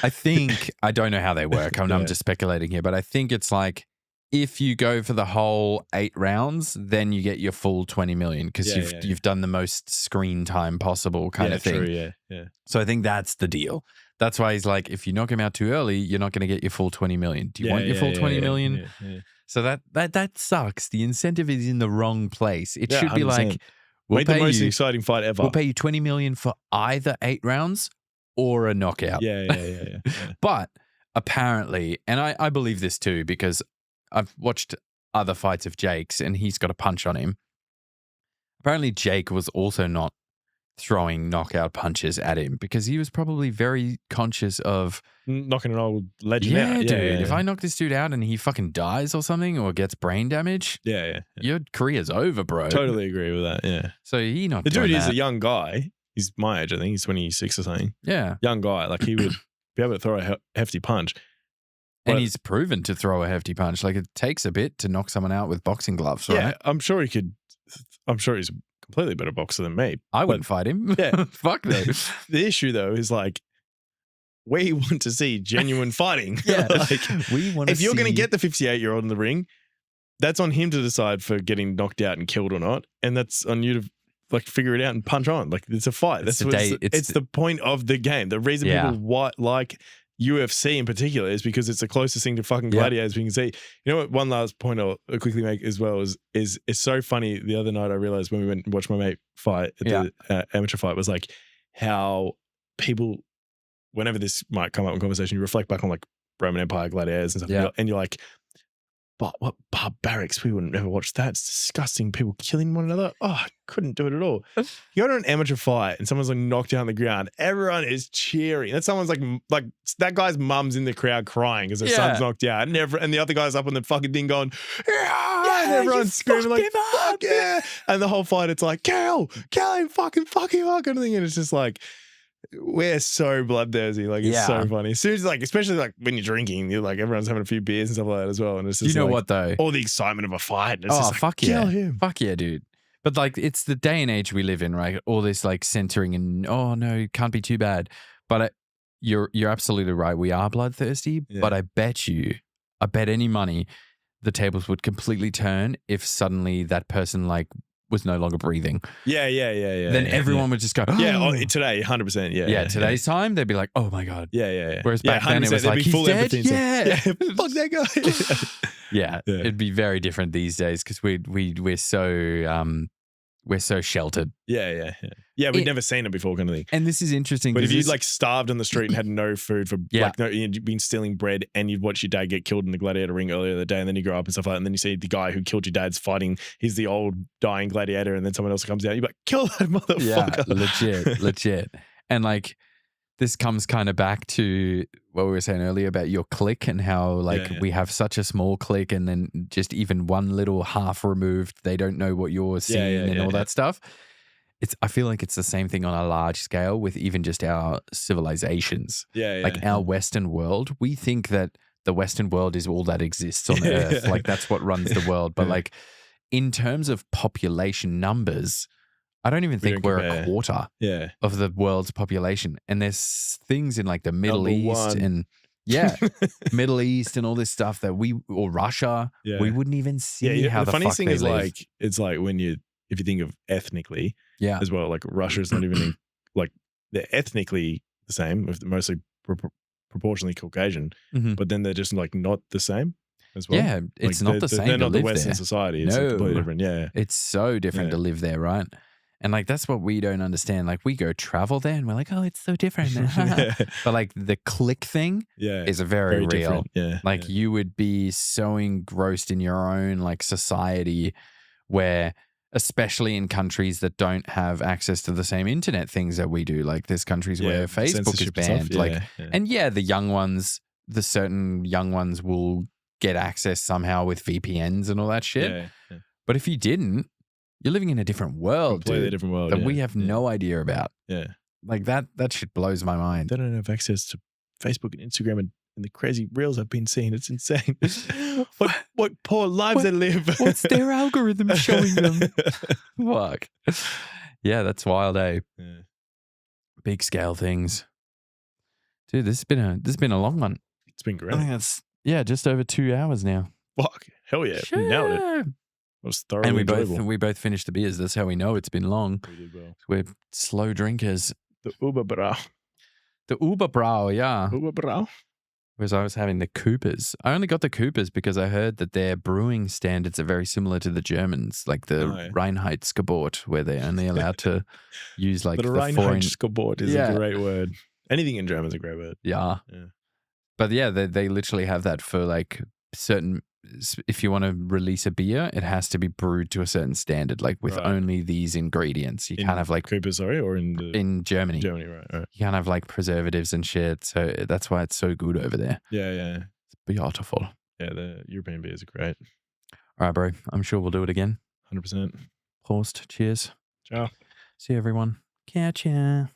I think, I don't know how they work. I'm just speculating here, but I think it's like, if you go for the whole 8 rounds, then you get your full 20 million because you've done the most screen time possible kind of thing. True, yeah. So I think that's the deal. That's why he's like, if you knock him out too early, you're not going to get your full 20 million. Do you want your full 20 million? Yeah. So that sucks. The incentive is in the wrong place. It Yeah, should be 100%. like, we'll Made the pay most you exciting fight ever. We'll pay you 20 million for either 8 rounds or a knockout. Yeah. But apparently, and I believe this too, because I've watched other fights of Jake's and he's got a punch on him. Apparently, Jake was also not throwing knockout punches at him because he was probably very conscious of Knocking an old legend out. dude. If I knock this dude out and he fucking dies or something or gets brain damage, your career's over, bro. Totally agree with that. Yeah. So he not The doing dude is that. a young guy. He's my age, I think. He's 26 or something. Yeah. Young guy. Like he would be able to throw a hefty punch. And But- he's proven to throw a hefty punch. Like it takes a bit to knock someone out with boxing gloves, right? Yeah, I'm sure he could. I'm sure he's a completely better boxer than me. I wouldn't fight him. Yeah. Fuck no. The issue though is like, we want to see genuine fighting. Yeah. Like, We want to if you're going to get the 58-year-old in the ring, that's on him to decide for getting knocked out and killed or not, and that's on you to like figure it out and punch on. Like it's a fight. It's That's the what day- it's the point of the game. The reason people like UFC in particular is because it's the closest thing to fucking gladiators we can see. You know what? One last point I'll quickly make as well is it's so funny. The other night I realized when we went and watched my mate fight at the amateur fight was like how people, whenever this might come up in conversation, you reflect back on like Roman Empire gladiators and stuff, and you're like, but what barbarics, we would never watch that. It's disgusting. People killing one another. Oh, I couldn't do it at all. You go to an amateur fight and someone's like knocked down the ground. Everyone is cheering. That someone's like that guy's mum's in the crowd crying because her son's knocked out. And the other guy's up on the fucking thing going, and everyone's screaming like, fuck yeah. And the whole fight, it's like, kill him, fuck him up kind of thing. And it's just like, we're so bloodthirsty. Like, it's so funny. As soon as like, especially like when you're drinking, you're like, everyone's having a few beers and stuff like that as well. And it's just you know like, what though? all the excitement of a fight. And it's just like, fuck yeah. kill him. Fuck yeah, dude. But like, it's the day and age we live in, right? All this like centering and, oh no, it can't be too bad. But you're absolutely right. We are bloodthirsty, but I bet any money the tables would completely turn if suddenly that person like was no longer breathing. Yeah. Then everyone would just go, oh. Yeah, today, 100%. Yeah. Today's time, they'd be like, oh my God. Yeah. Whereas back then it was there'd like, be he's full dead? empathy and Yeah. stuff. Fuck that guy. Yeah. It'd be very different these days because we're so we're so sheltered. Yeah. We'd never seen it before, kind of thing. And this is interesting. But if you'd like starved on the street and had no food for Yeah. like you'd been stealing bread and you'd watch your dad get killed in the gladiator ring earlier in the day, and then you grow up and stuff like that, and then you see the guy who killed your dad's fighting, he's the old dying gladiator, and then someone else comes out, you're like, kill that motherfucker. Yeah, legit. And like this comes kind of back to what we were saying earlier about your clique and how like we have such a small clique, and then just even one little half removed, they don't know what you're seeing and all that stuff. I feel like it's the same thing on a large scale with even just our civilizations. Like our Western world, we think that the Western world is all that exists on Earth. Like that's what runs the world. But like in terms of population numbers, I don't even think we're a quarter of the world's population. And there's things in like the Middle East and Middle East and all this stuff that or Russia, we wouldn't even see how the funniest thing is live. Like, it's like if you think of ethnically as well, like Russia's not even like they're ethnically the same, mostly proportionally Caucasian, but then they're just like not the same as well. Yeah, it's like not the same. They're not the Western society. It's completely different. Yeah. It's so different to live there, right? And like that's what we don't understand. Like we go travel there and we're like, oh, it's so different. But like the click thing is very real. Different. Yeah. Like you would be so engrossed in your own like society where, especially in countries that don't have access to the same internet things that we do. Like there's countries where Facebook is banned. And the young ones, the certain young ones will get access somehow with VPNs and all that shit. Yeah. But if you didn't, you're living in a different world, completely different world that we have no idea about. Yeah. Like that shit blows my mind. They don't have access to Facebook and Instagram and the crazy reels I've been seeing. It's insane. what poor lives they live. What's their algorithm showing them? Fuck. Yeah, that's wild, eh? Yeah. Big scale things. Dude, this has been a long one. It's been great. I think that's just over 2 hours now. Fuck. Hell yeah. Sure. We nailed it. It was thoroughly enjoyable. We both finished the beers. That's how we know it's been long. We did well. We're slow drinkers. The Uberbrau. The Uberbrau, yeah. Uberbrau. Whereas I was having the Coopers. I only got the Coopers because I heard that their brewing standards are very similar to the Germans, like the Reinheitsgebot, where they're only allowed to use like the Reinheitsgebot is a great word. Anything in German is a great word. Yeah. But they literally have that for like certain, if you want to release a beer, it has to be brewed to a certain standard, like with only these ingredients. You can't have like Coopers, or in Germany. Germany, right. You can't have like preservatives and shit. So that's why it's so good over there. Yeah. It's beautiful. Yeah, the European beers are great. All right, bro. I'm sure we'll do it again. 100%. Prost. Cheers. Ciao. See you, everyone. Catch ya.